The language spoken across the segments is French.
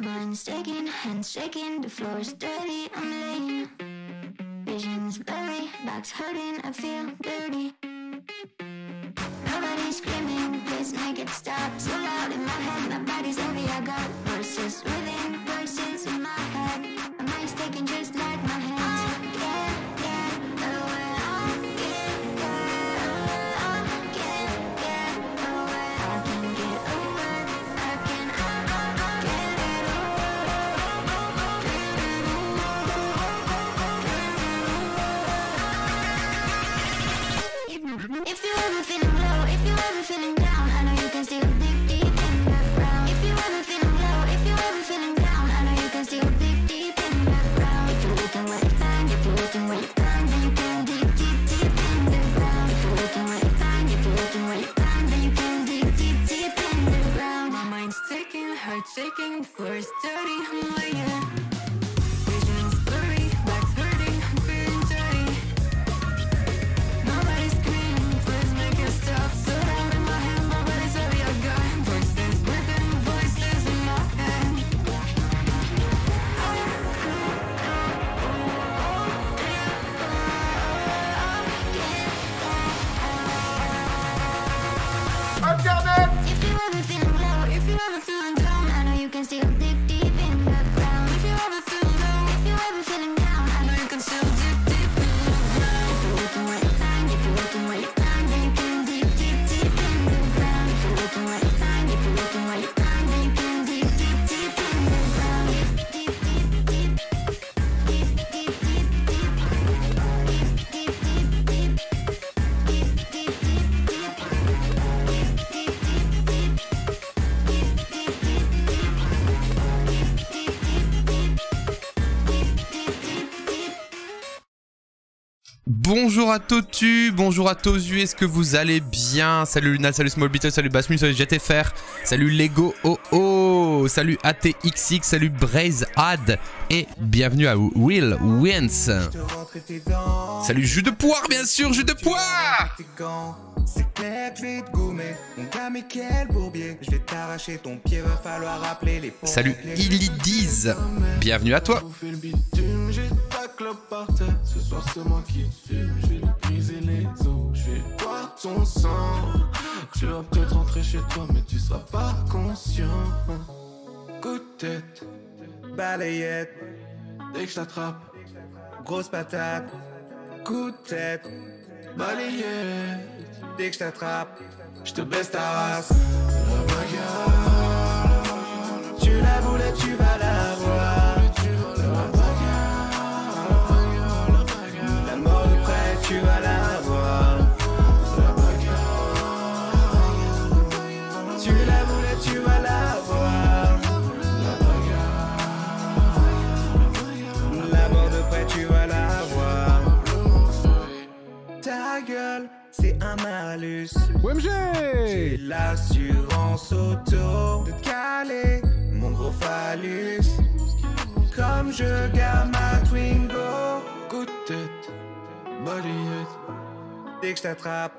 Mind's taking, hands shaking, the floor is dirty, I'm laying. Visions blurry, back's hurting, I feel dirty. Nobody's screaming, please make it stop. So loud in my head, my body's heavy. I got voices within, voices in my head. My mind's taking just like my hands. If you're ever feeling low, if you're ever feeling down, I know you can still dig deep in the ground. If you're ever feeling low, if you're ever feeling down, I know you can still dig deep in the ground. If you're looking where you find, if you're looking where you find, then you can dig deep, deep in the ground. If you're looking where you find, if you're looking where you find, then you can dig deep, deep in the ground. My mind's taking, heart shaking, floor is dirty, I'm laying. Visions blurry, back's hurting, I'm feeling dirty. Nobody's screaming, please make it stop. So loud in my head, my body's heavy. I got voices within, voices in my head. Internet! If you're ever feeling low, if you're ever feeling down, I know you can still dig deep in the ground. If you're ever feeling low, if you're ever feeling down, I know you can still dig deep in the ground. If you're looking where you find, if you're looking where you find, then you can dig deep, deep in the ground. If you're looking where you find, if you're looking where you find, then you can dig deep, deep in the ground. Deep, deep, deep, deep, deep, deep, deep, deep, deep, deep, deep, deep, Bonjour à Totu, bonjour à Tozu, est-ce que vous allez bien? Salut Luna, salut Small Beetle, salut Basmu, salut JTFR, salut Lego OO, salut ATXX, salut Braze Ad et bienvenue à Will Wins. Salut Jus de Poire, bien sûr, Jus de Poire. C'est clair que je vais te gommer, mon gars mais quel bourbier. Je vais t'arracher ton pied, va falloir rappeler les ponts. Salut Illidiz, bienvenue à toi. J'ai ta clope par terre, ce soir c'est moi qui te fume. Je vais lui briser les os, je vais boire ton sang. Tu vas peut-être rentrer chez toi mais tu seras pas conscient. Coup de tête, balayette, dès que je t'attrape, grosse patate. Coup de tête, balayette, dès que je t'attrape, je te baisse ta race. La bagarre, tu la voulais, tu vas la voir. La mort de près, tu vas la voir. La bagarre, tu la voulais, tu vas la voir. La bagarre, la mort de près, tu vas la voir. Ta gueule, c'est un malus. OMG! J'ai l'assurance auto de te caler mon gros phallus. Comme je garde ma Twingo. Coup de tête, balayette, dès que je t'attrape,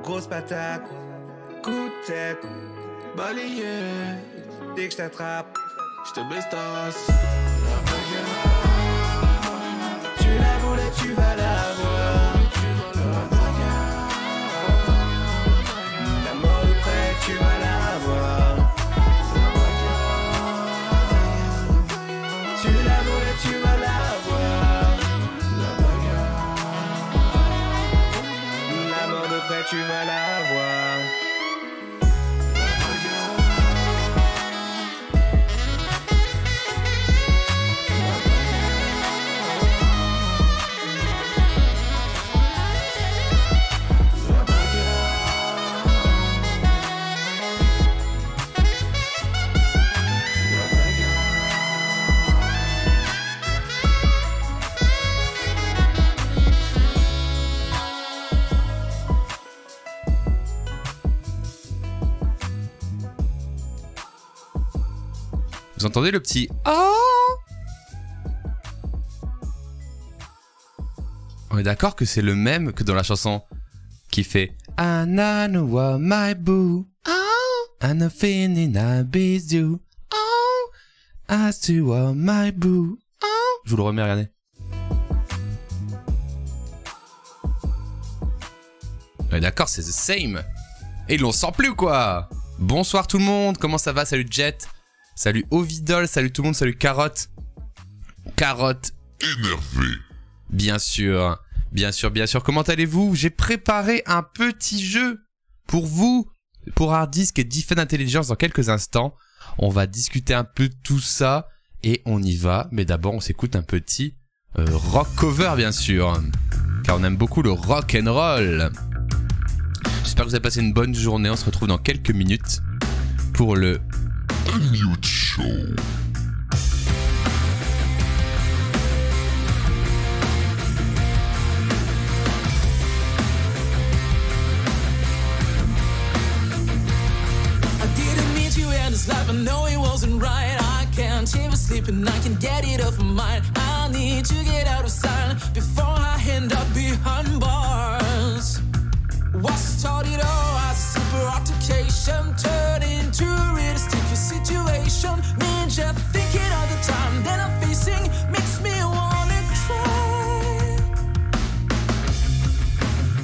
grosse patate. Coup de tête, balayette, dès que je t'attrape, je te baisse ta race. La bagarre, tu la voulais, tu vas la voir. Tu vas la voir. Tu la voulais, tu vas la voir. La bagarre, la mort de près, tu vas la voir. Vous entendez le petit oh? On est d'accord que c'est le même que dans la chanson qui fait Ananua my boo. Oh, I'm not feeling I beat you. Oh, as you are my boo. Oh. Je vous le remets, regardez. Ouais, d'accord, c'est the same. Et ils l'ont sans plus, quoi. Bonsoir tout le monde, comment ça va? Salut Jet. Salut Ovidol, salut tout le monde, salut Carotte. Carotte. Énervé. Bien sûr, bien sûr, bien sûr. Comment allez-vous? J'ai préparé un petit jeu pour vous, pour Hard Disk et Defend Intelligence dans quelques instants. On va discuter un peu de tout ça et on y va. Mais d'abord, on s'écoute un petit rock cover, bien sûr. Car on aime beaucoup le rock and roll. J'espère que vous avez passé une bonne journée. On se retrouve dans quelques minutes pour le Unmute Show. Life, I know it wasn't right. I can't even sleep and I can get it off my mind. I need to get out of sight before I end up behind bars. What started all as a simple altercation turned into a real sticky situation. Me just thinking all the time that I'm facing makes me wanna cry.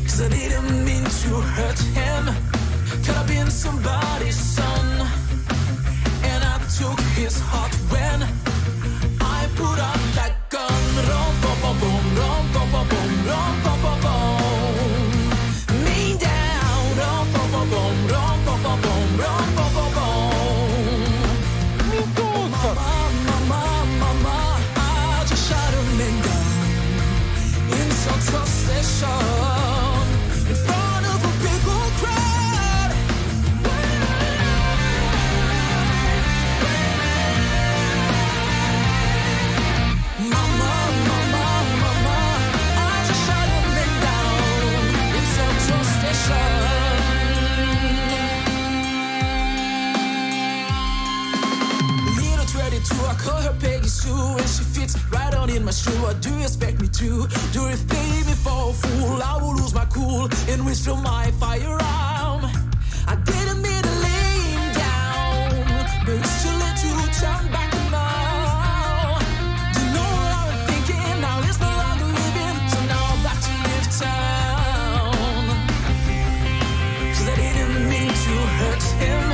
'Cause I didn't mean to hurt him. Could have been somebody's son. Took his heart when I put up that gun. Rom bom bom bom, rom bom bom bom, rom bom bom bom. Me down, rom bom bom bom, rom bom bom bom, rom bom bom bom. Mama, mama, I just shot a man down in Central Station in front of a big old crowd. I call her Peggy Sue and she fits right on in my shoe. What do you expect me to do? If baby for a fool, I will lose my cool and whistle my firearm. I didn't mean to lay him down, but it's too late to turn back now. Do you know what I was thinking? Now it's no longer living, so now I'm back to live town. 'Cause I didn't mean to hurt him.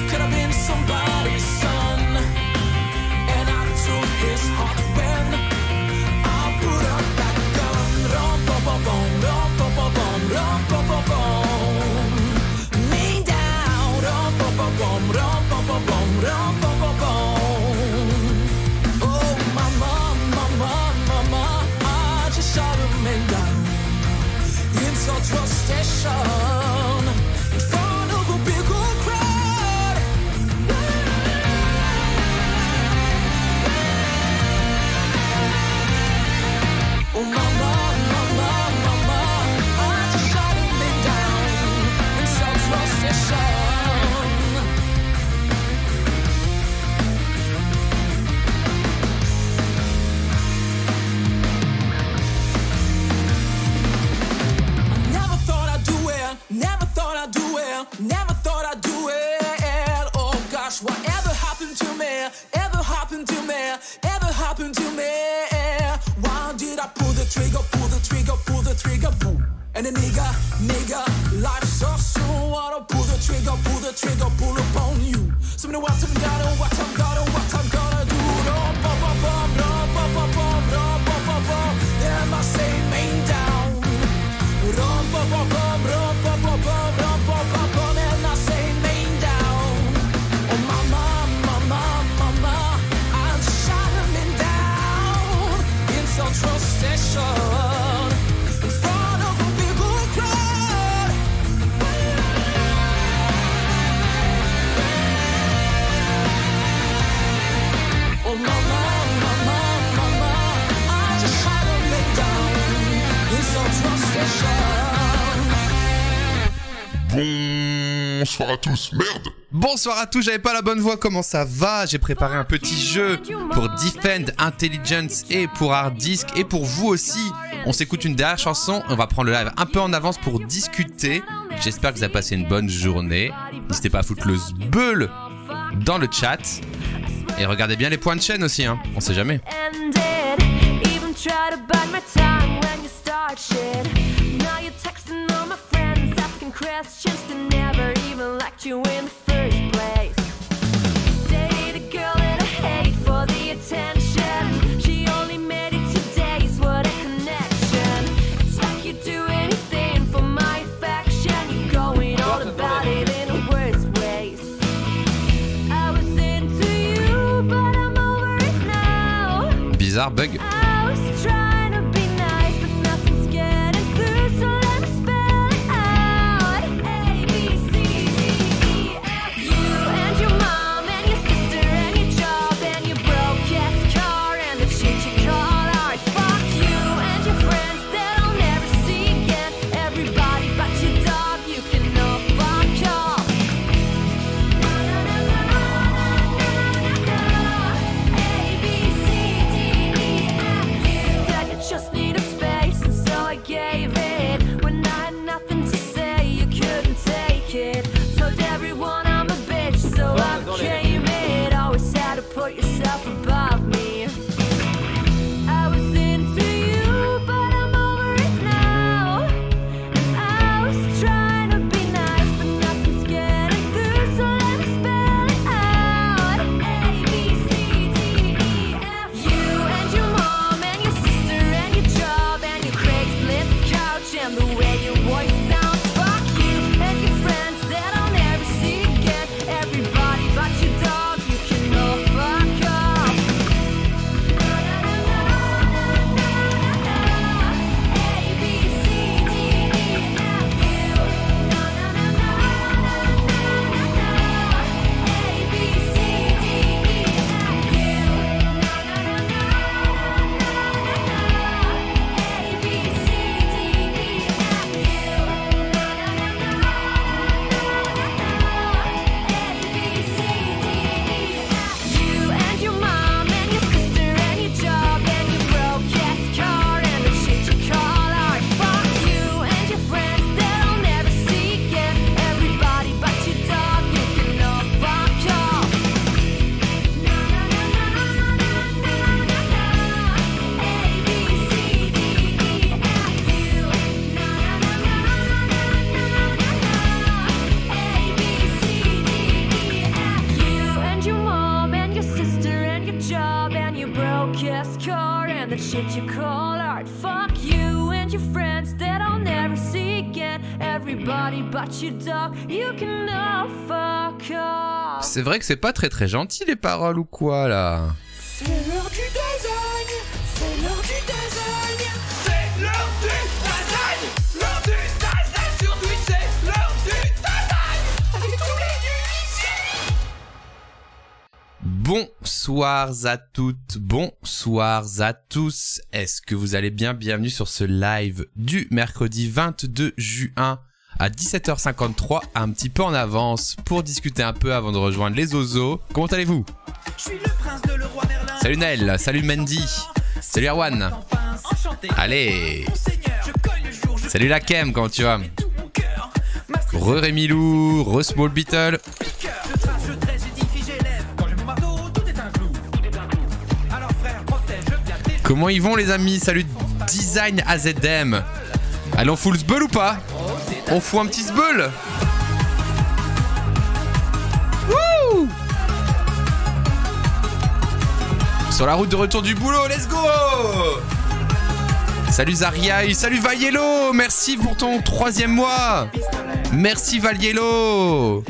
Could have been somebody's son. His heart when I put up that gun. Rom bom bom bom, rom bom bom bom, rom bom bom bom. Me down, rom bom bom bom, rom bom bom bom, rom bom bom bom. Oh mama, mama, mama, I just shot a man down in Central Station in front of a big old crowd. Oh mama, mama, mama, I just shot a man down in Central Station. I never thought I'd do it, never thought I'd do it, never thought I'd do it. Oh gosh, whatever happened to me, ever happened to me, ever happened to me. Why did I pull the trigger, pull the trigger, pull the trigger, boom? And a nigga, life's so soon. Wanna pull the trigger, pull upon you. So many what I'm gonna, what I'm gonna do. Rom bom bom bom, rom bom bom bom, rom bom bom bom. Then I say main down. Rom bom bom bom, rom bom bom bom, rom bom bom bom. Then I say main down. Oh mama, mama, mama, I just shot a man down in Central Station in front of a big old crowd. Oh mama, mama, mama, I just shot a man down in Central Station. Bonsoir à tous. Merde. Bonsoir à tous, j'avais pas la bonne voix, comment ça va? J'ai préparé un petit jeu pour Defend Intelligence et pour Hard Disk et pour vous aussi. On s'écoute une dernière chanson, on va prendre le live un peu en avance pour discuter. J'espère que vous avez passé une bonne journée N'hésitez pas à foutre le zbeul dans le chat. Et regardez bien les points de chaîne aussi, hein. On sait jamais. Bizarre bug. C'est vrai que c'est pas très gentil les paroles ou quoi là. C'est l'heure du design, c'est l'heure du design, c'est l'heure du design, l'heure du design sur Twitch, c'est l'heure du design, avec tous les nuls ici. Bonsoir à toutes, bonsoir à tous. Est-ce que vous allez bien? Bienvenue sur ce live du mercredi 22 juin. À 17h53, un petit peu en avance pour discuter un peu avant de rejoindre les Ozos. Comment allez-vous? Salut Naël, salut Mandy, salut Erwan. Allez. Salut la Kem, comment tu vas? Re Rémilou, re Small Beetle. Comment ils vont les amis? Salut Design AZM. Allez, on fout le zbeul ou pas? On fout un petit zbeul. Wouh! Sur la route de retour du boulot, let's go! Salut Zaria, salut Valiello. Merci pour ton 3e mois. Merci Valiello.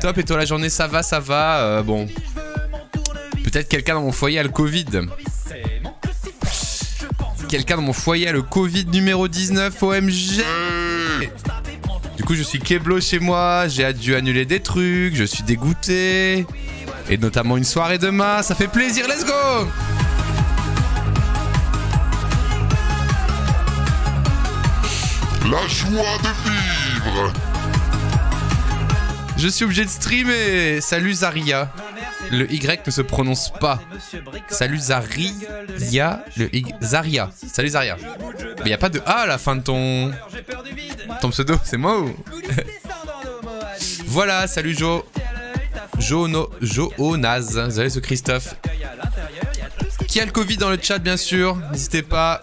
Top, et toi la journée, ça va, bon. Peut-être quelqu'un dans mon foyer a le Covid. Quelqu'un dans mon foyer a le Covid numéro 19, OMG. Du coup je suis keblo chez moi, j'ai dû annuler des trucs, je suis dégoûté. Et notamment une soirée demain, ça fait plaisir, let's go. La joie de vivre. Je suis obligé de streamer. Salut Zaria. Le Y ne se prononce pas. Salut Zaria. Le Y. Zaria. Salut Zaria. Mais y a pas de A à la fin de ton pseudo, c'est moi ou... Voilà, salut Jo. Joonaz. Désolé ce Christophe. Qui a le Covid dans le chat, bien sûr. N'hésitez pas à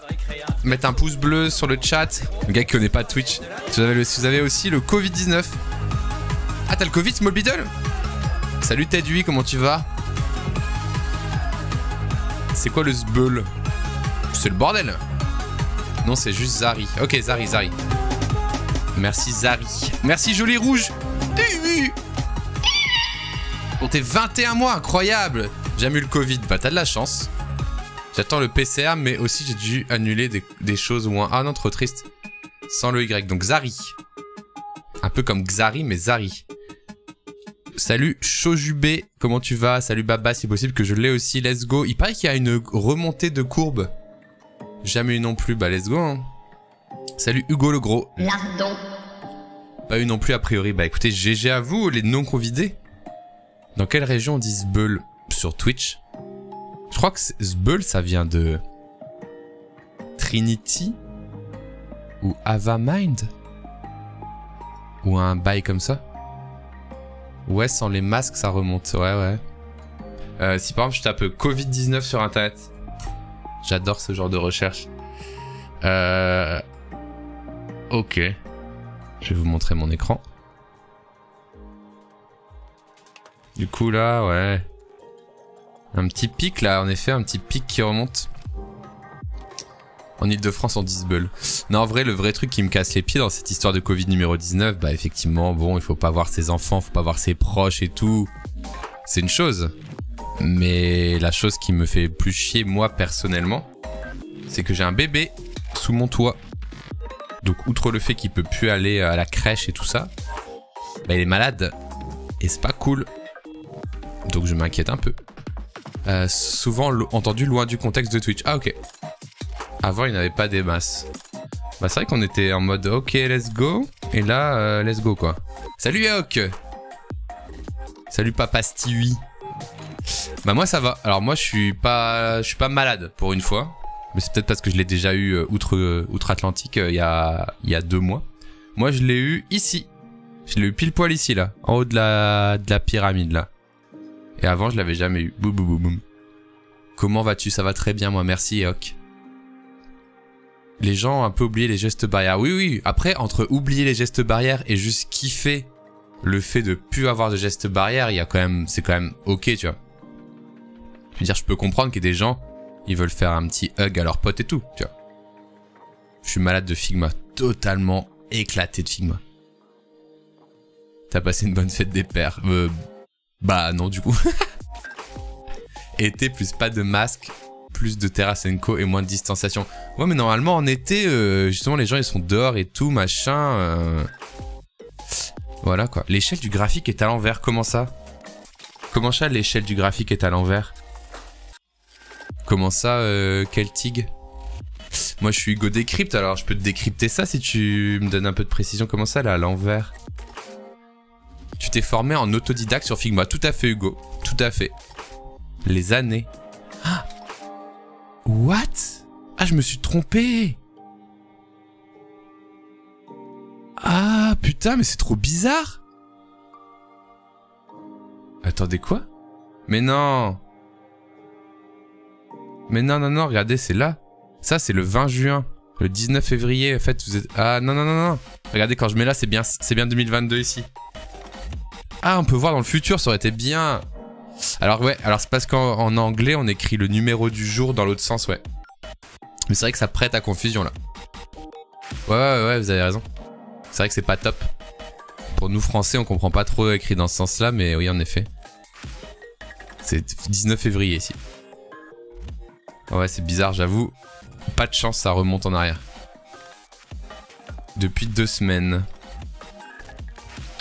mettre un pouce bleu sur le chat. Le gars qui connaît pas Twitch. Si vous avez aussi le Covid-19. Ah, t'as le Covid, Small Beetle? Salut Ted8, comment tu vas? C'est quoi le zbeul? C'est le bordel. Non, c'est juste Zari. Ok, Zari. Merci Zari. Merci Joli Rouge. Bon, t'es 21 mois, incroyable. J'ai jamais eu le Covid. Bah, t'as de la chance. J'attends le PCR, mais aussi j'ai dû annuler des choses ou un... Ah non, trop triste. Sans le Y. Donc Zari. Un peu comme Xari, mais Zari. Salut Chojubé, comment tu vas? Salut Baba, c'est possible que je l'ai aussi. Let's go. Il paraît qu'il y a une remontée de courbe. Jamais eu non plus. Bah, let's go. Hein. Salut Hugo le Gros. Lardon. Pas eu non plus a priori. Bah écoutez, GG à vous, les non-convidés. Dans quelle région on dit Zbeul? Sur Twitch? Je crois que Zbeul, ça vient de... Trinity? Ou Avamind? Ou un bail comme ça? Ouais, sans les masques, ça remonte. Ouais. Si par exemple, je tape Covid-19 sur Internet. J'adore ce genre de recherche. Ok. Je vais vous montrer mon écran. Du coup, là, ouais. Un petit pic, là, en effet, un petit pic qui remonte. En Ile-de-France, on dit Zbeul. Non, en vrai, le vrai truc qui me casse les pieds dans cette histoire de Covid numéro 19, bah effectivement, bon, il faut pas voir ses enfants, faut pas voir ses proches et tout. C'est une chose. Mais la chose qui me fait plus chier, moi, personnellement, c'est que j'ai un bébé sous mon toit. Donc, outre le fait qu'il peut plus aller à la crèche et tout ça, bah il est malade. Et c'est pas cool. Donc, je m'inquiète un peu. Souvent entendu loin du contexte de Twitch. Ah, ok. Avant, il n'y avait pas des masses. Bah, c'est vrai qu'on était en mode ok, let's go. Et là, let's go, quoi. Salut, Yaok. Salut, Papa Stewie. Bah, moi, ça va. Alors, moi, je suis pas malade pour une fois. Mais c'est peut-être parce que je l'ai déjà eu outre-Atlantique il y a 2 mois. Moi, je l'ai eu ici. Je l'ai eu pile poil ici, là. En haut de la pyramide, là. Et avant, je l'avais jamais eu. Boum, boum, boum, boum. Comment vas-tu? Ça va très bien, moi. Merci, Yaok. Les gens ont un peu oublié les gestes barrières. Oui. Après, entre oublier les gestes barrières et juste kiffer le fait de plus avoir de gestes barrières, c'est quand même ok, tu vois. Je veux dire, je peux comprendre qu'il y ait des gens, ils veulent faire un petit hug à leurs potes et tout, tu vois. Je suis malade de Figma. Totalement éclaté de Figma. T'as passé une bonne fête des pères. Bah non, du coup. Été plus pas de masque. Plus de Terasenko et moins de distanciation. Ouais, mais normalement, en été, justement, les gens, ils sont dehors et tout, machin. Voilà, quoi. L'échelle du graphique est à l'envers. Comment ça? Comment ça, l'échelle du graphique est à l'envers? Comment ça, Celtig? Moi, je suis Hugo Décrypte, alors je peux te décrypter ça si tu me donnes un peu de précision. Comment ça, là, à l'envers? Tu t'es formé en autodidacte sur Figma. Tout à fait, Hugo. Tout à fait. Les années. Ah! What? Ah, je me suis trompé. Ah, putain, mais c'est trop bizarre. Attendez, quoi? Mais non. Mais non, regardez, c'est là. Ça, c'est le 20 juin. Le 19 février, en fait, vous êtes... Ah, non. Regardez, quand je mets là, c'est bien 2022 ici. Ah, on peut voir dans le futur, ça aurait été bien... Alors ouais, alors c'est parce qu'en anglais on écrit le numéro du jour dans l'autre sens, ouais. Mais c'est vrai que ça prête à confusion là. Ouais, vous avez raison. C'est vrai que c'est pas top. Pour nous français on comprend pas trop écrit dans ce sens là, mais oui en effet. C'est 19 février ici. Ouais, c'est bizarre, j'avoue. Pas de chance, ça remonte en arrière. Depuis 2 semaines.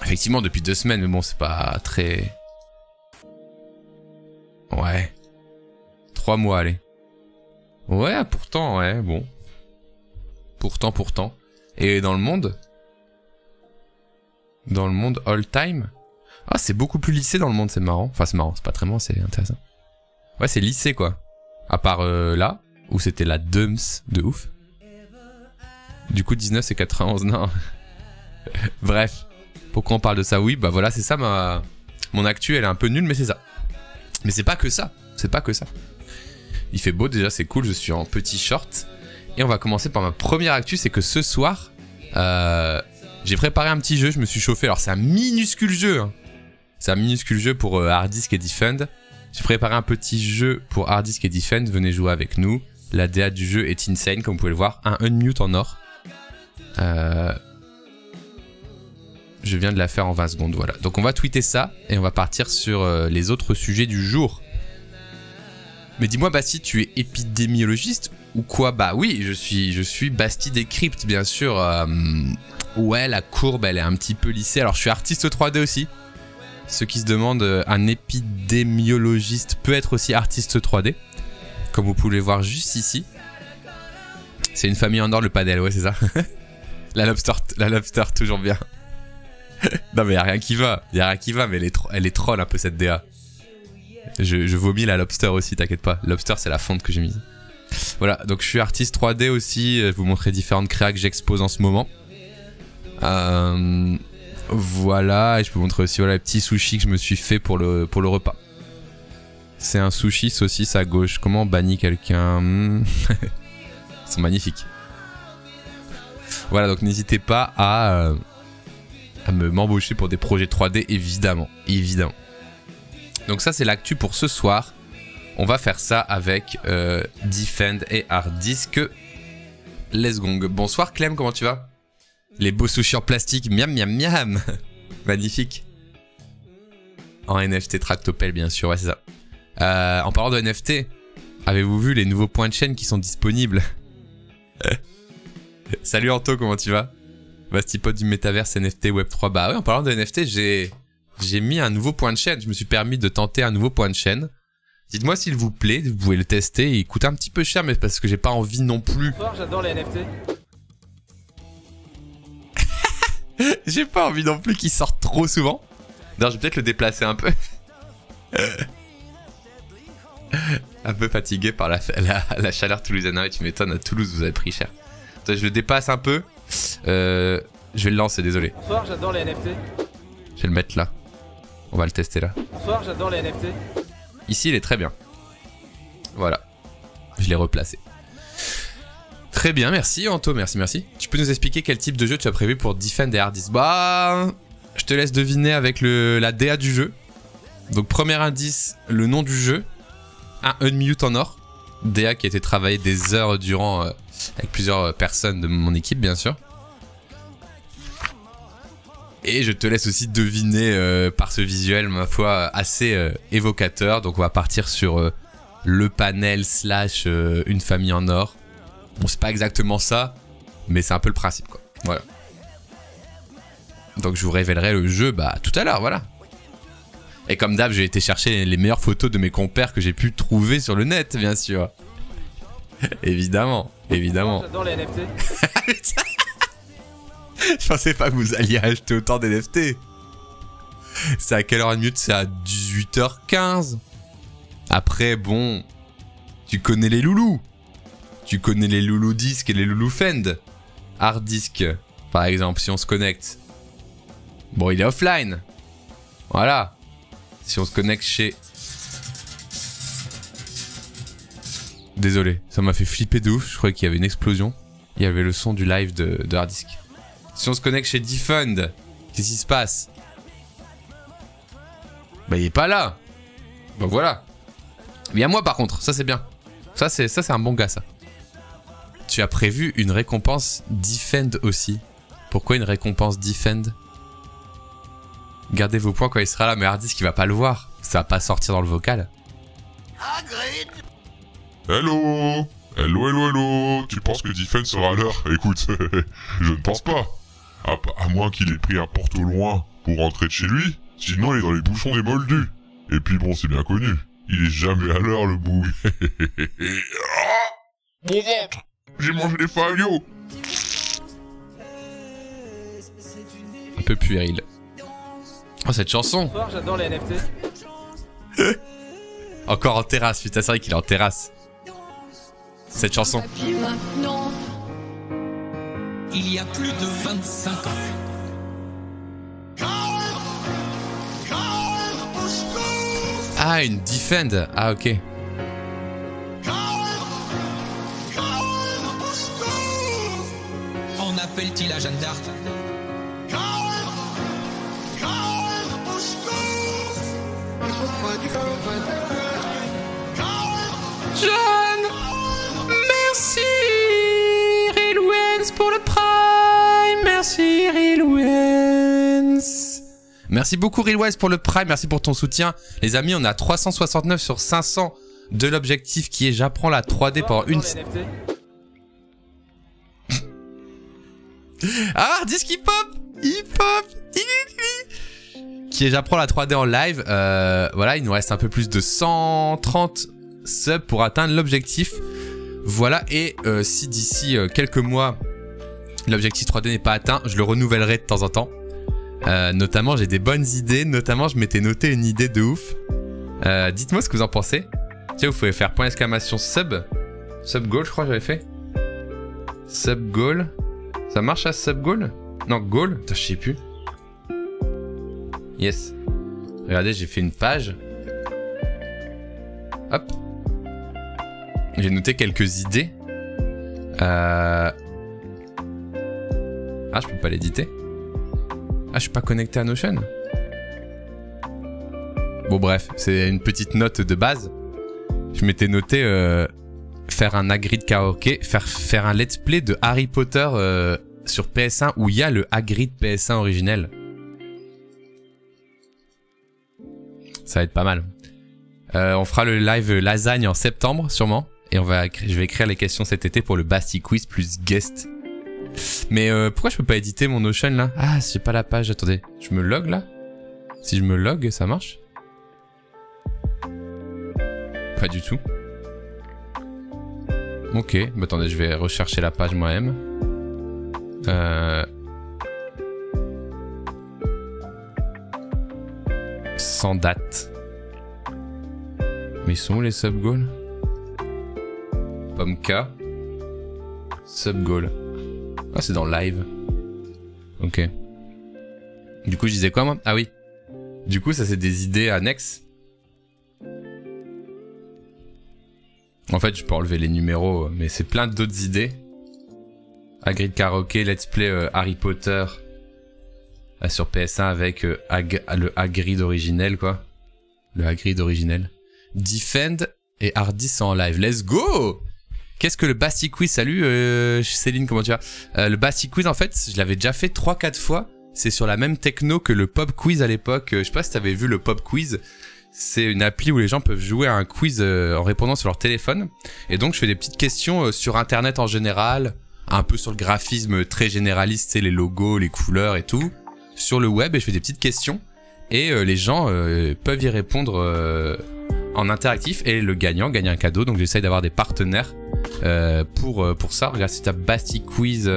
Effectivement depuis 2 semaines, mais bon c'est pas très... Ouais. 3 mois, allez. Ouais, pourtant, ouais, bon. Pourtant. Et dans le monde? Dans le monde all time? Ah, c'est beaucoup plus lissé dans le monde, c'est marrant. Enfin, c'est marrant, c'est pas très marrant, c'est intéressant. Ouais, c'est lissé, quoi. À part là, où c'était la dums de ouf. Du coup, 19, c'est 91, non. Bref. Pourquoi on parle de ça? Oui, bah voilà, c'est ça mon actu, elle est un peu nulle, mais c'est ça. Mais c'est pas que ça. C'est pas que ça. Il fait beau déjà, c'est cool, je suis en petit short. Et on va commencer par ma première actu, c'est que ce soir, j'ai préparé un petit jeu, je me suis chauffé. Alors c'est un minuscule jeu, hein. C'est un minuscule jeu pour Hard Disk et Defend. J'ai préparé un petit jeu pour Hard Disk et Defend, venez jouer avec nous. La DA du jeu est insane, comme vous pouvez le voir. Un unmute en or. Je viens de la faire en 20 secondes, voilà. Donc on va tweeter ça et on va partir sur les autres sujets du jour. Mais dis-moi Basti, tu es épidémiologiste ou quoi? Bah oui, je suis Basti Décrypte, bien sûr. Ouais, la courbe, elle est un petit peu lissée. Alors je suis artiste 3D aussi. Ceux qui se demandent, un épidémiologiste peut être aussi artiste 3D. Comme vous pouvez le voir juste ici. C'est une famille en or, le padel, ouais c'est ça. la lobster, toujours bien. Non mais y'a rien qui va, mais elle est troll un peu cette DA. Je vomis la lobster aussi, t'inquiète pas. Lobster c'est la fonte que j'ai mise. Voilà, donc je suis artiste 3D aussi, je vais vous montrer différentes créas que j'expose en ce moment. Voilà, et je peux vous montrer aussi voilà, les petits sushis que je me suis fait pour le repas. C'est un sushi saucisse à gauche. Comment on bannit quelqu'un? Ils sont magnifiques. Voilà, donc n'hésitez pas à m'embaucher pour des projets 3D, évidemment. Évidemment. Donc ça, c'est l'actu pour ce soir. On va faire ça avec Defend et Hard Disk. Let's go. Bonsoir Clem, comment tu vas? Les beaux sushis en plastique, miam miam miam. Magnifique. En NFT Tractopelle, bien sûr, ouais c'est ça. En parlant de NFT, avez-vous vu les nouveaux points de chaîne qui sont disponibles? Salut Anto, comment tu vas? Bastipod du métaverse NFT Web3. Bah ouais, en parlant de NFT, j'ai mis un nouveau point de chaîne. Je me suis permis de tenter un nouveau point de chaîne. Dites-moi s'il vous plaît, vous pouvez le tester. Il coûte un petit peu cher, mais parce que j'ai pas envie non plus. J'adore les NFT. J'ai pas envie non plus qu'il sorte trop souvent. D'ailleurs, je vais peut-être le déplacer un peu. Un peu fatigué par la chaleur toulousaine. Et tu m'étonnes, à Toulouse, vous avez pris cher. Attends, je le dépasse un peu. Je vais le lancer, désolé. Bonsoir, j'adore les NFT. Je vais le mettre là. On va le tester là. Bonsoir, j'adore les NFT. Ici, il est très bien. Voilà. Je l'ai replacé. Très bien, merci Anto, merci. Tu peux nous expliquer quel type de jeu tu as prévu pour Defend et Hard Disk? Bah, je te laisse deviner avec la DA du jeu. Donc premier indice, le nom du jeu. Un unmute en or. DA qui a été travaillé des heures durant avec plusieurs personnes de mon équipe, bien sûr. Et je te laisse aussi deviner par ce visuel, ma foi, assez évocateur. Donc on va partir sur le panel / une famille en or. Bon, c'est pas exactement ça, mais c'est un peu le principe, quoi. Voilà. Donc je vous révélerai le jeu tout à l'heure, voilà. Et comme d'hab, j'ai été chercher les meilleures photos de mes compères que j'ai pu trouver sur le net, bien sûr. Évidemment. J'adore les NFT. Je pensais pas que vous alliez acheter autant d'NFT. C'est à quelle heure unmute? C'est à 18h15. Après, bon, tu connais les loulous. Tu connais les loulous disques et les loulous fend. Hard disk, par exemple, si on se connecte. Bon, il est offline. Voilà. Si on se connecte chez... Désolé, ça m'a fait flipper de ouf. Je croyais qu'il y avait une explosion. Il y avait le son du live de Hard Disk. Si on se connecte chez Defend, qu'est-ce qui se passe? Bah, il est pas là. Bah, voilà. Il y a moi, par contre. Ça, c'est bien. Ça, c'est un bon gars, ça. Tu as prévu une récompense Defend aussi. Pourquoi une récompense Defend? Gardez vos points quand il sera là, mais Hard Disk, il va pas le voir. Ça va pas sortir dans le vocal. Hello. Tu penses que Defend sera à l'heure? Écoute, je ne pense pas. À moins qu'il ait pris un porte au loin pour rentrer de chez lui. Sinon, il est dans les bouchons des moldus. Et puis bon, c'est bien connu. Il est jamais à l'heure, le bout. Mon ventre! J'ai mangé des faillots! Un peu puéril. Oh, cette chanson! Bonsoir, j'adore les NFT. Encore en terrasse, putain, c'est vrai qu'il est en terrasse. Cette chanson. Il y a plus de 25 ans. Ah, une Defend. Ah, ok. En appelle-t-il à Jeanne d'Arc? John, merci Rilwens pour le Prime. Merci Rilwens. Merci beaucoup Rilwens pour le Prime, merci pour ton soutien. Les amis, on est à 369 sur 500 de l'objectif qui est j'apprends la 3D pendant une... Ah, disque hip-hop, qui est j'apprends la 3D en live. Voilà, il nous reste un peu plus de 130 subs pour atteindre l'objectif. Voilà, et si d'ici quelques mois l'objectif 3D n'est pas atteint, je le renouvellerai de temps en temps. Notamment, j'ai des bonnes idées. Notamment, je m'étais noté une idée de ouf. Dites-moi ce que vous en pensez. Tiens, vous pouvez faire point d'exclamation sub. Sub goal, je crois que j'avais fait. Sub goal. Ça marche à sub goal? Non, goal. Putain, je sais plus. Yes. Regardez, j'ai fait une page. Hop. J'ai noté quelques idées. Ah, je peux pas l'éditer. Ah, je suis pas connecté à Notion. Bon, bref, c'est une petite note de base. Je m'étais noté faire un Hagrid karaoké, faire un let's play de Harry Potter sur PS1 où il y a le Hagrid PS1 originel. Ça va être pas mal. On fera le live lasagne en septembre, sûrement. Et je vais écrire les questions cet été pour le Basti Quiz plus guest. Mais pourquoi je peux pas éditer mon Notion là? Ah, j'ai pas la page, attendez. Je me log là? Si je me log, ça marche? Pas du tout. Ok, bah attendez, je vais rechercher la page moi-même. Sans date. Mais ils sont où les sub-goals? Pomme K. Sub-goal. Ah, c'est dans live. Ok. Du coup, je disais quoi, moi? Ah oui. Du coup, ça, c'est des idées annexes. En fait, je peux enlever les numéros, mais c'est plein d'autres idées. Hagrid karaoké, let's play Harry Potter sur PS1 avec le Hagrid originel, quoi. Le Hagrid originel. Defend et Hardy sont en live. Let's go! Qu'est-ce que le Basti Quiz? Salut Céline, comment tu vas? Le Basti Quiz, en fait, je l'avais déjà fait 3-4 fois. C'est sur la même techno que le Pop Quiz à l'époque. Je sais pas si t'avais vu le Pop Quiz. C'est une appli où les gens peuvent jouer à un quiz en répondant sur leur téléphone. Et donc, je fais des petites questions sur Internet en général, un peu sur le graphisme très généraliste, les logos, les couleurs et tout. Sur le web, et je fais des petites questions. Et les gens peuvent y répondre en interactif. Et le gagnant gagne un cadeau. Donc, j'essaye d'avoir des partenaires pour ça. Regarde, si tu as Basti Quiz.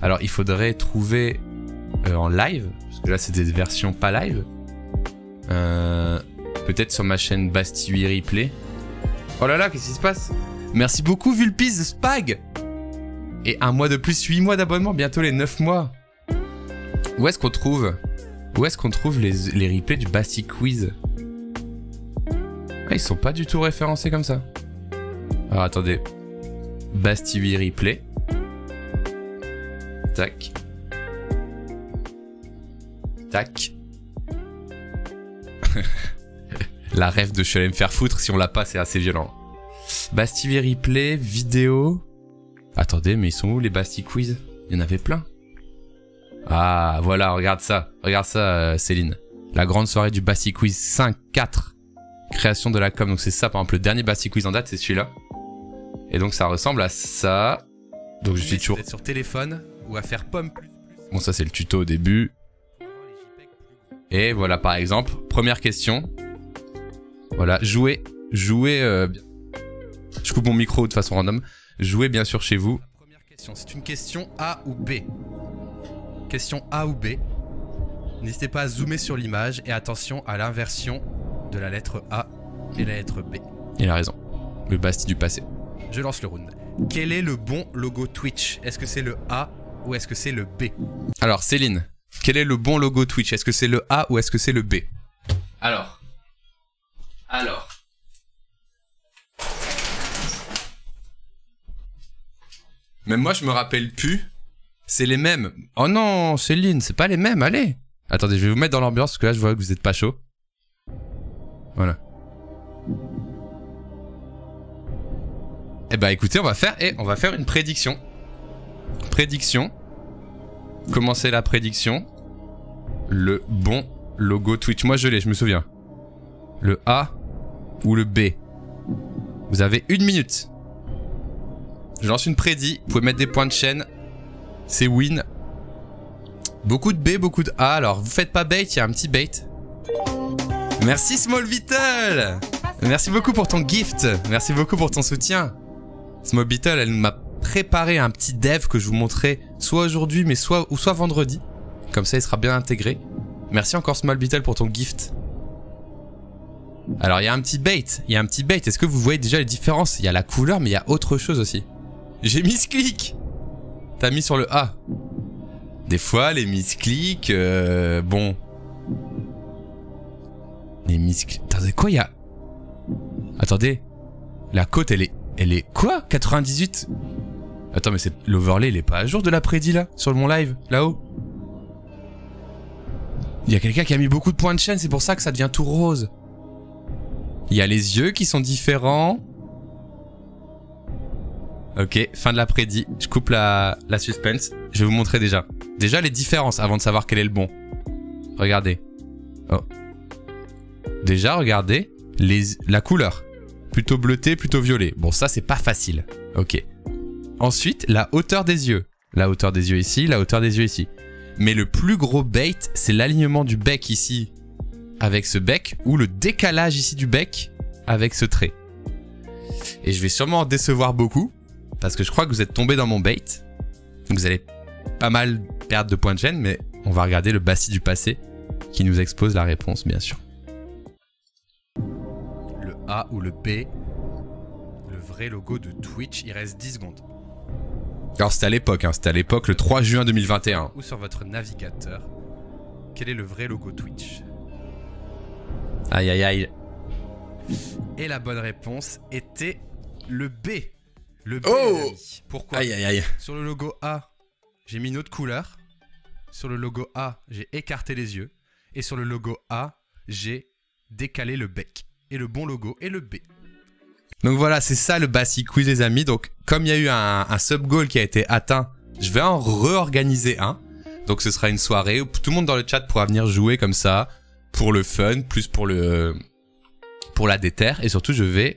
Alors, il faudrait trouver en live. Parce que là, c'est des versions pas live. Peut-être sur ma chaîne Basti 8 Replay. Oh là là, qu'est-ce qui se passe? Merci beaucoup Vulpis Spag. Et un mois de plus, 8 mois d'abonnement, bientôt les 9 mois. Où est-ce qu'on trouve les replays du Basti Quiz? Ah, ils sont pas du tout référencés comme ça. Alors attendez. Basti 8 Replay. Tac. Tac. La rêve de je suis allé me faire foutre, si on l'a pas, c'est assez violent. Basti 8 Replay, vidéo. Attendez, mais ils sont où les Basti Quiz? Il y en avait plein. Ah, voilà, regarde ça, Céline. La grande soirée du Basti Quiz 5-4. Création de la com, donc c'est ça, par exemple, le dernier Basti Quiz en date, c'est celui-là. Et donc ça ressemble à ça. Donc je suis toujours sur téléphone ou à faire pomme. Bon, ça c'est le tuto au début. Et voilà, par exemple, première question. Voilà, jouer. Je coupe mon micro de façon random. Jouez bien sûr chez vous. Première question, c'est une question A ou B. Question A ou B. N'hésitez pas à zoomer sur l'image et attention à l'inversion de la lettre A et la lettre B. Il a raison. Le Basti du passé. Je lance le round. Quel est le bon logo Twitch? Est-ce que c'est le A ou est-ce que c'est le B? Alors Céline, quel est le bon logo Twitch? Est-ce que c'est le A ou est-ce que c'est le B? Alors, Alors. Même moi, je me rappelle plus. C'est les mêmes. Oh non, Céline, c'est pas les mêmes, allez. Attendez, je vais vous mettre dans l'ambiance parce que là, je vois que vous êtes pas chaud. Voilà. Eh bah écoutez, on va faire une prédiction. Prédiction. Commencez la prédiction. Le bon logo Twitch. Moi, je l'ai, je me souviens. Le A ou le B. Vous avez 1 minute. Je lance une prédit. Vous pouvez mettre des points de chaîne. C'est win. Beaucoup de B, beaucoup de A. Alors, vous faites pas bait, il y a un petit bait. Merci Small Beetle. Merci beaucoup pour ton gift. Merci beaucoup pour ton soutien. Small Beetle, elle m'a préparé un petit dev que je vous montrerai soit aujourd'hui, mais soit vendredi. Comme ça, il sera bien intégré. Merci encore Small Beetle pour ton gift. Alors, il y a un petit bait. Il y a un petit bait. Est-ce que vous voyez déjà les différences? Il y a la couleur, mais il y a autre chose aussi. J'ai misclick. T'as mis sur le A. Des fois, les misclicks, bon. Les misclicks... Attendez, quoi, il y a... Attendez. La côte, elle est quoi? 98? Attends, mais c'est l'overlay, il est pas à jour de la prédit, là? Sur mon live, là-haut? Il y a quelqu'un qui a mis beaucoup de points de chaîne, c'est pour ça que ça devient tout rose. Il y a les yeux qui sont différents. Ok, fin de la prédit. Je coupe la suspense. Je vais vous montrer déjà. Déjà les différences avant de savoir quel est le bon. Regardez. Oh. Déjà, regardez la couleur. Plutôt bleuté, plutôt violet. Bon, ça, c'est pas facile. Ok. Ensuite, la hauteur des yeux. La hauteur des yeux ici, la hauteur des yeux ici. Mais le plus gros bait, c'est l'alignement du bec ici avec ce bec ou le décalage ici du bec avec ce trait. Et je vais sûrement en décevoir beaucoup parce que je crois que vous êtes tombé dans mon bait. Donc vous allez pas mal perdre de points de chaîne, mais on va regarder le Bassi du passé qui nous expose la réponse, bien sûr. Le A ou le B, le vrai logo de Twitch, il reste 10 secondes. Alors c'était à l'époque, hein, c'était à l'époque le 3 juin 2021. Ou sur votre navigateur, quel est le vrai logo Twitch? Aïe aïe aïe. Et la bonne réponse était le B. Le B. Oh! Pourquoi? Aïe aïe aïe. Sur le logo A, j'ai mis une autre couleur. Sur le logo A, j'ai écarté les yeux. Et sur le logo A, j'ai décalé le bec. Et le bon logo est le B. Donc voilà, c'est ça le Bassi Quiz les amis. Donc comme il y a eu un sub-goal qui a été atteint, je vais en réorganiser un. Donc ce sera une soirée où tout le monde dans le chat pourra venir jouer comme ça. Pour le fun, plus pour la déter. Et surtout, je vais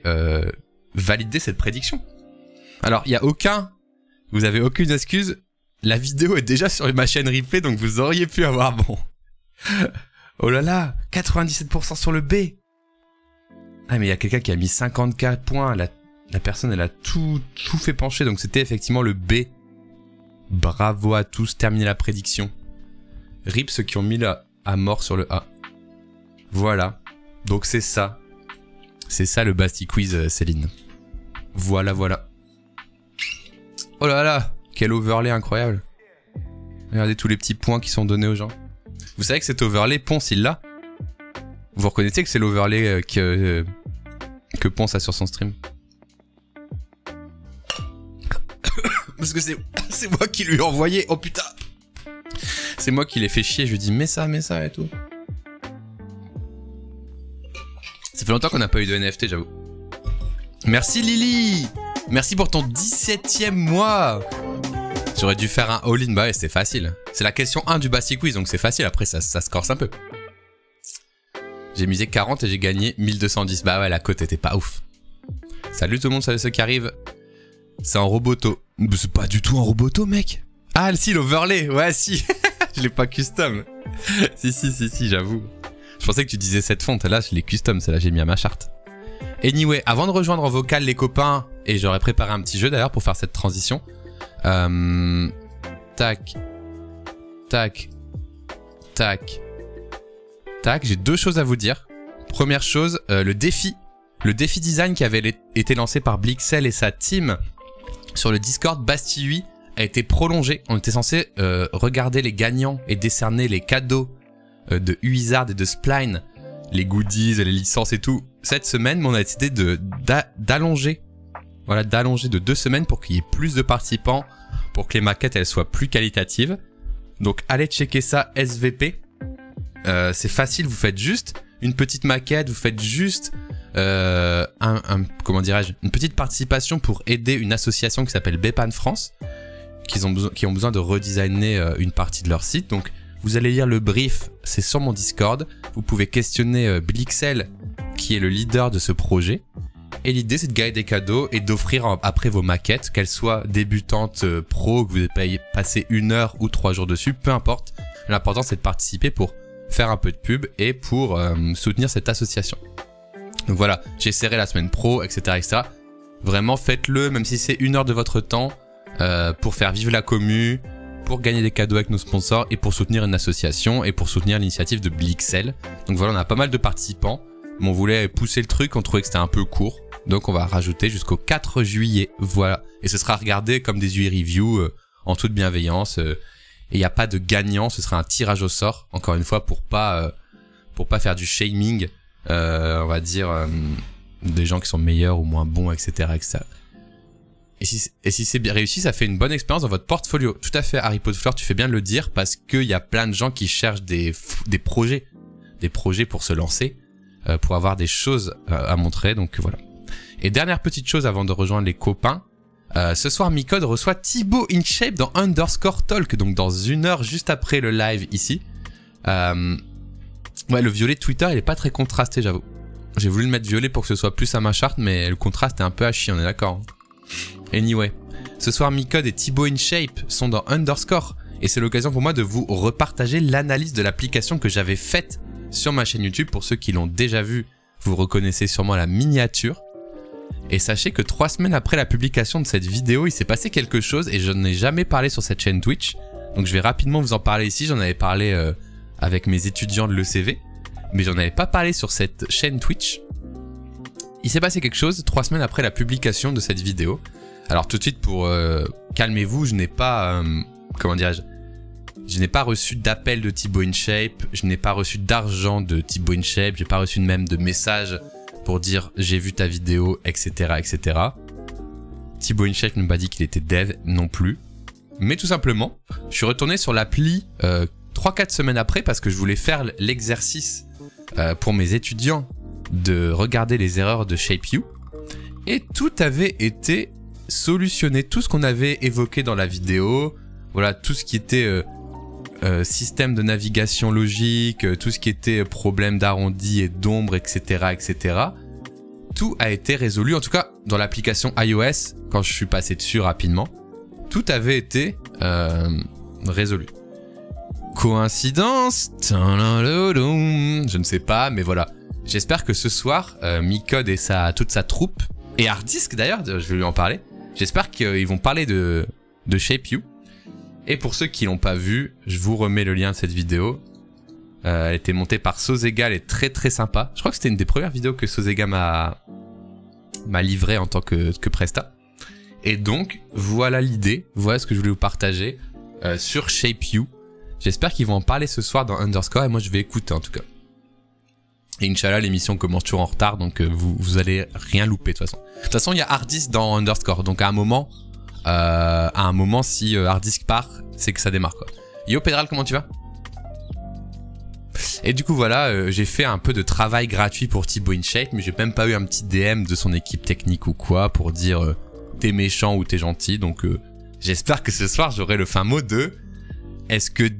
valider cette prédiction. Alors, il n'y a vous avez aucune excuse. La vidéo est déjà sur ma chaîne replay, donc vous auriez pu avoir bon. Oh là là, 97% sur le B. Ah, mais il y a quelqu'un qui a mis 54 points. La personne, elle a tout fait pencher, donc c'était effectivement le B. Bravo à tous, terminez la prédiction. RIP ceux qui ont mis à mort sur le A. Voilà, donc c'est ça. C'est ça le Bassi Quiz, Céline. Voilà, voilà. Oh là là, quel overlay incroyable. Regardez tous les petits points qui sont donnés aux gens. Vous savez que cet overlay, Ponce, il l'a. Vous reconnaissez que c'est l'overlay que Ponce a sur son stream. Parce que c'est moi qui lui ai envoyé. Oh putain. C'est moi qui l'ai fait chier. Je lui dis mets ça et tout. Ça fait longtemps qu'on n'a pas eu de NFT, j'avoue. Merci Lily. Merci pour ton 17e mois. J'aurais dû faire un all-in. Bah ouais, c'était facile. C'est la question 1 du Bassi Quiz, donc c'est facile. Après, ça se corse un peu. J'ai misé 40 et j'ai gagné 1210. Bah ouais, la cote était pas ouf. Salut tout le monde, salut ceux qui arrivent. C'est en roboto. C'est pas du tout en roboto, mec. Ah, si, l'overlay. Ouais, si. Je l'ai pas custom. Si, j'avoue. Je pensais que tu disais cette fonte, là je l'ai custom, celle-là j'ai mis à ma charte. Anyway, avant de rejoindre en vocal les copains, et j'aurais préparé un petit jeu d'ailleurs pour faire cette transition. Tac. J'ai deux choses à vous dire. Première chose, le défi design qui avait été lancé par Blixel et sa team sur le Discord Bastille 8 a été prolongé. On était censé regarder les gagnants et décerner les cadeaux de Uizard et de Spline les goodies, les licences et tout cette semaine, mais on a décidé d'allonger. Voilà, d'allonger de 2 semaines pour qu'il y ait plus de participants, pour que les maquettes elles soient plus qualitatives. Donc allez checker ça, SVP. C'est facile, vous faites juste une petite maquette, vous faites juste comment dirais-je, une petite participation pour aider une association qui s'appelle Bepan France, qui ont besoin de redesigner une partie de leur site. Donc vous allez lire le brief, c'est sur mon Discord. Vous pouvez questionner Blixel, qui est le leader de ce projet. Et l'idée, c'est de gagner des cadeaux et d'offrir après vos maquettes, qu'elles soient débutantes, pro, que vous ayez passé 1 heure ou 3 jours dessus, peu importe. L'important, c'est de participer pour faire un peu de pub et pour soutenir cette association. Donc voilà, j'ai serré la semaine pro, etc., etc. Vraiment, faites-le, même si c'est 1 heure de votre temps, pour faire vivre la commu, pour gagner des cadeaux avec nos sponsors et pour soutenir une association et pour soutenir l'initiative de Blixel. Donc voilà, on a pas mal de participants, mais on voulait pousser le truc, on trouvait que c'était un peu court. Donc on va rajouter jusqu'au 4 juillet, voilà. Et ce sera regardé comme des UI reviews en toute bienveillance. Et il n'y a pas de gagnant, ce sera un tirage au sort, encore une fois, pour pas faire du shaming, on va dire, des gens qui sont meilleurs ou moins bons, etc., etc. Et si c'est bien réussi, ça fait une bonne expérience dans votre portfolio. Tout à fait, Harry Potter, tu fais bien de le dire, parce qu'il y a plein de gens qui cherchent des projets pour se lancer, pour avoir des choses à montrer, donc voilà. Et dernière petite chose avant de rejoindre les copains, ce soir Micode reçoit Thibaut InShape dans Underscore Talk, donc dans 1 heure juste après le live ici. Ouais, le violet de Twitter il est pas très contrasté, j'avoue. J'ai voulu le mettre violet pour que ce soit plus à ma charte, mais le contraste est un peu à chier, on est d'accord. Anyway, ce soir Micode et Thibaut InShape sont dans Underscore, et c'est l'occasion pour moi de vous repartager l'analyse de l'application que j'avais faite sur ma chaîne YouTube. Pour ceux qui l'ont déjà vu, vous reconnaissez sûrement la miniature. Et sachez que 3 semaines après la publication de cette vidéo, il s'est passé quelque chose et je n'en ai jamais parlé sur cette chaîne Twitch. Donc je vais rapidement vous en parler ici. J'en avais parlé avec mes étudiants de l'ECV, mais j'en avais pas parlé sur cette chaîne Twitch. Il s'est passé quelque chose 3 semaines après la publication de cette vidéo. Alors tout de suite, pour calmez-vous, je n'ai pas, comment dirais-je, je n'ai pas reçu d'appel de Thibaut InShape, je n'ai pas reçu d'argent de Thibaut InShape, j'ai pas reçu même de message pour dire j'ai vu ta vidéo, etc., etc. Thibaut InShape ne m'a pas dit qu'il était dev non plus. Mais tout simplement, je suis retourné sur l'appli 3-4 semaines après parce que je voulais faire l'exercice pour mes étudiants de regarder les erreurs de ShapeU. Et tout avait été solutionné, tout ce qu'on avait évoqué dans la vidéo, voilà, tout ce qui était système de navigation logique, tout ce qui était problème d'arrondi et d'ombre, etc., etc. Tout a été résolu, en tout cas dans l'application iOS, quand je suis passé dessus rapidement, tout avait été résolu. Coïncidence? Je ne sais pas, mais voilà. J'espère que ce soir, Micode et toute sa troupe, et Hardisk d'ailleurs, je vais lui en parler, j'espère qu'ils vont parler de ShapeU. Et pour ceux qui l'ont pas vu, je vous remets le lien de cette vidéo. Elle a été montée par Sozega, elle est très très sympa. Je crois que c'était une des premières vidéos que Sozega m'a livré en tant que Presta. Et donc, voilà l'idée, voilà ce que je voulais vous partager sur ShapeU. J'espère qu'ils vont en parler ce soir dans Underscore et moi je vais écouter en tout cas. Et Inch'Allah, l'émission commence toujours en retard, donc vous allez rien louper de toute façon. De toute façon, il y a Hardisk dans Underscore, donc à un moment, si Hardisk part, c'est que ça démarre quoi. Yo Pedral, comment tu vas? Et du coup voilà, j'ai fait un peu de travail gratuit pour Thibaut InShape, mais j'ai même pas eu un petit DM de son équipe technique ou quoi pour dire t'es méchant ou t'es gentil. Donc j'espère que ce soir j'aurai le fin mot de est-ce que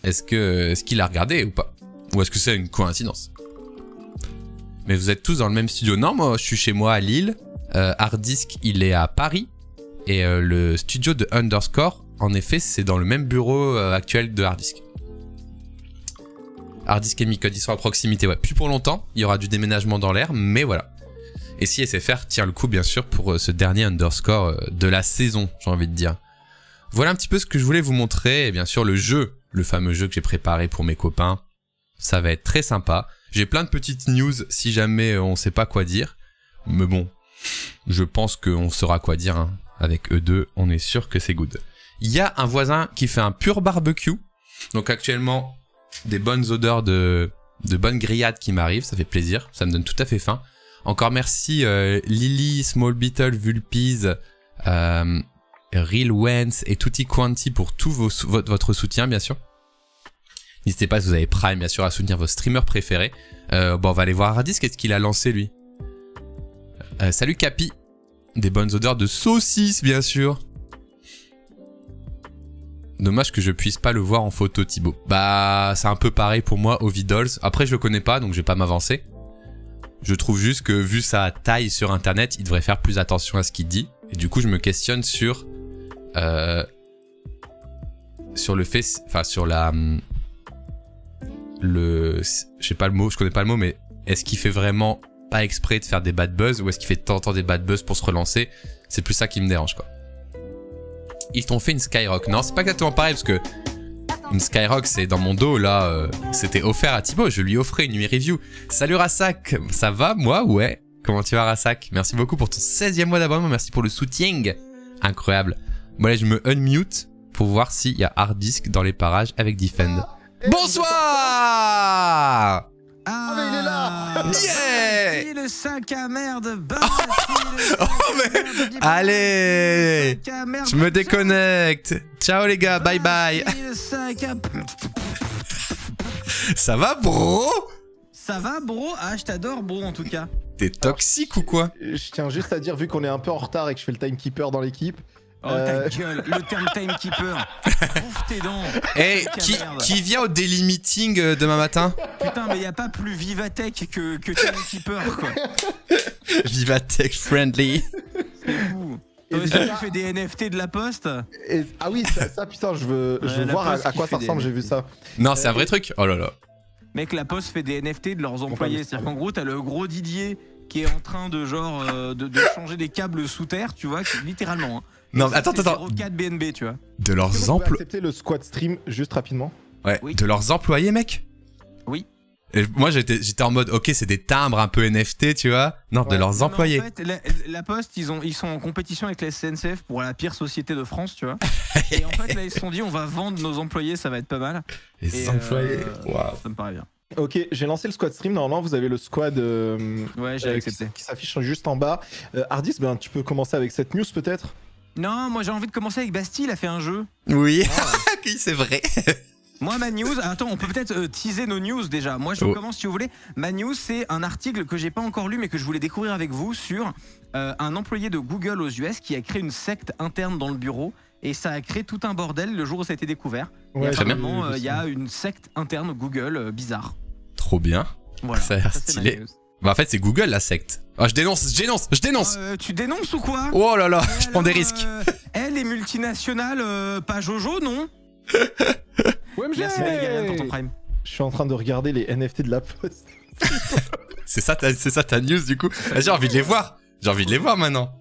est-ce qu'il a regardé ou pas? Ou est-ce que c'est une coïncidence? Mais vous êtes tous dans le même studio. Non, moi je suis chez moi à Lille. Hardisk il est à Paris. Et le studio de Underscore, en effet, c'est dans le même bureau actuel de Hardisk. Hardisk et Micode, ils sont à proximité. Ouais, plus pour longtemps, il y aura du déménagement dans l'air, mais voilà. Et si SFR tient le coup, bien sûr, pour ce dernier Underscore de la saison, j'ai envie de dire. Voilà un petit peu ce que je voulais vous montrer. Et bien sûr, le jeu, le fameux jeu que j'ai préparé pour mes copains, ça va être très sympa. J'ai plein de petites news si jamais on sait pas quoi dire. Mais bon, je pense qu'on saura quoi dire, hein. Avec eux deux, on est sûr que c'est good. Il y a un voisin qui fait un pur barbecue. Donc actuellement, des bonnes odeurs de bonnes grillades qui m'arrivent, ça fait plaisir, ça me donne tout à fait faim. Encore merci Lily, Small Beetle, Vulpies, Real Wens et Tutti Quanti pour tout votre soutien bien sûr. N'hésitez pas si vous avez Prime bien sûr à soutenir vos streamers préférés. Bon on va aller voir Hardis, qu'est-ce qu'il a lancé lui. Salut Capi, des bonnes odeurs de saucisses bien sûr. Dommage que je puisse pas le voir en photo Thibaut. Bah c'est un peu pareil pour moi Ovidolls. Après je le connais pas donc je vais pas m'avancer. Je trouve juste que vu sa taille sur internet, il devrait faire plus attention à ce qu'il dit. Et du coup je me questionne sur le fait, enfin sur la je sais pas le mot, je connais pas le mot, mais est-ce qu'il fait vraiment pas exprès de faire des bad buzz ou est-ce qu'il fait de temps en temps des bad buzz pour se relancer? C'est plus ça qui me dérange quoi. Ils t'ont fait une Skyrock. Non, c'est pas exactement pareil parce que une Skyrock c'est dans mon dos là, c'était offert à Thibaut, je lui offrais une nuit review. Salut Rassak, ça va moi? Ouais. Comment tu vas Rassak? Merci beaucoup pour ton 16e mois d'abonnement, merci pour le soutien. Incroyable. Bon allez, je me unmute pour voir s'il y a hard disk dans les parages avec Defend. Bonsoir! Ah, mais il est là! Yeah! Le sac à merde! Oh mais... Allez! Je me déconnecte! Ciao les gars, bye bye! Ça va bro? Ça va bro? Ah je t'adore bro en tout cas. T'es toxique ou quoi? Je tiens juste à dire, vu qu'on est un peu en retard et que je fais le timekeeper dans l'équipe. Oh ta gueule, le terme timekeeper. Ouf tes dents. Eh, qui vient au daily meeting demain matin? Putain, mais y a pas plus Vivatech que timekeeper quoi. Vivatech friendly. C'est fou. Toi aussi tu fais des NFT de la poste? Ah oui, ça putain, je veux voir à quoi ça ressemble, j'ai vu ça. Non, c'est un vrai truc? Oh là là. Mec, la poste fait des NFT de leurs employés. C'est-à-dire qu'en gros, t'as le gros Didier qui est en train de genre de changer des câbles sous terre, tu vois, littéralement. Hein. Non, attends. 04 BNB, tu vois. De leurs employés. Accepter le squad stream juste rapidement. Ouais. Oui. De leurs employés, mec. Oui. Et moi, j'étais en mode, ok, c'est des timbres un peu NFT, tu vois. Non, ouais. De leurs employés. En fait, la Poste, ils sont en compétition avec la SNCF pour la pire société de France, tu vois. Et en fait, là, ils se sont dit, on va vendre nos employés, ça va être pas mal. Les employés. Waouh. Ça me paraît bien. Ok, j'ai lancé le squad stream. Normalement, vous avez le squad ouais, j'ai accepté. Qui s'affiche juste en bas. Hardis, ben, tu peux commencer avec cette news peut-être? Non, moi j'ai envie de commencer avec Bastille, il a fait un jeu. Oui, oui c'est vrai. Moi, ma news, attends, on peut peut-être teaser nos news déjà. Moi, je commence si vous voulez. Ma news, c'est un article que j'ai pas encore lu, mais que je voulais découvrir avec vous sur un employé de Google aux US qui a créé une secte interne dans le bureau. Et ça a créé tout un bordel le jour où ça a été découvert. Ouais, et apparemment, il y a une secte interne Google bizarre. Trop bien. Voilà, ça a l'air stylé. Bah en fait, c'est Google la secte. Oh, je dénonce. Tu dénonces ou quoi? Oh là là, je prends des risques. Elle est multinationale, pas Jojo, non? OMG. Merci Maligarian pour ton prime. Je suis en train de regarder les NFT de la Poste. C'est ça ta news du coup. J'ai envie de les voir. J'ai envie de les voir maintenant.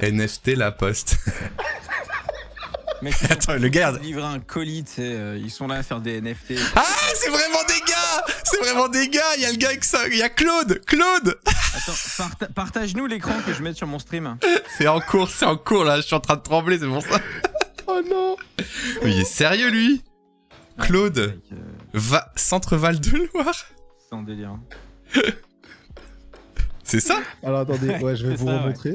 NFT la Poste. Mec, attends, le gars livrer un colis, tu sais, ils sont là à faire des NFT. Ah, c'est vraiment des gars! C'est vraiment des gars! Il y a le gars avec ça, il y a Claude! Attends, partage-nous l'écran que je mette sur mon stream. C'est en cours là, je suis en train de trembler, c'est pour ça. Oh non! Mais il est sérieux lui? Claude, Centre Val de Loire. C'est un délire. C'est ça? Alors attendez, ouais, je vais vous remontrer.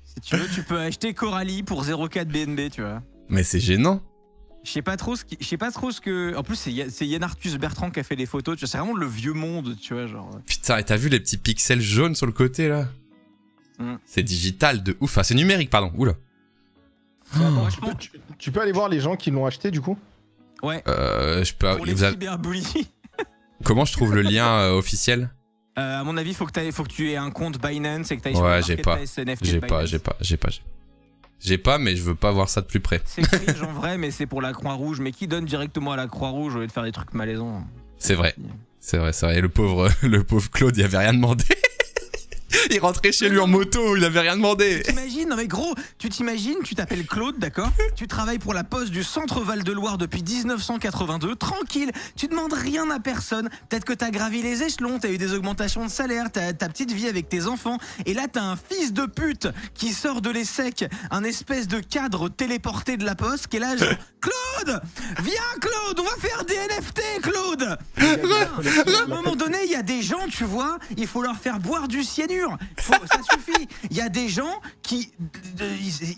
Si tu veux, tu peux acheter Coralie pour 0,4 BNB, tu vois. Mais c'est gênant. Je sais pas trop ce que. En plus, c'est Yann Arthus Bertrand qui a fait les photos, tu vois. C'est vraiment le vieux monde, tu vois, genre. Putain, et t'as vu les petits pixels jaunes sur le côté là? C'est digital de ouf. Enfin, c'est numérique, pardon. Oula. Tu peux aller voir les gens qui l'ont acheté du coup? Ouais. Je peux. Pour les cyberbullies. Comment je trouve le lien officiel? À mon avis, faut que tu aies un compte Binance et que tu ailles sur j'ai pas, mais je veux pas voir ça de plus près. C'est cringe en vrai, mais c'est pour la Croix-Rouge. Mais qui donne directement à la Croix-Rouge au lieu de faire des trucs malaisants? C'est vrai. Et le pauvre Claude, il avait rien demandé. Il rentrait chez lui en moto, il avait rien demandé. Tu t'imagines, non mais gros, tu t'imagines, tu t'appelles Claude, d'accord? Tu travailles pour la poste du centre Val-de-Loire depuis 1982, tranquille, tu demandes rien à personne. Peut-être que t'as gravi les échelons, t'as eu des augmentations de salaire, t'as ta petite vie avec tes enfants, et là t'as un fils de pute qui sort de l'ESSEC, un espèce de cadre téléporté de la poste, qui est là genre, Claude, viens Claude, on va faire des NFT Claude. À un moment donné, il y a des gens, tu vois, il faut leur faire boire du cyanure. Ça suffit. Il y a des gens qui...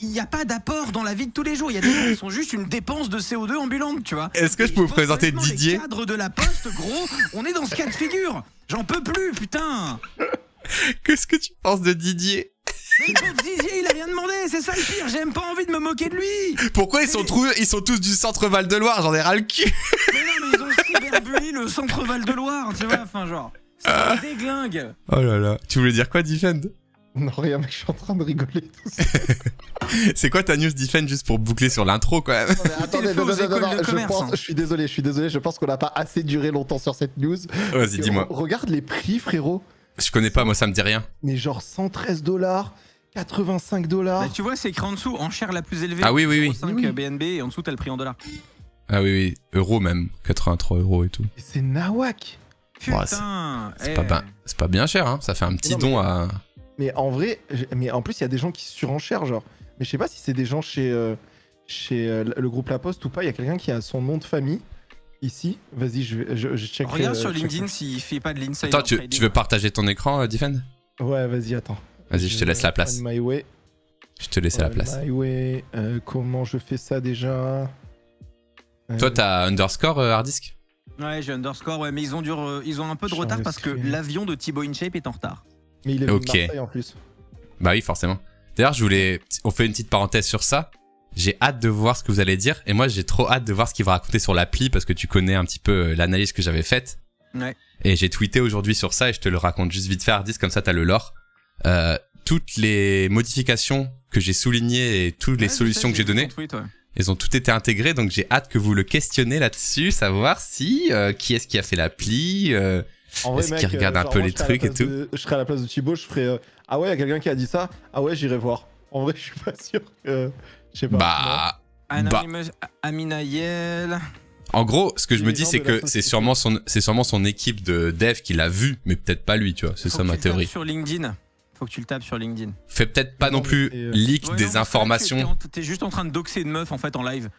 Il n'y a pas d'apport dans la vie de tous les jours. Il y a des gens qui sont juste une dépense de CO2 ambulante, tu vois. Est-ce que je peux vous présenter Didier? Les cadres de la poste, gros, on est dans ce cas de figure. J'en peux plus, putain. Qu'est-ce que tu penses de Didier? Mais le pauvre Didier, il a rien demandé, c'est ça le pire. J'ai même pas envie de me moquer de lui. Pourquoi ils sont tous du centre Val-de-Loire? J'en ai ras le cul. Mais non, mais ils ont cyberbully le centre Val-de-Loire, tu vois, enfin genre... Ça me déglingue. Oh là là. Tu voulais dire quoi, Defend? Non, rien, mec, je suis en train de rigoler tout ça. C'est quoi ta news, Defend, juste pour boucler sur l'intro, quand même? Attendez, non, je suis désolé, je pense qu'on n'a pas assez duré longtemps sur cette news. Vas-y, dis-moi. Regarde les prix, frérot. Je connais pas, moi, ça me dit rien. Mais genre 113 $, 85 $. Bah, tu vois, c'est écrit en dessous, enchère la plus élevée. Ah oui, oui, oui. 5 Oui. BNB et en dessous, t'as le prix en dollars. Ah oui, oui. Euros même. 83 € et tout. Et c'est nawak. Putain. C'est pas bien cher, hein. Ça fait un petit Non, don à... Mais en vrai, mais en plus, il y a des gens qui surenchèrent, genre. Mais je sais pas si c'est des gens chez le groupe La Poste ou pas. Il y a quelqu'un qui a son nom de famille ici. Vas-y, je check. Regarde sur LinkedIn s'il fait pas de l'insider. Attends, tu veux partager ton écran, Defend? Ouais, vas-y, attends. Vas-y, je te laisse la place. On my way. Je te laisse la place. My way. Comment je fais ça déjà? Toi, t'as underscore harddisk? Ouais, j'ai underscore, ouais, mais ils ont un peu de retard parce que l'avion de Thibaut InShape est en retard. Mais il est venu de Marseille en plus. Bah oui, forcément. D'ailleurs, on fait une petite parenthèse sur ça. J'ai hâte de voir ce que vous allez dire. Et moi, j'ai trop hâte de voir ce qu'il va raconter sur l'appli parce que tu connais un petit peu l'analyse que j'avais faite. Ouais. Et j'ai tweeté aujourd'hui sur ça et je te le raconte juste vite fait, harddisk, comme ça t'as le lore. Toutes les modifications que j'ai soulignées et toutes les solutions que j'ai données, elles ont toutes été intégrées, donc j'ai hâte que vous le questionniez là-dessus, savoir si qui est-ce qui a fait l'appli, est-ce qu'il regarde un peu les trucs et tout. Je serais à la place de Thibaut, je ferais ah ouais, il y a quelqu'un qui a dit ça, ah ouais, j'irai voir. En vrai, je suis pas sûr que... Je sais pas. Bah... Anonymous, Aminayel... En gros, ce que je me dis, c'est que c'est sûrement son équipe de dev qui l'a vu, mais peut-être pas lui, tu vois, c'est ça ma théorie. Sur LinkedIn. Faut que tu le tapes sur LinkedIn. Fais peut-être pas non plus leak des informations. T'es juste en train de doxer une meuf en fait en live.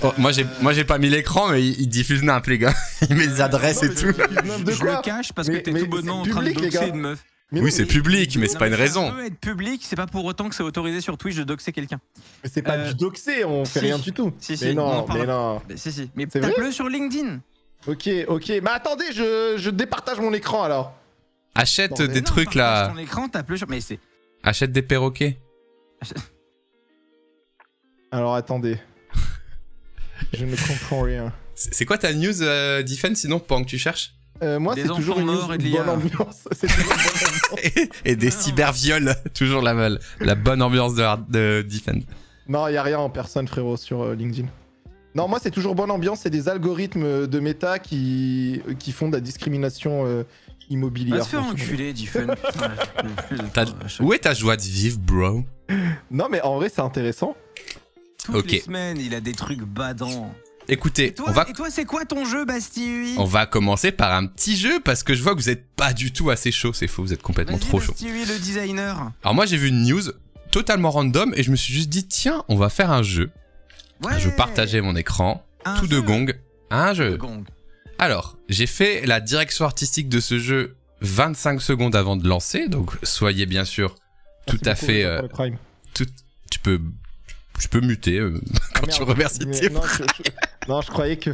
Oh, moi j'ai pas mis l'écran, mais il diffuse n'importe les gars. Il met des adresses et tout. Je le cache parce que t'es tout bonnement en train de doxer une meuf. Oui, c'est public, mais c'est pas une raison. Ça peut être public, c'est pas pour autant que c'est autorisé sur Twitch de doxer quelqu'un. Mais c'est pas du doxer, on fait rien du tout. Si, mais non, mais non. Si. Mais tape-le sur LinkedIn. Ok. Mais attendez, je départage mon écran alors. Achète des trucs là. Ton écran, tape-le sur. Mais c'est. Achète des perroquets. Alors attendez. Je ne comprends rien. C'est quoi ta news, Defend, sinon, pendant que tu cherches? Moi, c'est toujours une news bonne ambiance. Et des cyberviols. Toujours la bonne ambiance de Defend. Non, y a rien en personne, frérot, sur LinkedIn. Non, moi, c'est toujours bonne ambiance. C'est des algorithmes de méta qui font de la discrimination immobilière. Va se faire enculer, Defend. Où est ta joie de vivre, bro? Non, mais en vrai, c'est intéressant. Toutes les semaines, il a des trucs badants. Écoutez, et toi, c'est quoi ton jeu, Bastille? On va commencer par un petit jeu parce que je vois que vous êtes pas du tout assez chaud. C'est faux, vous êtes complètement trop chaud. Bastille, le designer. Alors moi, j'ai vu une news totalement random et je me suis juste dit, tiens, on va faire un jeu. Ouais. Je partageais mon écran, tout de gong, un jeu. Alors, j'ai fait la direction artistique de ce jeu 25 secondes avant de lancer, donc soyez bien sûr tout à fait... Tu peux muter quand tu remercies tes frères. Non, je croyais que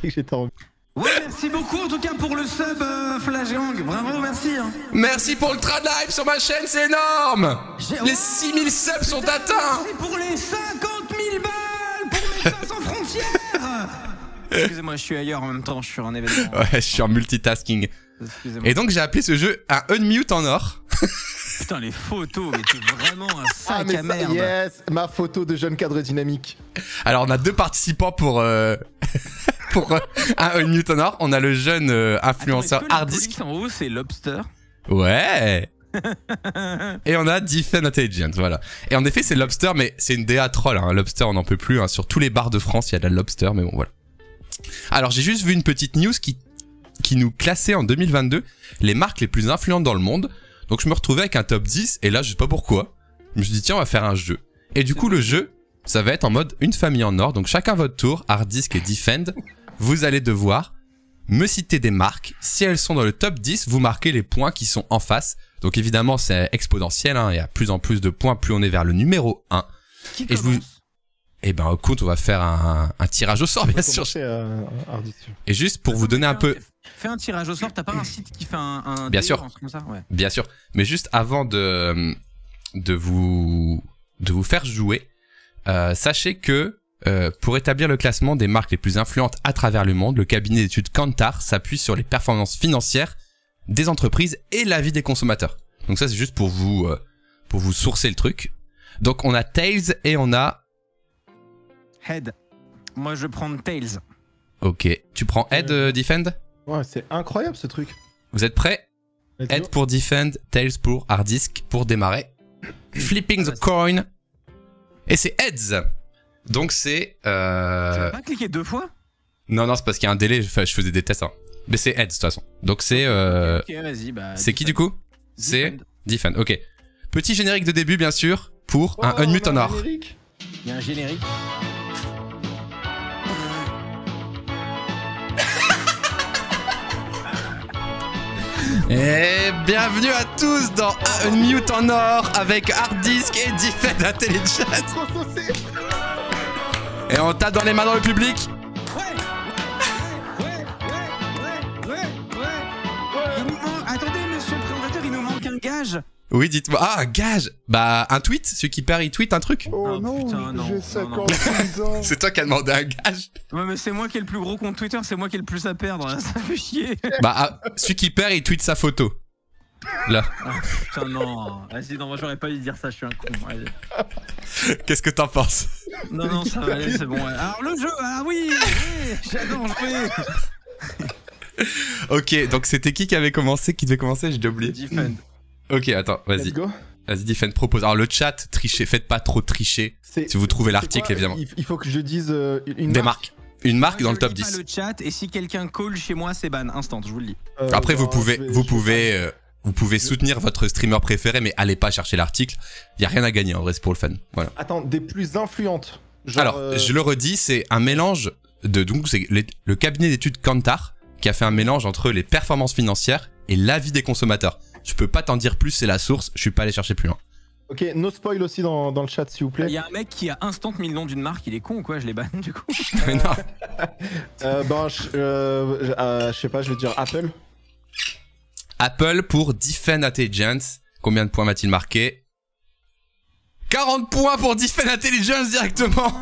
j'étais en... Ouais, merci beaucoup en tout cas pour le sub Flash Gang. Bravo, merci. Hein. Merci pour le trad live sur ma chaîne, c'est énorme. Les 6000 subs sont atteints. Merci pour les 50 000 balles pour Médecins sans frontières. Excusez-moi, je suis ailleurs en même temps, je suis sur un événement. Ouais, je suis en multitasking. Et donc j'ai appelé ce jeu un unmute en or. Putain, les photos, mais t'es vraiment un sac à merde. Yes, ma photo de jeune cadre dynamique. Alors on a 2 participants pour pour un unmute en or. On a le jeune influenceur harddisk. En haut, c'est Lobster. Ouais. Et on a Defend Intelligence, voilà. Et en effet, c'est Lobster, mais c'est une DA troll. Hein. Lobster, on n'en peut plus. Hein. Sur tous les bars de France, il y a de la Lobster, mais bon, voilà. Alors, j'ai juste vu une petite news qui nous classait en 2022 les marques les plus influentes dans le monde. Donc, je me retrouvais avec un top 10, et là, je sais pas pourquoi. Je me suis dit, tiens, on va faire un jeu. Et du coup, le jeu, ça va être en mode une famille en or. Donc, chacun votre tour, Hard Disk et Defend. Vous allez devoir me citer des marques. Si elles sont dans le top 10, vous marquez les points qui sont en face. Donc évidemment, c'est exponentiel. Hein. Il y a plus en plus de points, plus on est vers le numéro 1. Qui Et commence Eh ben, écoute, on va faire un tirage au sort, bien sûr. Et juste pour vous donner un peu... Fais un tirage au sort, t'as pas un site qui fait un Bien dé, sûr. un truc comme ça ouais. Bien sûr. Mais juste avant de vous faire jouer, sachez que pour établir le classement des marques les plus influentes à travers le monde, le cabinet d'études Kantar s'appuie sur les performances financières des entreprises et l'avis des consommateurs. Donc ça, c'est juste pour vous sourcer le truc. Donc on a Tails et on a... Head. Moi, je prends Tails. Ok. Tu prends Head, Defend? Ouais, c'est incroyable ce truc. Vous êtes prêts? Let's Head go. pour Defend, Tails pour Hard Disk pour démarrer. Flipping the coin. Et c'est Heads. Donc c'est... Tu vas pas cliquer 2 fois? Non, c'est parce qu'il y a un délai, je faisais des tests. Hein. Mais c'est Heads de toute façon. Donc c'est... Ok, vas-y, bah. c'est qui du coup? C'est Defend. Defend, ok. Petit générique de début bien sûr, pour un Oh, Unmute en on a un or. générique. Il y a un générique. Et bienvenue à tous dans un Unmute en or avec Hard Disk et Defend Intelligence. Trop saucé. Et on tape dans les mains dans le public. Attendez, monsieur le présentateur, il nous manque un gage. Oui, dites-moi. Ah, gage. Bah, un tweet. Celui qui perd, il tweet un truc. Oh Oh, non, putain, non, j'ai non, 56 ans. C'est toi qui as demandé un gage. Ouais, mais c'est moi qui ai le plus gros compte Twitter, c'est moi qui ai le plus à perdre, là, ça fait chier. Bah, celui qui perd, il tweet sa photo. Là. Putain, non. Vas-y, non, moi j'aurais pas dû dire ça, je suis un con. Vas-y. Qu'est-ce que t'en penses? Non, ça va aller, c'est bon. Ouais. Alors, le jeu, ah oui, j'adore jouer. Ok, donc c'était qui avait commencé, qui devait commencer? J'ai déjà oublié. Defend. Ok, attends, vas-y. Let's go. Vas-y, Defend propose. Alors, le chat, trichez, faites pas trop tricher. C'est- Si vous trouvez c'est l'article, quoi évidemment. Il faut que je dise une Des marque. marques. Une marque Moi, dans je le top lis pas 10. le chat, et si quelqu'un call chez moi, c'est ban, instant, je vous le dis. Après, vous bah, pouvez, je vais- vous je vais pouvez, vous pouvez soutenir votre streamer préféré, mais allez pas chercher l'article. Y a rien à gagner, en vrai, c'est pour le fun. Voilà. Attends, des plus influentes. Genre, Alors, je le redis, c'est un mélange de, donc, c'est le cabinet d'études Kantar qui a fait un mélange entre les performances financières et l'avis des consommateurs. Je peux pas t'en dire plus, c'est la source, je suis pas allé chercher plus loin. Ok, no spoil aussi dans le chat, s'il vous Il plaît. y a un mec qui a instant mis le nom d'une marque, il est con ou quoi, je l'ai ban du coup. Mais non. Je sais pas, je vais dire Apple. Apple pour Defend Intelligence. Combien de points m'a-t-il marqué? 40 points pour Defend Intelligence directement.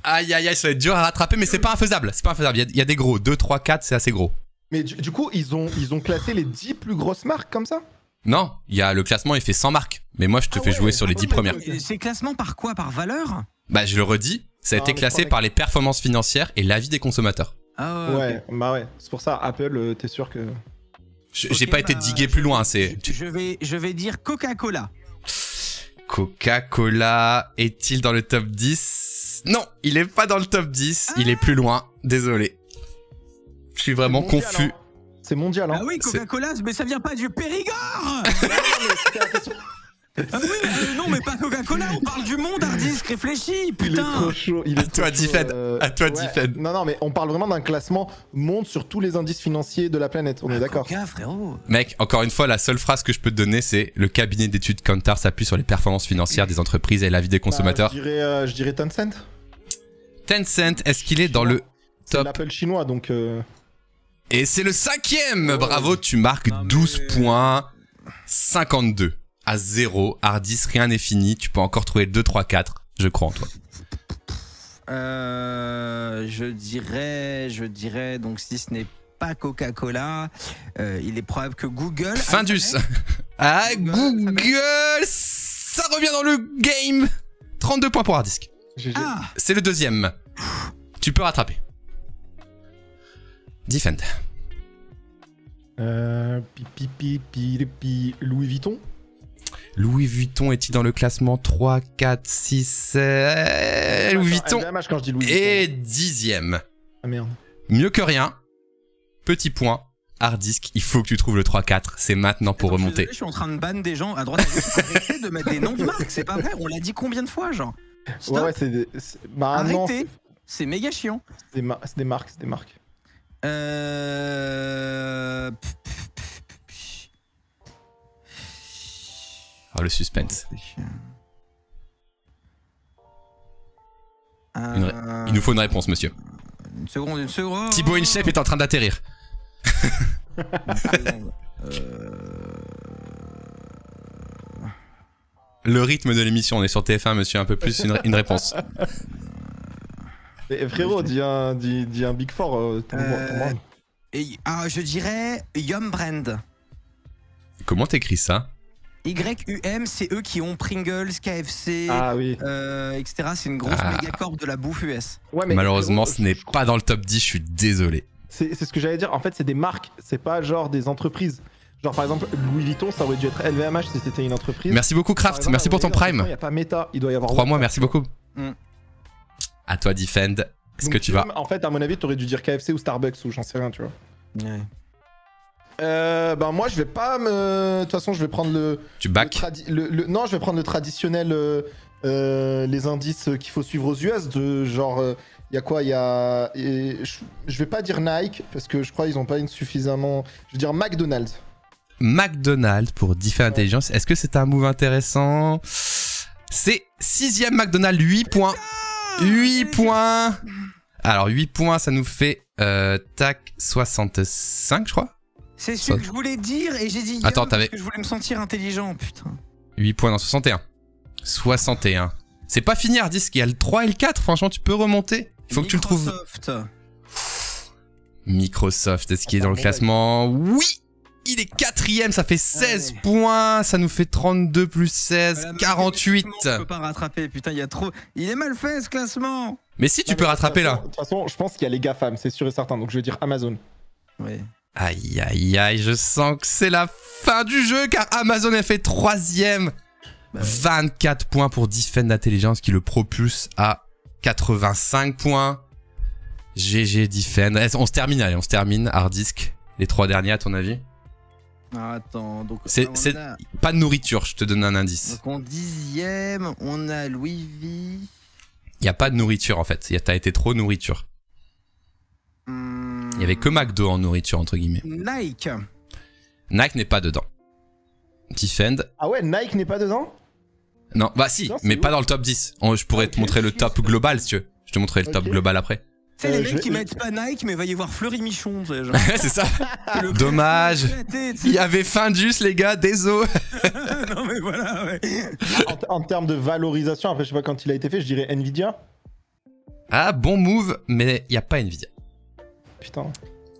Aïe aïe aïe, ça va être dur à rattraper, mais c'est pas infaisable. C'est pas infaisable. Il y a des gros. 2, 3, 4, c'est assez gros. Mais du coup, ils ont classé les 10 plus grosses marques comme ça? Non, il y a le classement, il fait 100 marques. Mais moi, je te Ah fais ouais, jouer sur les ah 10 ouais, premières. ok. C'est classement par quoi? Par valeur? Bah, je le redis, ça a Ah, été mais classé pas par les performances financières et l'avis des consommateurs. Ah ouais. Ouais, bah ouais. C'est pour ça, Apple, t'es sûr que. J'ai Ok, pas été bah, digué plus loin, c'est... Je vais dire Coca-Cola. Coca-Cola est-il dans le top 10? Non, il est pas dans le top 10, il est plus loin, désolé. Je suis vraiment C'est mondial, confus. hein. C'est mondial, hein. Ah oui, Coca-Cola, mais ça vient pas du Périgord. Ah oui, non, mais pas Coca-Cola, on parle du monde, Hard Disk, réfléchis, Il est putain. trop chaud. Il À est toi, trop chaud, Defend. À toi, Defend. Non, mais on parle vraiment d'un classement monde sur tous les indices financiers de la planète. On est d'accord. Coca, frérot. Mec, encore une fois, la seule phrase que je peux te donner, c'est le cabinet d'études Kantar s'appuie sur les performances financières des entreprises et l'avis des consommateurs. Bah, je dirais Tencent. Tencent, est-ce qu'il est dans le C'est top? l'Apple chinois, donc. Et c'est le 5ème. Bravo, tu marques Non, mais- 12 points. 52 à 0. Hardis, rien n'est fini. Tu peux encore trouver 2, 3, 4. Je crois en toi. Je dirais, donc si ce n'est pas Coca-Cola, il est probable que Google. Findus. Ah, Google, ça revient dans le game. 32 points pour Hardisk. GG. Ah, C'est le 2ème. Tu peux rattraper. Defend. Louis Vuitton. Louis Vuitton est-il dans le classement 3, 4, 6... Louis Vuitton LVMH quand je dis Louis Vuitton. est 10e. Ah merde. Mieux que rien. Petit point. Hard disk, il faut que tu trouves le 3-4. C'est maintenant pour Attends, remonter. Je suis en train de ban des gens à droite à gauche. Arrêtez de mettre des noms de marques, c'est pas vrai. On l'a dit combien de fois, genre. Stop. Ouais, bah non, Arrêtez. C'est méga chiant. c'est des marques, c'est des marques. Oh, le suspense. Il nous faut une réponse, monsieur. Une seconde. Thibaut InShape est en train d'atterrir. Le rythme de l'émission, on est sur TF1, monsieur, un peu plus une réponse. Et frérot, dis un Big Four. Je dirais Yum Brand. Comment t'écris ça? YUM, c'est eux qui ont Pringles, KFC, Ah oui. etc. C'est une grosse méga corp de la bouffe US. Ouais, mais Malheureusement, frérot, ce n'est pas dans le top 10, je suis désolé. C'est ce que j'allais dire. En fait, c'est des marques. C'est pas genre des entreprises. Genre par exemple, Louis Vuitton, ça aurait dû être LVMH si c'était une entreprise. Merci beaucoup, Kraft. Merci pour ton prime. Il n'y a pas Meta. Il doit y avoir. Crois-moi, WhatsApp, merci tu vois. beaucoup. À toi, Defend. Est-ce Donc, que tu vas... En fait, à mon avis, t'aurais dû dire KFC ou Starbucks ou j'en sais rien, tu vois. Ouais. Ben moi, je vais pas me. De toute façon, je vais prendre le. Tu back? Non, je vais prendre le traditionnel. Les indices qu'il faut suivre aux US. De genre, il y a quoi? Il y a. Je vais pas dire Nike parce que je crois qu'ils ont pas une suffisamment. Je vais dire McDonald's. McDonald's pour Defend Intelligence. Est-ce que c'est un move intéressant? C'est 6ème McDonald's, 8 points. 8 points. Alors 8 points, ça nous fait tac 65, je crois. C'est ce que je voulais dire et j'ai dit Yum Attends, parce que je voulais me sentir intelligent, putain. 8 points dans 61. 61. C'est pas fini, Hardisk, il y a le 3 et le 4, franchement, tu peux remonter. Il faut que tu le trouves. Microsoft, est-ce qu'il est dans le classement? Oui! Il est 4ème, ça fait 16 points, ça nous fait 32 plus 16, 48. Je peux pas rattraper, putain, il y a trop. Il est mal fait ce classement. Mais si tu peux rattraper là. De toute façon, je pense qu'il y a les GAFAM, c'est sûr et certain. Donc je vais dire Amazon. Ouais. Aïe aïe aïe, je sens que c'est la fin du jeu car Amazon a fait 3ème. 24 points pour Defend Intelligence qui le propulse à 85 points. GG Defend. On se termine, allez, on se termine. Hardisk, les 3 derniers à ton avis? Attends, donc c'est pas de nourriture, je te donne un indice. Donc en 10ème, on a Louis V. Il y a pas de nourriture en fait, t'as été trop nourriture. Il y avait que McDo en nourriture entre guillemets. Nike. Nike n'est pas dedans. Defend. Ah ouais, Nike n'est pas dedans? Non, bah si, mais pas dans le top 10. Je pourrais te montrer le top global si tu veux. Je te montrerai le top global après. Tu sais, les mecs qui mettent pas Nike, mais va y avoir Fleury Michon, tu sais, genre. C'est ça. Dommage. Il y avait Findus, les gars, désolé. Non, mais voilà, ouais. En termes de valorisation, après, je sais pas quand il a été fait, je dirais Nvidia. Ah, bon move, mais il n'y a pas Nvidia. Putain.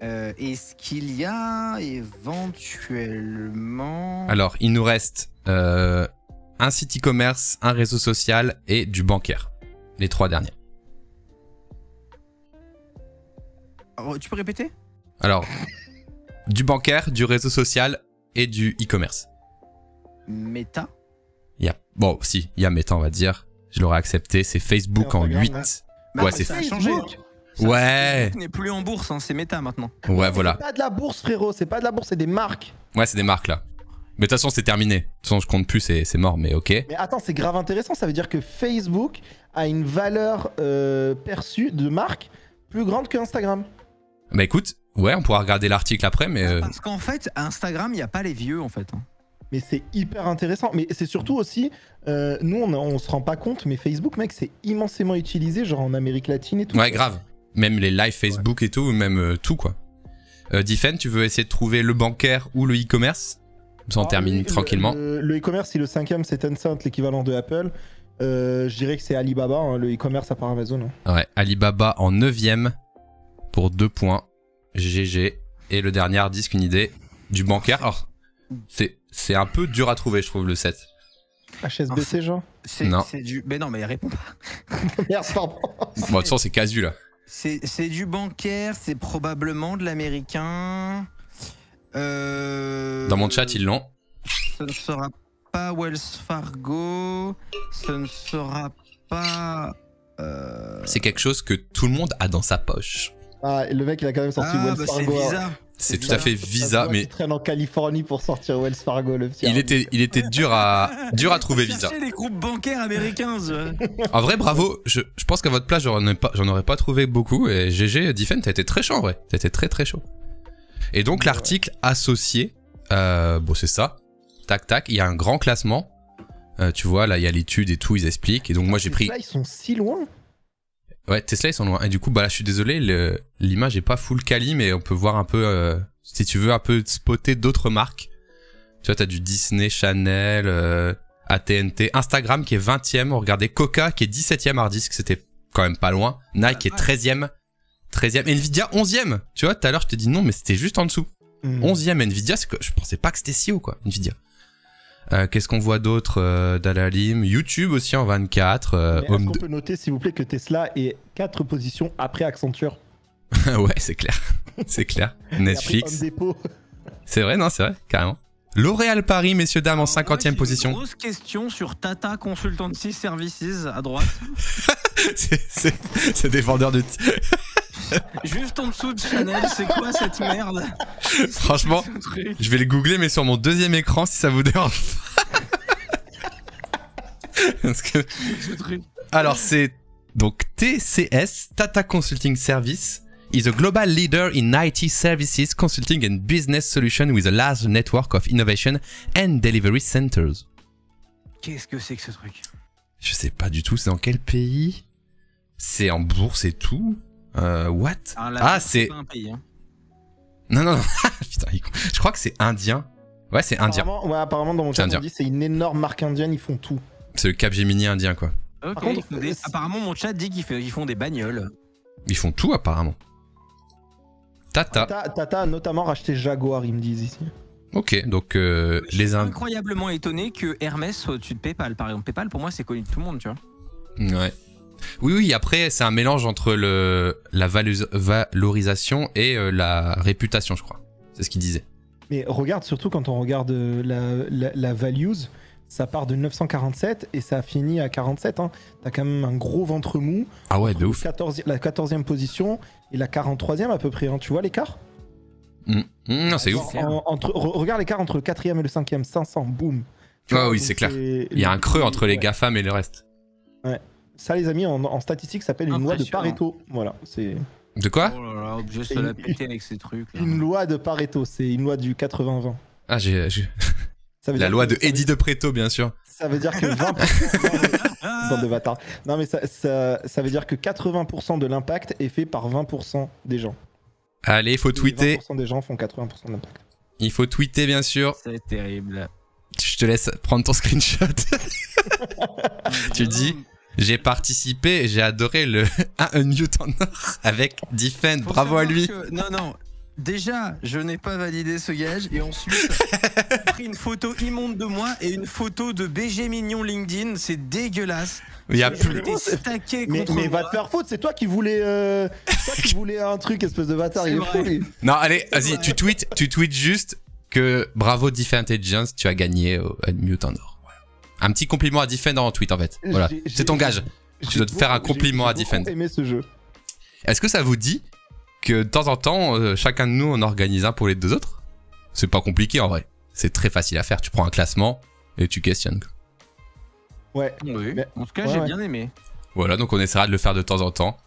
Est-ce qu'il y a éventuellement... Alors, il nous reste un site e-commerce, un réseau social et du bancaire. Les 3 derniers. Tu peux répéter? Alors, du bancaire, du réseau social et du e-commerce. Meta? Bon, si, il y a Meta, on va dire. Je l'aurais accepté. C'est Facebook en 8. Bah, ouais, mais c'est ça a changé. Ouais. Facebook n'est plus en bourse, hein, c'est Meta maintenant. Ouais, voilà. C'est pas de la bourse, frérot. C'est pas de la bourse, c'est des marques. Ouais, c'est des marques là. Mais de toute façon, c'est terminé. De toute façon, je compte plus, c'est mort, mais ok. Mais attends, c'est grave intéressant. Ça veut dire que Facebook a une valeur perçue de marque plus grande que Instagram. Bah écoute, ouais, on pourra regarder l'article après, mais... Parce qu'en fait, Instagram, il n'y a pas les vieux, en fait. Mais c'est hyper intéressant. Mais c'est surtout aussi, nous, on se rend pas compte, mais Facebook, mec, c'est immensément utilisé, genre en Amérique latine et tout. Ouais, grave. Même les lives Facebook et tout, même tout, quoi. Defend, tu veux essayer de trouver le bancaire ou le e-commerce? Comme ça, on termine tranquillement. Le e-commerce, si le 5ème, c'est Tencent, l'équivalent de Apple. Je dirais que c'est Alibaba, hein, le e-commerce à part Amazon. Hein. Ouais, Alibaba en 9ème pour 2 points. GG. Et le dernier Hardisk, une idée du bancaire. Alors, c'est un peu dur à trouver, je trouve, le 7. HSBC, genre? Non. C'est du... Mais non, mais il répond pas. Merde, pardon. Bon, de toute façon, c'est casu, là. C'est du bancaire, c'est probablement de l'américain. Dans mon chat, ils l'ont. Ce ne sera pas Wells Fargo. Ce ne sera pas. C'est quelque chose que tout le monde a dans sa poche. Ah, et le mec, il a quand même sorti Wells c'est Fargo. Visa. C'est tout à fait Visa, mais Il traîne en Californie pour sortir Wells Fargo, le petit. il était dur à trouver Visa. Cherchez les groupes bancaires américains. En vrai, bravo. Je pense qu'à votre place, j'en aurais pas trouvé beaucoup. Et GG, Diffen, t'as été très chaud en vrai. T'as été très très chaud. Et donc, l'article associé, bon, c'est ça. Tac, tac. Il y a un grand classement. Tu vois, là, il y a l'étude et tout, ils expliquent. Et donc, moi, j'ai pris. Là, ils sont si loin. Ouais, Tesla, ils sont loin. Et du coup, bah là, je suis désolé, l'image est pas full quali, mais on peut voir un peu, si tu veux, un peu spotter d'autres marques. Tu vois, t'as du Disney, Chanel, AT&T, Instagram qui est 20ème. Regardez, Coca qui est 17ème hard disk, c'était quand même pas loin. Nike est 13ème. 13ème. Nvidia, 11ème. Tu vois, tout à l'heure, je t'ai dit non, mais c'était juste en dessous. 11ème Nvidia, c'est que je pensais pas que c'était si haut, quoi, Nvidia. Qu'est-ce qu'on voit d'autre d'Alalim? YouTube aussi en 24. Est-ce qu'on peut noter, s'il vous plaît, que Tesla est 4 positions après Accenture? Ouais, c'est clair. C'est clair. Netflix. C'est vrai, non, c'est vrai, carrément. L'Oréal Paris, messieurs, dames, en 50e position. Grosse question sur Tata Consultancy Services à droite. c'est des vendeurs de... Juste en dessous de Chanel, c'est quoi cette merde? Franchement, je vais les googler, mais sur mon deuxième écran, si ça vous dérange pas. Parce que... Alors, c'est donc TCS, Tata Consulting Service, is a global leader in IT services, consulting and business solutions with a large network of innovation and delivery centers. Qu'est-ce que c'est que ce truc? Je sais pas du tout, c'est dans quel pays? C'est en bourse et tout? What? C'est... pas un pays, hein. Non. Putain, je crois que c'est indien. Ouais, c'est indien. Ouais, apparemment, dans mon chat, on dit c'est une énorme marque indienne, ils font tout. C'est le Capgemini indien, quoi. Ok, Par contre, apparemment, mon chat dit qu'ils font des bagnoles. Ils font tout, apparemment. Tata a notamment racheté Jaguar, ils me disent ici. Ok, donc Je suis incroyablement étonné que Hermès soit au-dessus de PayPal. Par exemple, PayPal, pour moi, c'est connu de tout le monde, tu vois. Ouais. Oui, après, c'est un mélange entre la valorisation et la réputation, je crois. C'est ce qu'il disait. Mais regarde, surtout quand on regarde la values, ça part de 947 et ça finit à 47. Hein. T'as quand même un gros ventre mou. Ah ouais, de ouf. La 14e position et la 43e à peu près. Hein. Tu vois l'écart? Non, c'est ouf. Regarde l'écart entre le 4e et le 5e. 500, boum. Ah oui, c'est clair. Il y a un creux entre les GAFAM et le reste. Ouais. Ça, les amis, en statistique, ça s'appelle une loi de Pareto. Voilà, c'est... De quoi? Oh là là, obligé de se la péter avec ces trucs. Là. Une loi de Pareto, c'est une loi du 80-20. Ah, Ça veut la dire loi que- de Eddie de Preto, bien sûr. Ça veut dire que 20%... Bande de bâtards. Non, mais ça veut dire que 80% de l'impact est fait par 20% des gens. Allez, il faut tweeter. 20% des gens font 80% de l'impact. Il faut tweeter, bien sûr. C'est terrible. Je te laisse prendre ton screenshot. Tu dis... J'ai participé, j'ai adoré le Unmute en or avec Diffen, bravo à lui. Non, déjà, je n'ai pas validé ce gage et ensuite, j'ai pris une photo immonde de moi et une photo de BG Mignon LinkedIn, c'est dégueulasse. Il y a Je plus. m'étais stacké Mais contre va moi. te faire foutre, c'est toi qui voulais un truc, espèce de bâtard, C'est il est vrai. fou, lui. Non, allez, vas-y, tu tweets juste que bravo Diffen Intelligence, tu as gagné au Unmute en or. Voilà. Un petit compliment à Diffen dans ton tweet en fait. Voilà, c'est ton gage. Tu dois te faire un compliment à Diffen. J'ai aimé ce jeu. Est-ce que ça vous dit que de temps en temps, chacun de nous on organise un pour les deux autres? C'est pas compliqué en vrai. C'est très facile à faire. Tu prends un classement et tu questionnes. Ouais. Oui, Mais- en tout cas, ouais, j'ai ouais. bien aimé. Voilà, donc on essaiera de le faire de temps en temps.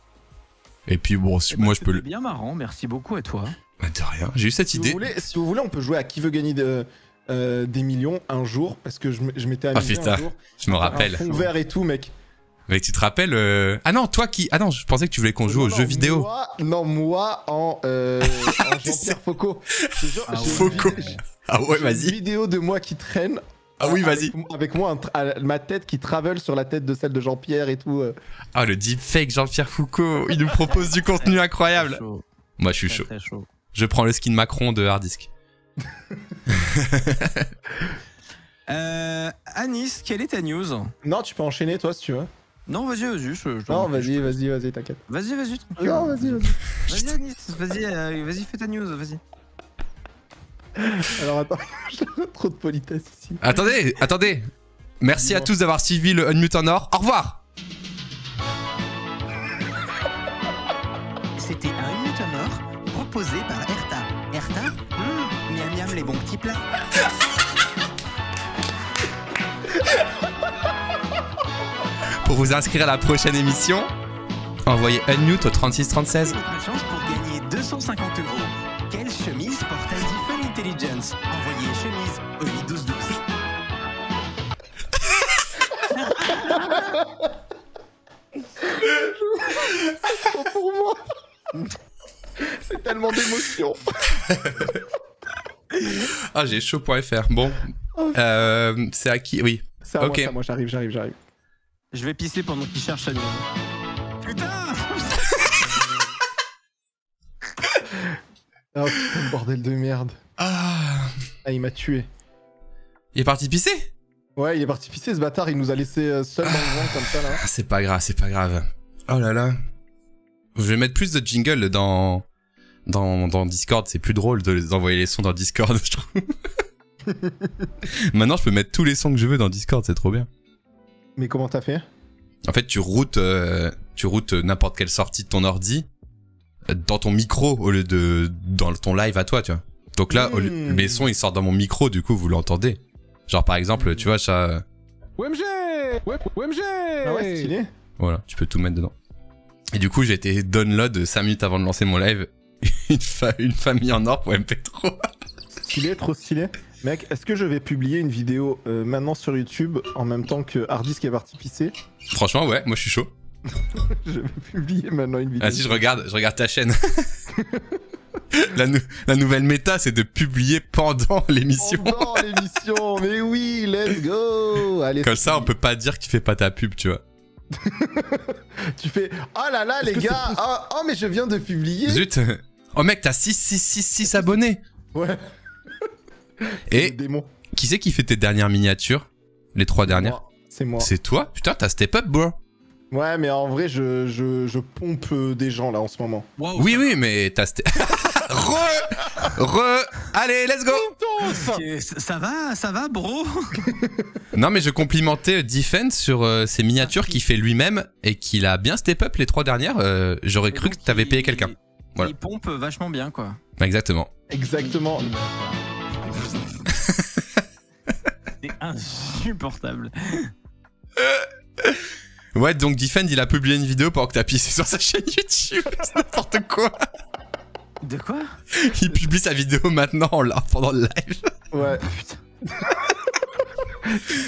Et puis bon, moi je peux le... C'était bien marrant, merci beaucoup à toi. Bah, de rien, j'ai eu cette Si idée. vous voulez, on peut jouer à qui veut gagner des millions un jour, parce que je m'étais amusé putain, un jour. Je me rappelle. Un fond vert et tout, mec. Mais tu te rappelles Ah non, toi qui... Ah non, je pensais que tu voulais qu'on joue aux Non, jeux vidéo. Moi en Jean-Pierre Foucault. Je te jure, j'ai une Foucault. Ah ouais, J'ai une vas-y. vidéo de moi qui traîne. Ah oui, vas-y. Avec moi, ma tête qui travel sur la tête de celle de Jean-Pierre et tout. Ah, le deepfake Jean-Pierre Foucault. Il nous propose du contenu incroyable. Chaud. Moi, je suis chaud. Très chaud. Je prends le skin Macron de Hardisk. Anis, quelle est ta news? Non, tu peux enchaîner, toi, si tu veux. Non, vas-y. Non, vas-y, t'inquiète. Vas-y, tranquille. Non, vas-y. Vas-y, Anis, vas-y, fais ta news, vas-y. Alors attends, j'ai trop de politesse ici. Attendez. Merci à tous d'avoir suivi le Unmute en or. Au revoir. C'était un Unmute en or proposé par Erta. Erta, miam miam les bons petits plats. Pour vous inscrire à la prochaine émission, envoyez Unmute au 3636. Votre chance pour gagner 250 €. Quelle chemise porte Diffun Intelligence? Envoyez chemise au 81212. Pas pour moi. C'est tellement d'émotion. Ah, j'ai chaud.fr. Bon, c'est à qui? Oui. C'est à Ok. moi, j'arrive. Je vais pisser pendant qu'il cherche à nous. Putain. Oh putain, bordel de merde. Ah, Il m'a tué. il est parti pisser? Ouais, il est parti pisser ce bâtard, il nous a laissé seuls dans le vent comme ça là. Ah, c'est pas grave. Oh là là. Je vais mettre plus de jingle dans Discord. C'est plus drôle d'envoyer les sons dans Discord, je trouve. Maintenant, je peux mettre tous les sons que je veux dans Discord, c'est trop bien. Mais comment t'as fait? En fait, tu routes n'importe quelle sortie de ton ordi dans ton micro au lieu de dans ton live à toi, tu vois. Donc là, les sons ils sortent dans mon micro, du coup vous l'entendez. Genre par exemple, tu vois ça. OMG OMG Ah ouais, stylé. Voilà, tu peux tout mettre dedans. Et du coup, j'ai été download 5 minutes avant de lancer mon live une famille en or pour MP3. Stylé, trop stylé. Mec, est-ce que je vais publier une vidéo maintenant sur YouTube en même temps que Hardis qui est parti pisser? Franchement, ouais, moi je suis chaud. Je vais publier maintenant une vidéo. Ah si, je regarde ta chaîne. La nouvelle méta, c'est de publier pendant l'émission. Pendant l'émission, mais oui, let's go. Allez, Comme ça, on peut pas dire qu'il fait pas ta pub, tu vois. tu fais, oh là là, les gars, oh mais je viens de publier. Zut. Oh mec, t'as 6 abonnés. Ouais. Et démon. qui c'est qui fait tes dernières miniatures? Les 3 dernières? C'est moi. C'est toi? Putain, t'as step up, bro. Ouais, mais en vrai, je pompe des gens là en ce moment. Wow, Oui, mais t'as step... Allez, let's go. ça va, bro. Non, mais je complimentais Diffen sur ses miniatures qu'il fait lui-même et qu'il a bien step up les 3 dernières. J'aurais cru que t'avais payé quelqu'un. Voilà. Il pompe vachement bien, quoi. Exactement. Exactement. C'est insupportable. Ouais, donc Diffend, il a publié une vidéo pendant que t'as pissé sur sa chaîne YouTube. C'est n'importe quoi. De quoi? Il publie sa vidéo maintenant là, pendant le live. Ouais.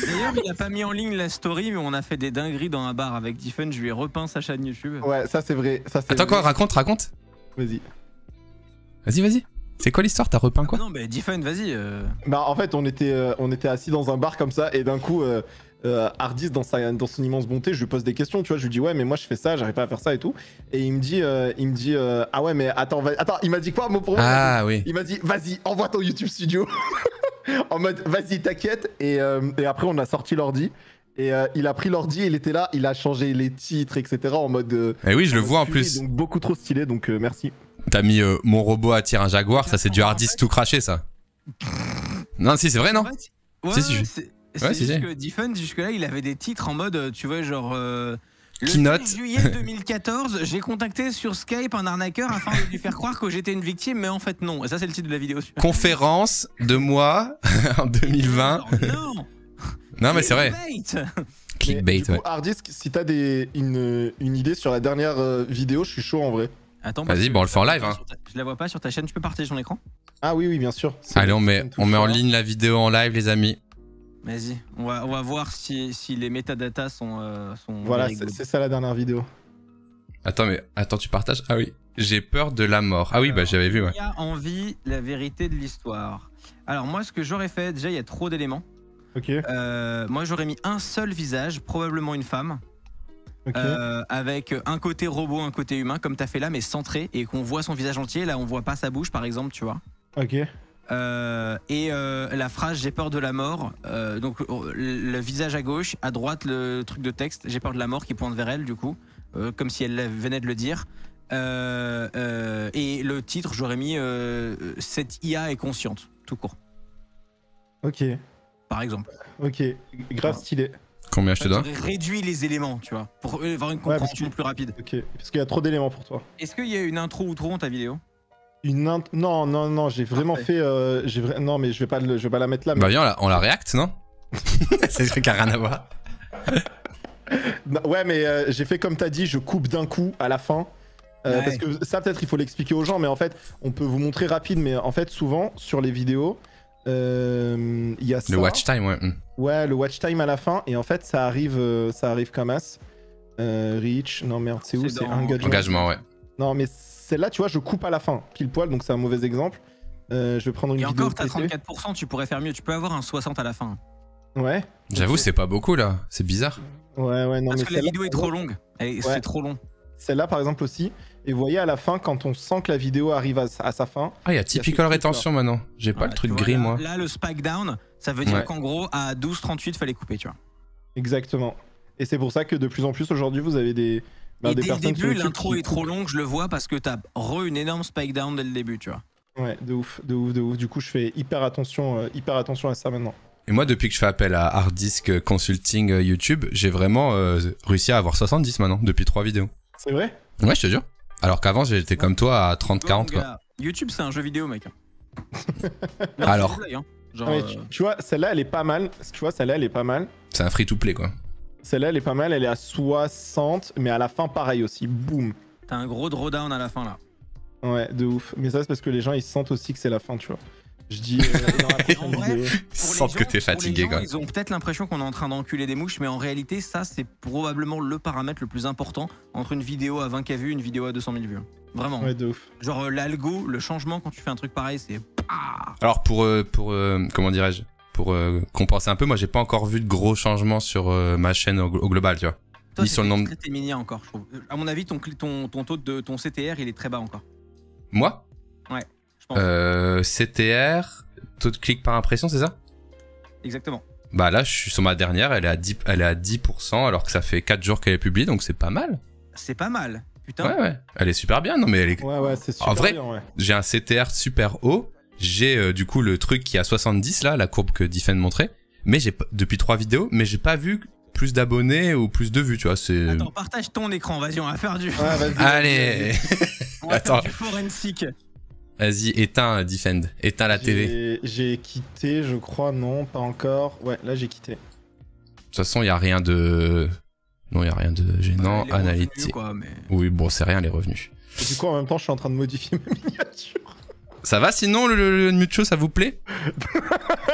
D'ailleurs, il a pas mis en ligne la story, mais on a fait des dingueries dans un bar avec Diffun. Je lui ai repeint sa chaîne YouTube. Ouais, ça c'est vrai. Attends quoi, raconte. Vas-y. Vas-y. C'est quoi l'histoire? T'as repeint quoi? Non, mais Diffun, vas-y. Bah en fait, on était assis dans un bar comme ça et d'un coup, Hardis dans son immense bonté, je lui pose des questions, tu vois, je lui dis ouais mais moi je fais ça, j'arrive pas à faire ça et tout, et il me dit ah ouais mais attends, il m'a dit quoi mon problème? Ah oui. Il m'a dit vas-y envoie ton YouTube Studio en mode vas-y t'inquiète, et après on a sorti l'ordi et il a pris l'ordi, il était là, il a changé les titres etc en mode eh oui, je le vois en fluide, plus. donc beaucoup trop stylé, donc merci. T'as mis mon robot attire un jaguar, ça c'est du Hardis tout craché ça. Non si c'est vrai non? Ouais, Si. c'est Ouais, si, juste si. que Diffun, jusque-là, il avait des titres en mode, tu vois, genre... le Keynote. 6 juillet 2014, j'ai contacté sur Skype un arnaqueur afin de lui faire croire que j'étais une victime, mais en fait non. Et ça, c'est le titre de la vidéo. Conférence de moi en 2020. Non. Non mais c'est vrai. Clickbait, Du coup, ouais. Hardis, si t'as une idée sur la dernière vidéo, je suis chaud en vrai. Attends, Vas-y, bon, on le fait en live, hein. Je la vois pas sur ta chaîne, tu peux partager ton écran? Ah oui bien sûr. Allez, on met en ligne la vidéo en live, les amis. Vas-y, on va voir si les métadatas sont Voilà, very good. c'est ça la dernière vidéo. Attends, tu partages? Ah oui. J'ai peur de la mort. Ah oui, bah j'avais vu, ouais. Qui a envie la vérité de l'histoire? Alors moi, ce que j'aurais fait, déjà, il y a trop d'éléments. Ok. Moi, j'aurais mis un seul visage, probablement une femme. Ok. Avec un côté robot, un côté humain, comme t'as fait là, mais centré, et qu'on voit son visage entier. Là, on voit pas sa bouche, par exemple, tu vois. Ok. La phrase j'ai peur de la mort, donc le visage à gauche, à droite le truc de texte j'ai peur de la mort qui pointe vers elle du coup, comme si elle venait de le dire, Et le titre, j'aurais mis cette IA est consciente, tout court, Ok, par exemple. ok, grave stylé. Combien je te donne? J'aurais réduit les éléments, tu vois, pour avoir une parce compréhension que- plus rapide. Ok, parce qu'il y a trop d'éléments pour toi. Est-ce qu'il y a une intro ou trop dans ta vidéo? Non, non, non, j'ai vraiment Parfait. fait. Non, mais je vais pas la mettre là. Mais... Bah viens, on la react, non? C'est un truc qui a rien à voir. Non, ouais, mais j'ai fait comme t'as dit, je coupe d'un coup à la fin. Ouais. Parce que ça, peut-être, il faut l'expliquer aux gens, mais en fait, on peut vous montrer rapide, mais en fait, souvent, sur les vidéos, il y a ça. Le watch time, ouais. Ouais, le watch time à la fin, et en fait, ça arrive comme as. Reach, non merde, c'est où? C'est C'est dans- Engagement, ouais. Non, mais celle-là, tu vois, je coupe à la fin, pile poil, donc c'est un mauvais exemple. Je vais prendre une Et vidéo encore, t'as PC. 34%, tu pourrais faire mieux. Tu peux avoir un 60 à la fin. Ouais. J'avoue, c'est pas beaucoup là. C'est bizarre. Ouais, non, Parce mais que la celle-là, vidéo est trop longue. C'est Ouais. trop long. Celle-là, par exemple, aussi. Et vous voyez, à la fin, quand on sent que la vidéo arrive à sa fin, Ah, il y a ce typical truc-là. rétention maintenant. J'ai pas Voilà, le truc tu vois, gris, là, moi. Là, le spike down, ça veut dire Ouais. qu'en gros, à 12,38, fallait couper, tu vois. Exactement. Et c'est pour ça que de plus en plus, aujourd'hui, vous avez des Et dès le personnes sur début, YouTube l'intro qui est trop coupent. longue, je le vois, parce que t'as une énorme spike down dès le début, tu vois. Ouais, de ouf, de ouf, de ouf. Du coup, je fais hyper attention à ça maintenant. Et moi, depuis que je fais appel à Hard Disk Consulting YouTube, j'ai vraiment réussi à avoir 70 maintenant, depuis 3 vidéos. C'est vrai? Ouais, je te jure. Alors qu'avant, j'étais comme toi à 30-40, Toi, mon quoi. gars, YouTube, c'est un jeu vidéo, mec. Alors. C'est une blague, hein. Genre, Ah, mais tu vois, celle-là, elle est pas mal. Tu vois, celle-là, elle est pas mal. C'est un free-to-play, quoi. Celle-là, elle est pas mal. Elle est à 60, mais à la fin, pareil aussi. Boum. t'as un gros drawdown à la fin, là. Ouais, de ouf. Mais ça, c'est parce que les gens, ils sentent aussi que c'est la fin, tu vois. Je dis dans la prochaine En vrai, vidéo. Sans que t'es fatigué, quoi. Ils ont peut-être l'impression qu'on est en train d'enculer des mouches, mais en réalité, ça, c'est probablement le paramètre le plus important entre une vidéo à 20K vues et une vidéo à 200 000 vues. Vraiment. Ouais, de ouf. Genre, l'algo, le changement quand tu fais un truc pareil, c'est. Alors, pour comment dirais-je, pour compenser un peu, moi, j'ai pas encore vu de gros changements sur ma chaîne au global, tu vois. Toi, Ni sur le nombre. T'es mini encore, je trouve. À mon avis, ton taux de ton CTR, il est très bas encore. Moi Je pense. CTR, taux de clic par impression, c'est ça? Exactement. Bah là, je suis sur ma dernière, elle est à 10%, alors que ça fait 4 jours qu'elle est publiée, donc c'est pas mal. C'est pas mal. Putain. Ouais, elle est super bien. Non, mais elle est... Ouais, c'est super En vrai, bien, ouais. j'ai un CTR super haut, j'ai du coup le truc qui est à 70 là, la courbe que Diffen montrait, mais j'ai depuis 3 vidéos, mais j'ai pas vu plus d'abonnés ou plus de vues, tu vois, c'est... Attends, partage ton écran, vas-y, on va faire du. Ouais, vas-y. Allez. On va Attends. faire du forensic. Vas-y, éteins Defend, éteins la TV. De J'ai quitté, je crois, non, pas encore. Ouais, là, j'ai quitté. toute façon, il y a rien de... Non, il y a rien de gênant, Les revenus, analytique. quoi, mais... Oui, bon, c'est rien les revenus. Et du coup, en même temps, je suis en train de modifier ma miniature. Ça va sinon le Mucho, ça vous plaît?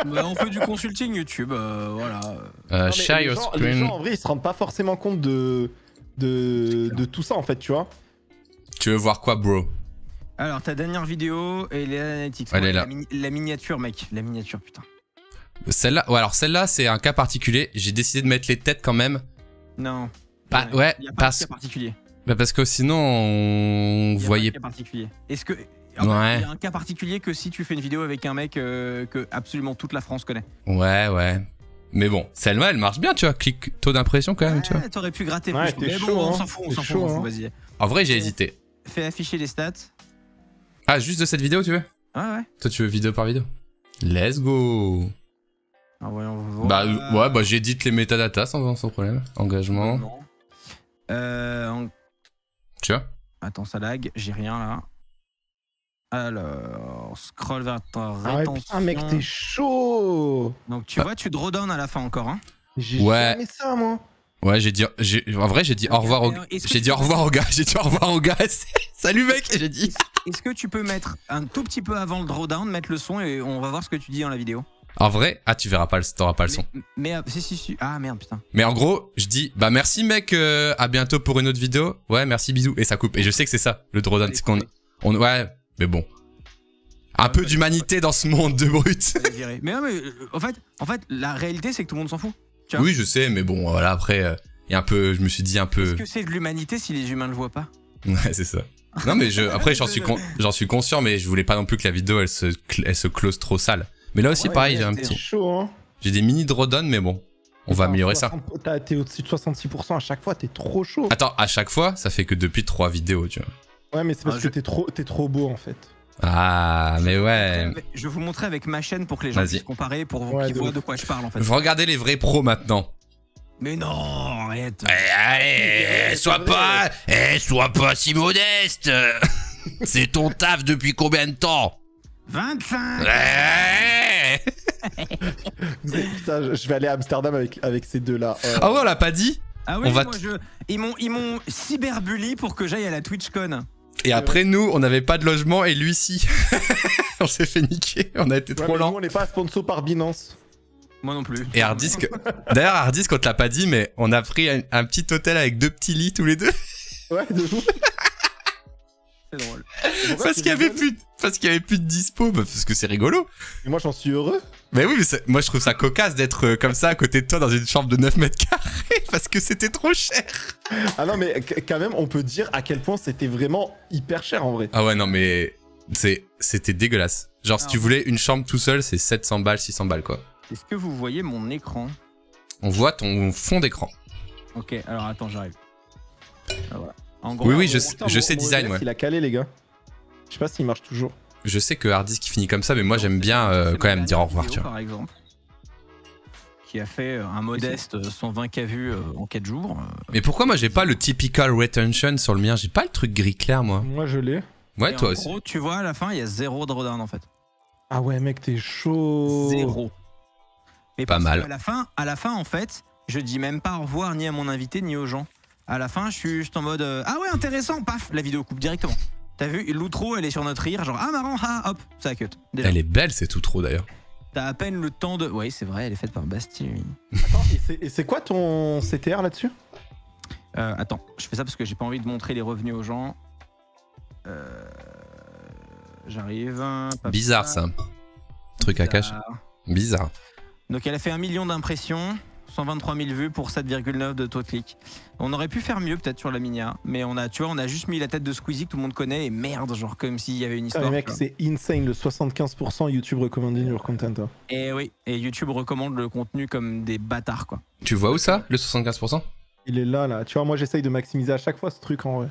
Bah, on fait du consulting YouTube, voilà. Non, mais Share les your gens, screen. les gens, en vrai, ils se rendent pas forcément compte de tout ça, en fait, tu vois. Tu veux voir quoi, bro? Alors, ta dernière vidéo et les analytics. Elle Ouais, est là. La miniature, mec. La miniature, putain. Celle-là, ouais, alors celle-là, c'est un cas particulier. J'ai décidé de mettre les têtes quand même. Non. Bah, ouais, Il y a pas parce, de cas particulier. bah, parce que sinon, on Il y a voyait... pas de cas particulier. Est-ce que... en fait, Ouais. il y a un cas particulier que si tu fais une vidéo avec un mec que absolument toute la France connaît. Ouais. Mais bon, celle-là, elle marche bien, tu vois. Clic, taux d'impression quand même, tu vois. T'aurais pu gratter Ouais, plus. t'es Mais chaud, bon, on hein. s'en fout, on T'es s'en fout, chaud, on s'en hein. fout, vas-y. En vrai, j'ai hésité. Fais afficher les stats. Ah, juste de cette vidéo, tu veux? Ouais. Toi, tu veux vidéo par vidéo? Let's go. Ah ouais, on va voir. Bah, ouais, bah, j'édite les métadatas sans problème. Engagement. Non. Tu vois? Attends, ça lag, j'ai rien là. Alors, scroll vers ta Ah ouais, rétention. putain, mec, t'es chaud. Donc tu vois, tu drawdown à la fin encore, hein. J'ai Ouais. jamais ça, moi. Ouais, en vrai, j'ai dit au revoir au Est-ce que j'ai dit tu au peux- revoir au gars. J'ai dit au revoir au gars. Salut, mec, j'ai dit. Est-ce que tu peux mettre un tout petit peu avant le drawdown, mettre le son et on va voir ce que tu dis dans la vidéo. En vrai, tu verras pas t'auras pas le son. Mais si. Ah merde, putain. Mais en gros, je dis, bah merci mec, à bientôt pour une autre vidéo. Ouais, merci, bisous. Et ça coupe. Et je sais que c'est ça, le drawdown. C'est qu'on, ouais, mais bon. Un peu d'humanité dans ce monde de brut. Allez, virer. Mais non, mais en fait, la réalité, c'est que tout le monde s'en fout. Tu vois. Oui, je sais, mais bon, voilà, après, il y a un peu, je me suis dit un peu. Est-ce que c'est de l'humanité si les humains le voient pas? Ouais, c'est ça. Non, mais après, j'en suis conscient, mais je voulais pas non plus que la vidéo, elle se close trop sale. Mais là aussi, Ouais, pareil, ouais, j'ai un T'es petit. chaud, hein. J'ai des mini drawdowns, mais bon. On va améliorer ça. T'es au-dessus de 66% à chaque fois, t'es trop chaud. Attends, à chaque fois, ça fait que depuis 3 vidéos, tu vois. Ouais, mais c'est parce que t'es trop beau en fait. Ah, mais ouais. Je vais vous montrer avec ma chaîne pour que les gens puissent comparer, pour qu'ils voient de quoi je parle en fait. Vous regardez les vrais pros maintenant. Mais non, arrête. Allez, sois pas si modeste. C'est ton taf depuis combien de temps? 25. Putain, je vais aller à Amsterdam avec ces deux-là. Ah ouais, on l'a pas dit. Ah oui, ils m'ont cyberbully pour que j'aille à la TwitchCon. Et après, nous, on n'avait pas de logement et lui, si. On s'est fait niquer, on a été trop lent. Nous, on n'est pas sponsor par Binance. Moi non plus. Et Hardisk, d'ailleurs, Hardisk, on te l'a pas dit, mais on a pris un petit hôtel avec 2 petits lits tous les deux. Ouais, de ouf. C'est drôle. Parce qu'il y avait plus de dispo, bah, parce que c'est rigolo. Et moi, j'en suis heureux. Mais oui, mais moi, je trouve ça cocasse d'être comme ça à côté de toi dans une chambre de 9 mètres carrés, parce que c'était trop cher. Ah non, mais quand même, on peut dire à quel point c'était vraiment hyper cher en vrai. Ah ouais, non, mais c'était dégueulasse. Genre, si tu voulais une chambre tout seul, c'est 700 balles, 600 balles, quoi. Est-ce que vous voyez mon écran? On voit ton fond d'écran. Ok, alors attends, j'arrive. Ah, voilà. En gros, Oui, je sais design, ouais. Il a calé, les gars. Je sais pas s'il marche toujours. Je sais que Hardisk finit comme ça, mais moi j'aime bien quand même dire au revoir, tu vois. Par exemple, qui a fait un modeste 120K vues en 4 jours. Mais pourquoi moi j'ai pas le typical retention sur le mien? J'ai pas le truc gris clair, moi. Moi, je l'ai. Ouais, Et toi en aussi. gros, tu vois, à la fin, il y a 0 drawdown en fait. Ah ouais, mec, t'es chaud. 0. Mais Pas mal. À la fin, en fait, je dis même pas au revoir ni à mon invité ni aux gens. À la fin, je suis juste en mode ah ouais, intéressant, paf, la vidéo coupe directement. T'as vu, l'outro, elle est sur notre rire, genre ah marrant, ah hop, ça cut. Déjà. Elle est belle, c'est tout trop d'ailleurs. T'as à peine le temps de. Oui, c'est vrai, elle est faite par Bastille. Attends, et c'est quoi ton CTR là-dessus? Attends, je fais ça parce que j'ai pas envie de montrer les revenus aux gens. J'arrive. Bizarre ça. Truc à cacher. Bizarre. Donc elle a fait 1 million d'impressions, 123 000 vues pour 7,9 de taux de clic. On aurait pu faire mieux peut-être sur la Minia, mais on a juste mis la tête de Squeezie que tout le monde connaît et merde, genre comme s'il y avait une histoire. Mec, c'est insane, le 75% YouTube recommending your content. Hein. Et oui, et YouTube recommande le contenu comme des bâtards quoi. Tu vois où ça, le 75%? Il est là. Tu vois, moi j'essaye de maximiser à chaque fois ce truc en vrai.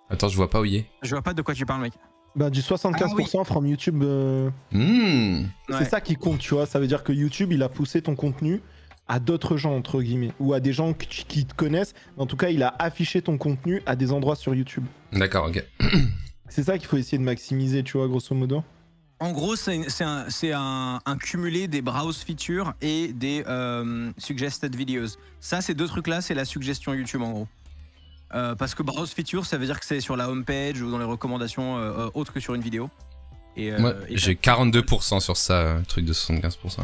Attends, je vois pas où il est. Je vois pas de quoi tu parles mec. Bah du 75% from YouTube. C'est ça qui compte, tu vois. Ça veut dire que YouTube, il a poussé ton contenu à d'autres gens, entre guillemets. Ou à des gens qui te connaissent. En tout cas, il a affiché ton contenu à des endroits sur YouTube. D'accord, ok. C'est ça qu'il faut essayer de maximiser, tu vois, grosso modo. En gros, c'est un cumulé des browse features et des suggested videos. Ça, ces deux trucs-là, c'est la suggestion YouTube en gros. Parce que browse feature, ça veut dire que c'est sur la homepage ou dans les recommandations autres que sur une vidéo. Moi, j'ai 42% sur ça, truc de 75%.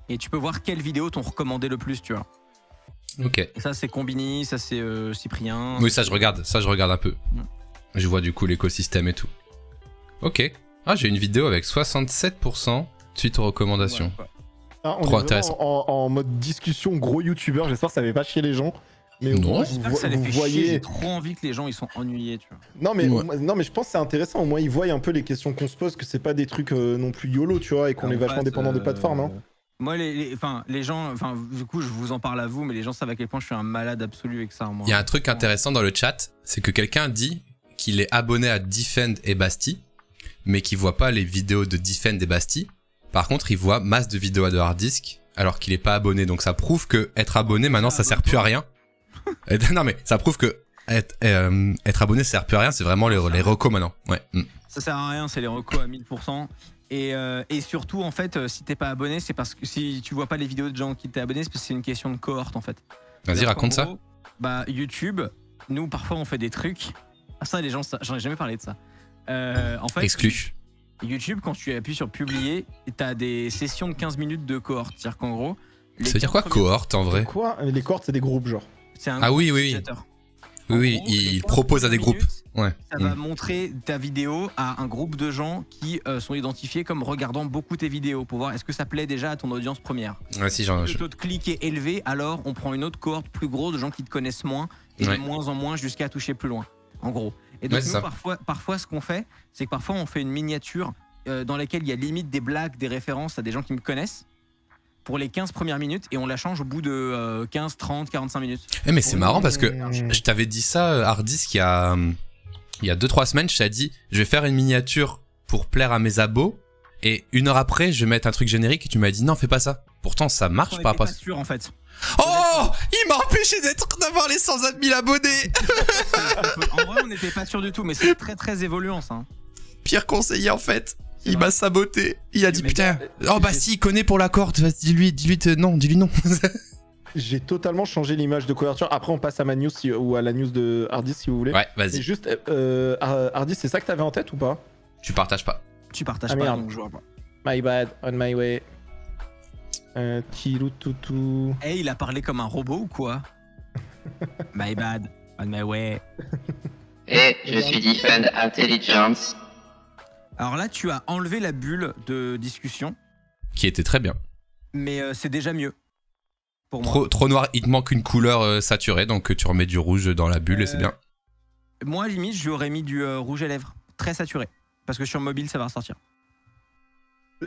Et tu peux voir quelles vidéos t'ont recommandé le plus, tu vois. Ok. Et ça, c'est Combini, ça, c'est Cyprien. Oui, ça, je regarde un peu. Je vois du coup l'écosystème et tout. Ok. Ah, j'ai une vidéo avec 67% suite aux recommandations. Ouais. Ah, on est vraiment en mode discussion gros youtubeur, j'espère que ça avait pas chier les gens. Mais non, vous voyez. J'ai trop envie que les gens ils sont ennuyés, tu vois. Non mais je pense que c'est intéressant, au moins ils voient un peu les questions qu'on se pose, que c'est pas des trucs non plus YOLO, tu vois, et qu'on est vachement dépendant des plateformes. Hein. Moi les gens, du coup je vous en parle à vous, mais les gens savent à quel point je suis un malade absolu avec ça. Il y a un truc intéressant dans le chat, c'est que quelqu'un dit qu'il est abonné à Defend et Basti, mais qu'il voit pas les vidéos de Defend et Basti. Par contre, il voit masse de vidéos de Hardisk, alors qu'il est pas abonné. Donc ça prouve que être abonné maintenant ça sert plus à rien. Non mais ça prouve que être abonné ça sert plus à rien, c'est vraiment les recos maintenant. Ouais. Ça sert à rien, c'est les recos à 1000%. Et surtout en fait, si t'es pas abonné, c'est parce que si tu vois pas les vidéos de gens qui t'es abonné, c'est parce que c'est une question de cohorte en fait. Vas-y, raconte ça. Bah YouTube, nous parfois on fait des trucs. Ah ça les gens, j'en ai jamais parlé de ça. En fait, exclu. YouTube, quand tu appuies sur publier, t'as des sessions de 15 minutes de cohorte. C'est-à-dire qu'en gros. Ça veut dire quoi cohorte en vrai? Quoi? Les cohortes c'est des groupes genre. Ah oui. Oui, il propose à des groupes. Ouais. Ça va montrer ta vidéo à un groupe de gens qui sont identifiés comme regardant beaucoup tes vidéos pour voir est-ce que ça plaît déjà à ton audience première. Ouais, si, genre, le taux de clic est élevé, alors on prend une autre cohorte plus grosse de gens qui te connaissent moins et de moins en moins jusqu'à toucher plus loin, en gros. Et donc nous, parfois ce qu'on fait, c'est que parfois on fait une miniature dans laquelle il y a limite des blagues, des références à des gens qui me connaissent pour les 15 premières minutes et on la change au bout de 15, 30, 45 minutes. Mais c'est marrant parce que je t'avais dit ça, Hardisk, il y a il y a 2-3 semaines, je t'ai dit, je vais faire une miniature pour plaire à mes abos. Et 1 heure après, je vais mettre un truc générique et tu m'as dit non, fais pas ça. Pourtant, ça marche On par était rapport pas sûr en fait. Oh, il m'a empêché d'avoir les 100 000 abonnés. En vrai, on n'était pas sûr du tout, mais c'est très très évoluant ça. Hein. Pire conseiller en fait. C'est Il vrai. m'a saboté. Il a dit Mais putain. Oh bah si, il connaît pour la corde. Vas-y, dis-lui non, dis-lui non. J'ai totalement changé l'image de couverture. Après, on passe à ma news ou à la news de Hardis si vous voulez. Ouais, Mais vas-y. juste, Hardis, c'est ça que t'avais en tête ou pas? Tu partages pas. Tu partages Ah, pas, merde. donc je vois pas. My bad, on my way. Tiroutou. Eh, il a parlé comme un robot ou quoi? My bad, on my way. Et je suis Defend Intelligence. Alors là, tu as enlevé la bulle de discussion, Qui était très bien. mais c'est déjà mieux. Pour moi. Trop noir, il te manque une couleur saturée, donc tu remets du rouge dans la bulle et c'est bien. Moi, limite, j'aurais mis du rouge à lèvres, très saturé. Parce que sur mobile, ça va ressortir.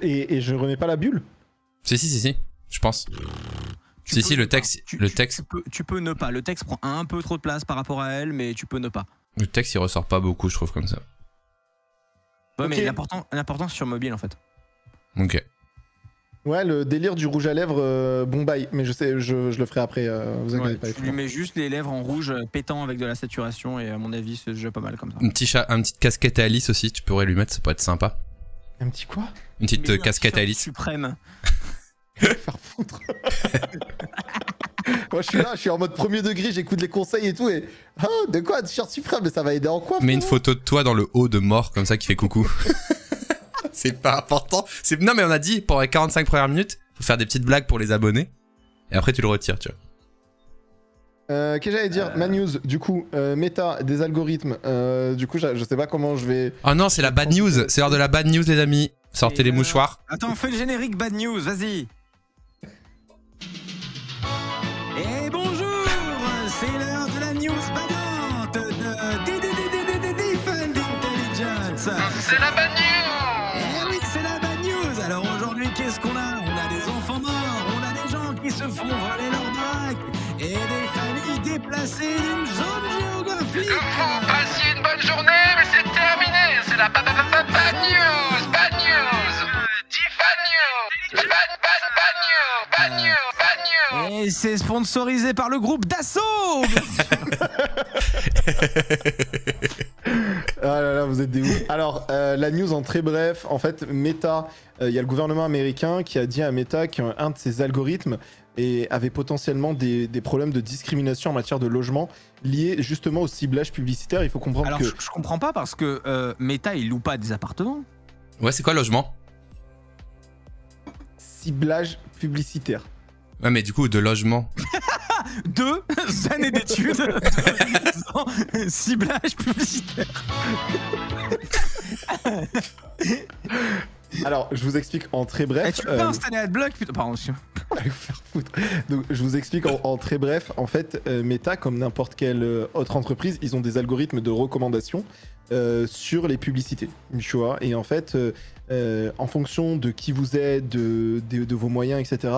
Et je remets pas la bulle? Si, je pense. Tu peux Si, ne le pas. texte, Tu peux ne pas. Le texte prend un peu trop de place par rapport à elle, mais tu peux ne pas. le texte, il ressort pas beaucoup, je trouve, comme ça. Ouais, Ok. mais l'important c'est sur mobile en fait. Ok. Ouais, le délire du rouge à lèvres, bon bye. Mais je sais, je le ferai après, vous inquiétez Ouais, pas. tu lui mets juste les lèvres en rouge pétant avec de la saturation et à mon avis c'est déjà pas mal comme ça. Un petite casquette à Alice aussi, tu pourrais lui mettre, ça pourrait être sympa. Un petit quoi? Une petite Mais un casquette à t-shirt Alice. suprême. Faire foutre. Moi je suis là, je suis en mode premier degré, j'écoute les conseils et tout et... Ah, de quoi? T-shirt suprême, mais ça va aider en quoi? Mets une frérot photo de toi dans le haut de mort, comme ça, qui fait coucou. C'est pas important. Non, mais on a dit, pour les 45 premières minutes, faut faire des petites blagues pour les abonnés. Et après, tu le retires, tu vois. Qu'est-ce que j'allais dire? Ma news, du coup, méta, des algorithmes, du coup je sais pas comment je vais... Oh non, c'est la bad news. C'est l'heure de la bad news, les amis. Sortez les mouchoirs. Attends, fais le générique bad news, vas-y. Et bonjour, c'est l'heure de la news badante de Defend Intelligence. C'est la bad news. Eh oui, c'est la bad news. Alors aujourd'hui, qu'est-ce qu'on a? On a des enfants morts, on a des gens qui se font voler leur baraque et des familles déplacées d'une zone géographique. Vous passiez une bonne journée, mais c'est terminé. C'est la bad news. Bad news. Defend news. Bad news. Et c'est sponsorisé par le groupe Dassault. Ah là là, vous êtes des ouf. Alors, la news en très bref, en fait, Meta, il y a le gouvernement américain qui a dit à Meta qu'un de ses algorithmes avait potentiellement des problèmes de discrimination en matière de logement liés justement au ciblage publicitaire. Il faut comprendre Alors que... je comprends pas parce que Meta il loue pas des appartements. Ouais, c'est quoi le logement? Ciblage publicitaire. Ouais, mais du coup, de logement. 2 années d'études. Ciblage publicitaire. Alors, je vous explique en très bref. Eh, tu peux pas installer AdBlock putain, pardon, monsieur. Faire foutre. Donc, je vous explique en très bref. En fait, Meta, comme n'importe quelle autre entreprise, ils ont des algorithmes de recommandation sur les publicités, tu vois. Et en fait, en fonction de qui vous êtes, de vos moyens, etc.,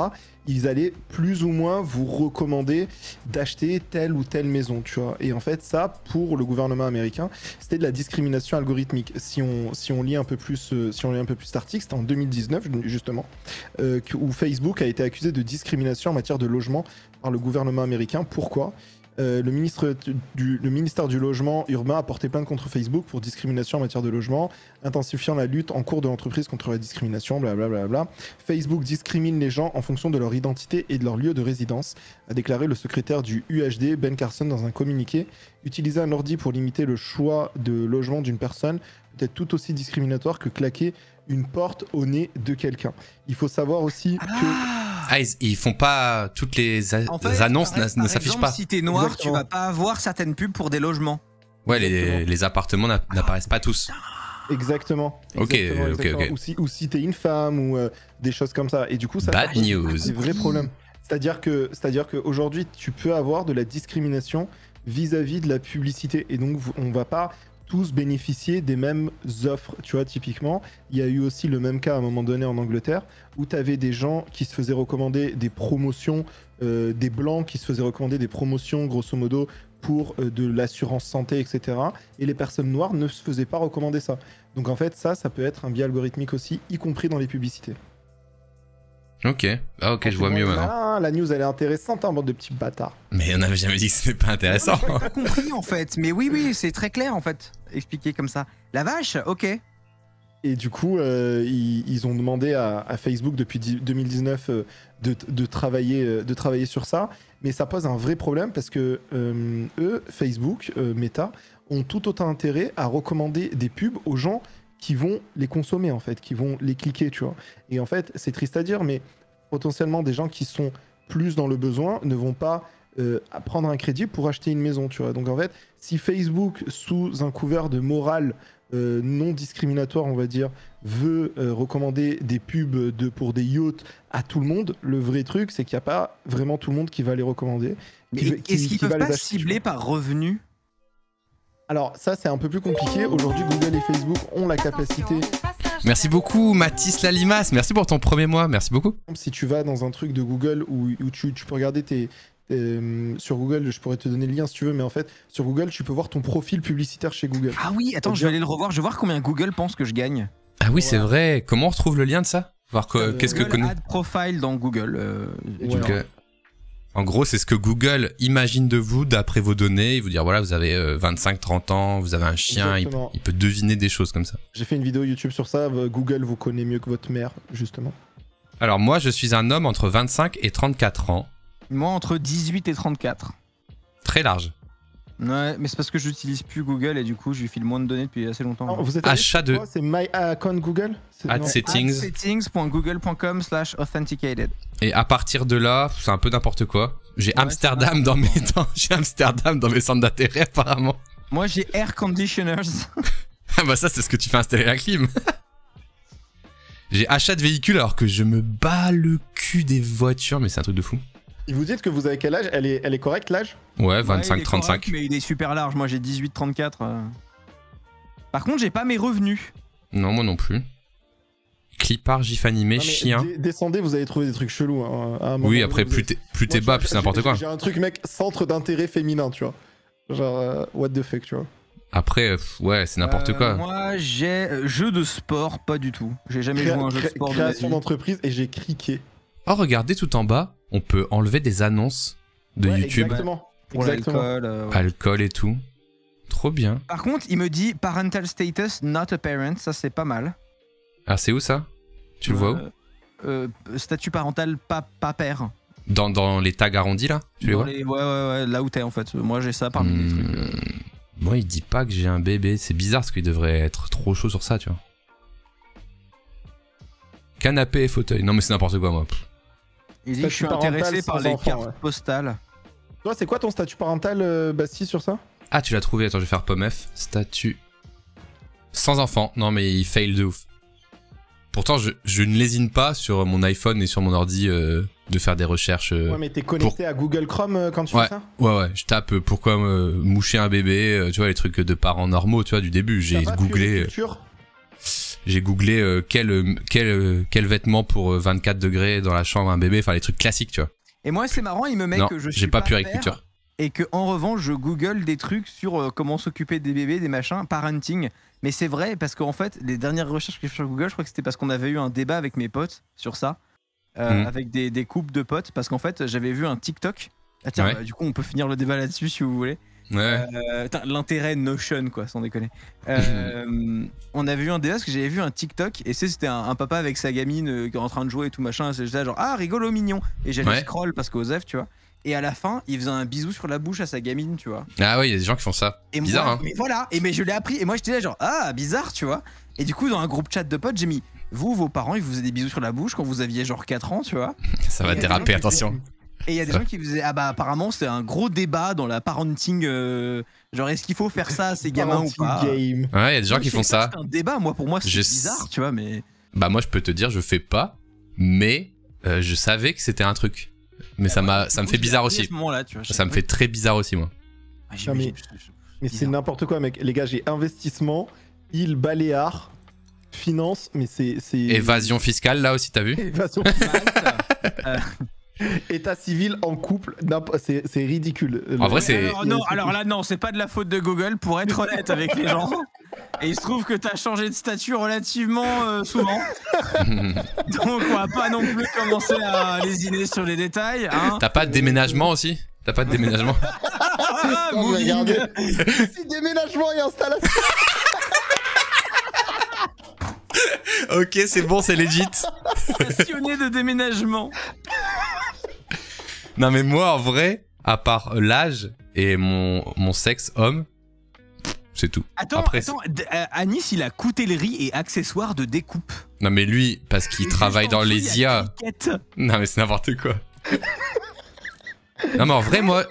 ils allaient plus ou moins vous recommander d'acheter telle ou telle maison, tu vois. Et en fait, ça, pour le gouvernement américain, c'était de la discrimination algorithmique. Si on lit un peu plus, cet article, c'était en 2019 justement, où Facebook a été accusé de discrimination en matière de logement par le gouvernement américain. Pourquoi ? Le ministère du Logement urbain a porté plainte contre Facebook pour discrimination en matière de logement, intensifiant la lutte en cours de l'entreprise contre la discrimination, blablabla. Facebook discrimine les gens en fonction de leur identité et de leur lieu de résidence, a déclaré le secrétaire du UHD, Ben Carson, dans un communiqué. Utiliser un ordi pour limiter le choix de logement d'une personne peut être tout aussi discriminatoire que claquer une porte au nez de quelqu'un. Il faut savoir aussi que... Ah, ils font pas toutes les annonces, ne s'affichent pas. Si t'es noir, Exactement. tu vas pas avoir certaines pubs pour des logements. Ouais, les appartements n'apparaissent pas tous. Exactement. Ok, Exactement, ok, exactement. ok. Ou si t'es une femme ou des choses comme ça. Et du coup, ça Bad news. C'est vrai problème. C'est-à-dire qu'aujourd'hui, tu peux avoir de la discrimination vis-à-vis de la publicité. Et donc, on va pas tous bénéficier des mêmes offres. Tu vois, typiquement, il y a eu aussi le même cas à un moment donné en Angleterre où tu avais des gens qui se faisaient recommander des promotions, des blancs qui se faisaient recommander des promotions, grosso modo, pour de l'assurance santé, etc. Et les personnes noires ne se faisaient pas recommander ça. Donc en fait, ça peut être un biais algorithmique aussi, y compris dans les publicités. Ok, ah ok, je vois mieux maintenant. Ah, la news elle est intéressante, hein, bande de petits bâtards. Mais on n'avait jamais dit que c'était pas intéressant. J'ai pas compris en fait, mais oui, c'est très clair en fait, expliqué comme ça. La vache, ok. Et du coup, ils ont demandé à Facebook depuis 2019 de travailler sur ça. Mais ça pose un vrai problème parce que eux, Facebook, Meta, ont tout autant intérêt à recommander des pubs aux gens qui vont les consommer en fait, qui vont les cliquer, tu vois. Et en fait, c'est triste à dire, mais potentiellement des gens qui sont plus dans le besoin ne vont pas prendre un crédit pour acheter une maison, tu vois. Donc en fait, si Facebook, sous un couvert de morale non discriminatoire, on va dire, veut recommander des pubs pour des yachts à tout le monde, le vrai truc, c'est qu'il n'y a pas vraiment tout le monde qui va les recommander. Mais est-ce qu'ils peuvent pas cibler par revenu? Alors ça, c'est un peu plus compliqué. Aujourd'hui, Google et Facebook ont la capacité... Merci beaucoup Mathis Lalimas, merci pour ton premier mois, merci beaucoup. Si tu vas dans un truc de Google où tu peux regarder sur Google, je pourrais te donner le lien si tu veux, mais en fait, sur Google, tu peux voir ton profil publicitaire chez Google. Ah oui, attends, je vais aller le revoir, je vais voir combien Google pense que je gagne. Ah oui, c'est vrai, comment on retrouve le lien de ça? Voir qu'est-ce que connaît Ad profile dans Google. En gros, c'est ce que Google imagine de vous d'après vos données. Il vous dire, voilà, vous avez 25-30 ans, vous avez un chien, il peut deviner des choses comme ça. J'ai fait une vidéo YouTube sur ça, Google vous connaît mieux que votre mère, justement. Alors moi, je suis un homme entre 25 et 34 ans. Moi, entre 18 et 34. Très large. Ouais, mais c'est parce que j'utilise plus Google et du coup, je lui file moins de données depuis assez longtemps. Alors, vous êtes achat de... C'est My Account Google? Ad settings. Adsettings.google.com/authenticated. Et à partir de là, c'est un peu n'importe quoi. J'ai Amsterdam dans mes j'ai Amsterdam dans mes centres d'intérêt apparemment. Moi, j'ai Air Conditioners. Ah bah ça, c'est ce que tu fais installer la clim. J'ai achat de véhicule alors que je me bats le cul des voitures, mais c'est un truc de fou. Et vous dites que vous avez quel âge? Elle est correcte l'âge? Ouais, 25-35. Mais il est super large, moi j'ai 18-34. Par contre, j'ai pas mes revenus. Non, moi non plus. Clipart, gif animé, chien. Descendez, vous allez trouver des trucs chelous. Hein. Oui, après, plus t'es bas, plus c'est n'importe quoi. J'ai un truc, mec, centre d'intérêt féminin, tu vois. Genre, what the fuck, tu vois. Après, ouais, c'est n'importe quoi. Moi, j'ai jeu de sport, pas du tout. J'ai jamais joué à un jeu de sport de ma vie. Création d'entreprise et j'ai cliqué. Oh, regardez tout en bas, on peut enlever des annonces de YouTube. Exactement. Pour l'alcool. Alcool et tout. Trop bien. Par contre, il me dit parental status not a parent, ça c'est pas mal. Ah, c'est où ça? Tu le vois où? Statut parental pas père. Dans les tags arrondis là? Tu les vois? Ouais, là où t'es en fait. Moi j'ai ça parmi les trucs. Moi, il dit pas que j'ai un bébé. C'est bizarre parce qu'il devrait être trop chaud sur ça, tu vois. Canapé et fauteuil. Non, mais c'est n'importe quoi, moi. Il dit que je suis intéressé par les cartes postales. Toi, c'est quoi ton statut parental, Basti, sur ça? Ah, tu l'as trouvé. Attends, je vais faire pomme F. Statut. Sans enfant. Non, mais il fail de ouf. Pourtant, je ne lésine pas sur mon iPhone et sur mon ordi de faire des recherches. Ouais, mais t'es connecté à Google Chrome quand tu fais ça? Ouais. Je tape pourquoi moucher un bébé, tu vois, les trucs de parents normaux, tu vois, du début. J'ai googlé. J'ai googlé quel vêtement pour 24 degrés dans la chambre un bébé, enfin les trucs classiques, tu vois. Et moi, c'est marrant, il me met que je suis j'ai pas puériculture. Et que en revanche, je google des trucs sur comment s'occuper des bébés, des machins, parenting. Mais c'est vrai parce qu'en fait, les dernières recherches que j'ai fait sur Google, je crois que c'était parce qu'on avait eu un débat avec mes potes sur ça, avec des couples de potes, parce qu'en fait, j'avais vu un TikTok. Ah tiens, du coup, on peut finir le débat là-dessus si vous voulez. Ouais. L'intérêt Notion, quoi, sans déconner. On avait eu un débat parce que j'avais vu un TikTok et c'était un papa avec sa gamine en train de jouer et tout machin. J'étais genre, ah, rigolo, mignon. Et j'allais scroll parce qu'Osef, tu vois. Et à la fin, il faisait un bisou sur la bouche à sa gamine, tu vois. Ah ouais, il y a des gens qui font ça. Et bizarre, moi, hein. Mais voilà, mais je l'ai appris. Et moi, j'étais là, genre, ah, bizarre, tu vois. Et du coup, dans un groupe chat de potes, j'ai mis, vous, vos parents, ils vous faisaient des bisous sur la bouche quand vous aviez genre 4 ans, tu vois. Ça va déraper, attention. Et il y a des gens qui faisaient, ah bah apparemment, c'est un gros débat dans la parenting. Genre, est-ce qu'il faut faire ça à ces gamins ou pas? Ouais, il y a des gens qui font ça. C'est un débat, moi, pour moi, c'est bizarre, tu vois, mais. Bah, moi, je peux te dire, je fais pas, mais je savais que c'était un truc. Mais ça me fait bizarre aussi. Ça me fait très bizarre aussi, moi. Mais c'est n'importe quoi, mec. Les gars, j'ai investissement, île Baléares, finance, mais c'est. Évasion fiscale, là aussi, t'as vu? Évasion fiscale. État civil en couple, c'est ridicule. En vrai, c'est. Alors là, non, c'est pas de la faute de Google, pour être honnête avec les gens. Et il se trouve que t'as changé de statut relativement souvent. Donc on va pas non plus commencer à lésiner sur les détails. Hein. T'as pas de déménagement aussi? T'as pas de déménagement? Ah, moving. Si, déménagement et installation. Ok, c'est bon, c'est legit. Passionné de déménagement. Non mais moi en vrai, à part l'âge et mon sexe homme, c'est tout. Attends, à Nice, il a coutellerie et accessoires de découpe. Non mais lui, parce qu'il travaille dans les IA. Non mais c'est n'importe quoi. Non mais en vrai, moi,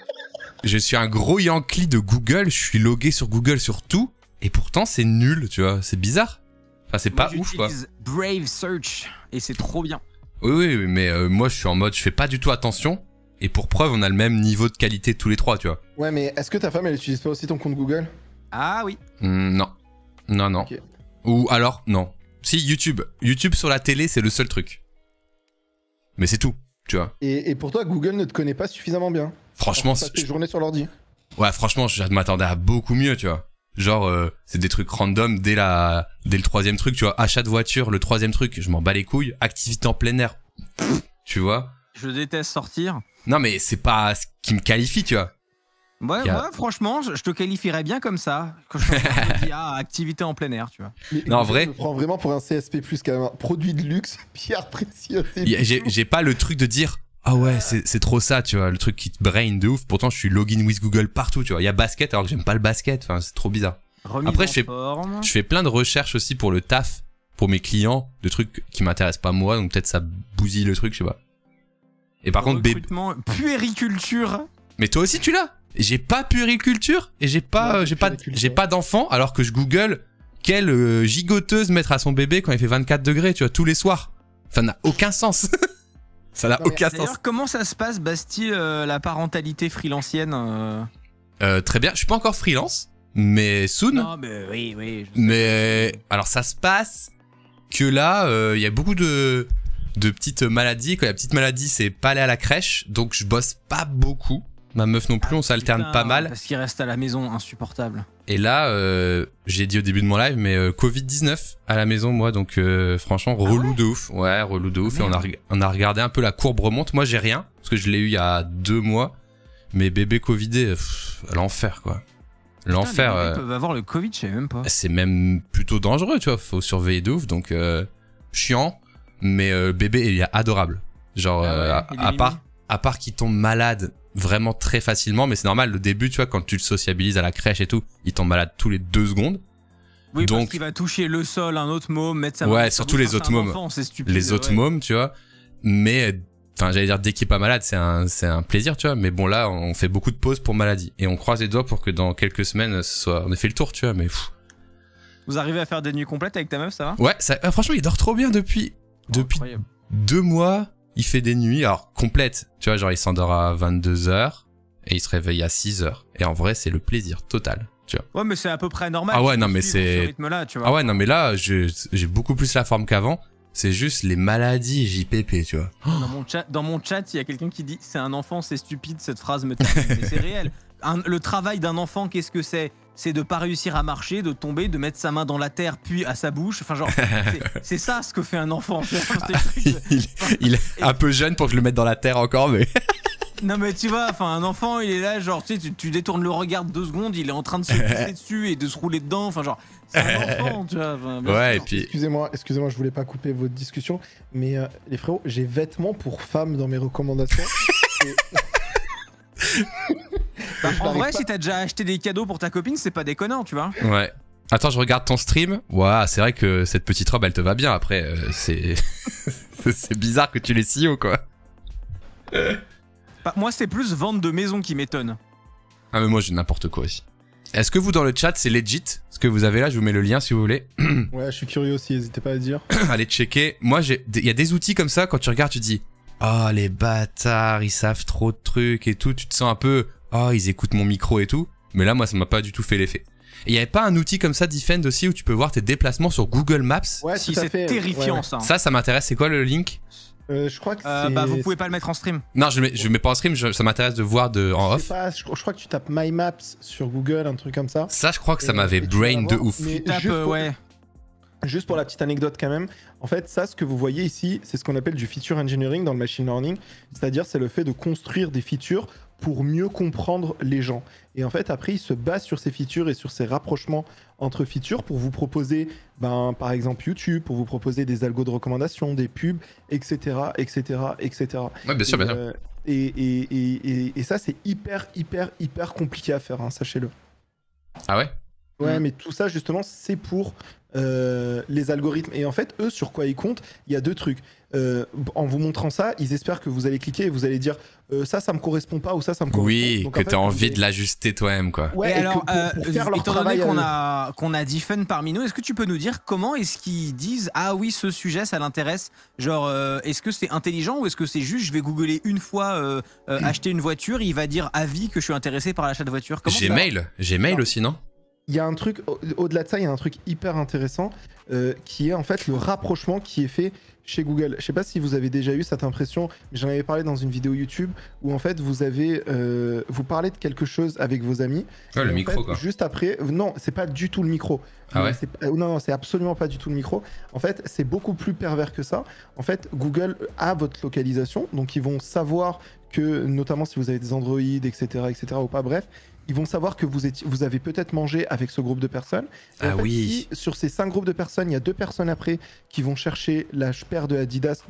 je suis un gros Yankee de Google, je suis logué sur Google sur tout, et pourtant c'est nul, tu vois, c'est bizarre. Enfin c'est pas ouf quoi. J'utilise Brave Search, et c'est trop bien. Oui, mais moi je suis en mode, je fais pas du tout attention, et pour preuve, on a le même niveau de qualité tous les trois, tu vois. Ouais, mais est-ce que ta femme, elle utilise pas aussi ton compte Google? Ah oui. Non. Okay. Ou alors, non. Si, YouTube. YouTube sur la télé, c'est le seul truc. Mais c'est tout, tu vois. Et pour toi, Google ne te connaît pas suffisamment bien. Franchement, c'est tes journées sur l'ordi. Ouais, franchement, je m'attendais à beaucoup mieux, tu vois. Genre, c'est des trucs random dès le troisième truc, tu vois. Achat de voiture, le troisième truc, je m'en bats les couilles. Activité en plein air, tu vois. Je déteste sortir. Non, mais c'est pas ce qui me qualifie, tu vois. Ouais, moi, franchement, je te qualifierais bien comme ça. Quand je dis activité en plein air, tu vois. Mais non, en vrai. Je me prends vraiment pour un CSP+, quand même. Produit de luxe, pierre précieuse. J'ai pas le truc de dire, ah ouais, c'est trop ça, tu vois. Le truc qui te brain de ouf. Pourtant, je suis login with Google partout, tu vois. Il y a basket alors que j'aime pas le basket. Enfin, c'est trop bizarre. Après, je fais plein de recherches aussi pour le taf, pour mes clients, de trucs qui m'intéressent pas moi. Donc peut-être ça bousille le truc, je sais pas. Et par contre, puériculture. Mais toi aussi, tu l'as. J'ai pas puériculture et j'ai pas d'enfant alors que je google quelle gigoteuse mettre à son bébé quand il fait 24 degrés, tu vois, tous les soirs. Ça n'a aucun sens. Ça n'a aucun sens. D'ailleurs, comment ça se passe, Bastille, la parentalité freelancienne Très bien, je suis pas encore freelance, mais soon. Non, mais oui. Mais alors ça se passe que là, il y a beaucoup de petites maladies. Quand la petite maladie, c'est pas aller à la crèche, donc je bosse pas beaucoup. Ma meuf non plus, on s'alterne pas mal. Parce qu'il reste à la maison, insupportable. Et là, j'ai dit au début de mon live, mais Covid-19 à la maison, moi, donc franchement, relou de ouf. Ouais, relou de ouf. Et on a regardé un peu la courbe remonte. Moi, j'ai rien, parce que je l'ai eu il y a 2 mois. Mais bébé Covidé, l'enfer, quoi. L'enfer. Les bébés peuvent avoir le Covid, je sais même pas. C'est même plutôt dangereux, tu vois. Faut surveiller de ouf, donc chiant. Mais bébé, il est adorable. Genre, à part qu'il tombe malade vraiment très facilement, mais c'est normal, le début, tu vois, quand tu le sociabilises à la crèche et tout, il tombe malade tous les 2 secondes. Oui, donc, parce qu'il va toucher le sol, un autre môme, mettre sa main. Ouais, surtout les autres mômes. Les autres mômes, tu vois. Mais, enfin, j'allais dire, dès qu'il est pas malade, c'est un plaisir, tu vois. Mais bon, là, on fait beaucoup de pauses pour maladie. Et on croise les doigts pour que dans quelques semaines, on ait fait le tour, tu vois, mais Vous arrivez à faire des nuits complètes avec ta meuf, ça va? Ouais, franchement, il dort trop bien depuis 2 mois. Il fait des nuits, alors complètes, tu vois, genre il s'endort à 22h et il se réveille à 6h. Et en vrai, c'est le plaisir total, tu vois. Ouais, mais c'est à peu près normal. Ah ouais, non, mais c'est... Ce rythme-là, tu vois. Ah ouais, non, mais là, j'ai beaucoup plus la forme qu'avant. C'est juste les maladies JPP, tu vois. Dans mon chat, il y a quelqu'un qui dit « C'est un enfant, c'est stupide, cette phrase me termine. » Mais c'est réel. Le travail d'un enfant, qu'est-ce que c'est? C'est de pas réussir à marcher, de tomber, de mettre sa main dans la terre puis à sa bouche. Enfin genre, c'est ça ce que fait un enfant. Il est un peu jeune pour que je le mette dans la terre encore, mais... Non mais tu vois, enfin un enfant il est là, genre tu sais, tu détournes le regard 2 secondes, il est en train de se pisser dessus et de se rouler dedans. Enfin genre, c'est un enfant, tu vois. Ouais, et puis... Excusez-moi, je voulais pas couper votre discussion, mais les frérots, j'ai vêtements pour femmes dans mes recommandations. En vrai, si t'as déjà acheté des cadeaux pour ta copine, c'est pas déconnant, tu vois. Ouais. Attends, je regarde ton stream. Ouah, c'est vrai que cette petite robe, elle te va bien. Après, c'est bizarre que tu l'aies si haut, quoi. Moi, c'est plus vente de maison qui m'étonne. Ah, mais moi, j'ai n'importe quoi aussi. Est-ce que vous, dans le chat, c'est legit ce que vous avez là? Je vous mets le lien si vous voulez. Ouais, je suis curieux aussi, n'hésitez pas à dire. Allez checker. Moi, il y a des outils comme ça, quand tu regardes, tu te dis, oh, les bâtards, ils savent trop de trucs et tout. Tu te sens un peu, oh, ils écoutent mon micro et tout. Mais là, moi, ça m'a pas du tout fait l'effet. Et il y avait pas un outil comme ça, Defend aussi, où tu peux voir tes déplacements sur Google Maps? Ouais, si, c'est terrifiant, ouais. ça. Ça m'intéresse. C'est quoi le link? Je crois que c'est... Bah vous pouvez pas le mettre en stream. Non, je mets pas en stream, ça m'intéresse de voir en Je sais off. pas, je crois que tu tapes My Maps sur Google, un truc comme ça. Ça, je crois que ça m'avait Et tu vas brain de voir. ouf. Mais Tu tapes, juste pour- ouais. Juste pour la petite anecdote quand même, en fait ça ce que vous voyez ici, c'est ce qu'on appelle du feature engineering dans le machine learning, c'est-à-dire c'est le fait de construire des features pour mieux comprendre les gens. Et en fait après il se base sur ces features et sur ces rapprochements entre features pour vous proposer par exemple YouTube, pour vous proposer des algos de recommandation, des pubs, etc. etc. etc. Ouais, bien sûr, bien sûr. Et ça c'est hyper compliqué à faire, hein, sachez-le. Ah ouais? Ouais, mais tout ça, justement, c'est pour les algorithmes. Et en fait, eux, sur quoi ils comptent, il y a deux trucs. En vous montrant ça, ils espèrent que vous allez cliquer et vous allez dire ça me correspond pas ou ça me correspond. Oui, Donc, que en fait, t'as envie vous de l'ajuster toi-même, quoi. Ouais, et et alors, pour faire leur étant donné travail qu'on a Diffun parmi nous, est-ce que tu peux nous dire comment est-ce qu'ils disent ah oui ce sujet ça l'intéresse? Genre est-ce que c'est intelligent ou est-ce que c'est juste je vais googler une fois acheter une voiture, il va dire avis que je suis intéressé par l'achat de voiture? Comment ça Gmail aussi, non? Il y a un truc, au-delà de ça, il y a un truc hyper intéressant qui est en fait le rapprochement qui est fait chez Google. Je sais pas si vous avez déjà eu cette impression, mais j'en avais parlé dans une vidéo YouTube où en fait vous parlez de quelque chose avec vos amis. Ouais, le en micro, fait, quoi. Juste après, non, c'est pas du tout le micro. Ah ouais? Non, c'est absolument pas du tout le micro. En fait, c'est beaucoup plus pervers que ça. En fait, Google a votre localisation, donc ils vont savoir que, notamment si vous avez des Android, etc., ou pas, bref, ils vont savoir que vous avez peut-être mangé avec ce groupe de personnes. Et Ah en fait, oui. si sur ces 5 groupes de personnes, il y a 2 personnes après qui vont chercher la paire de Adidas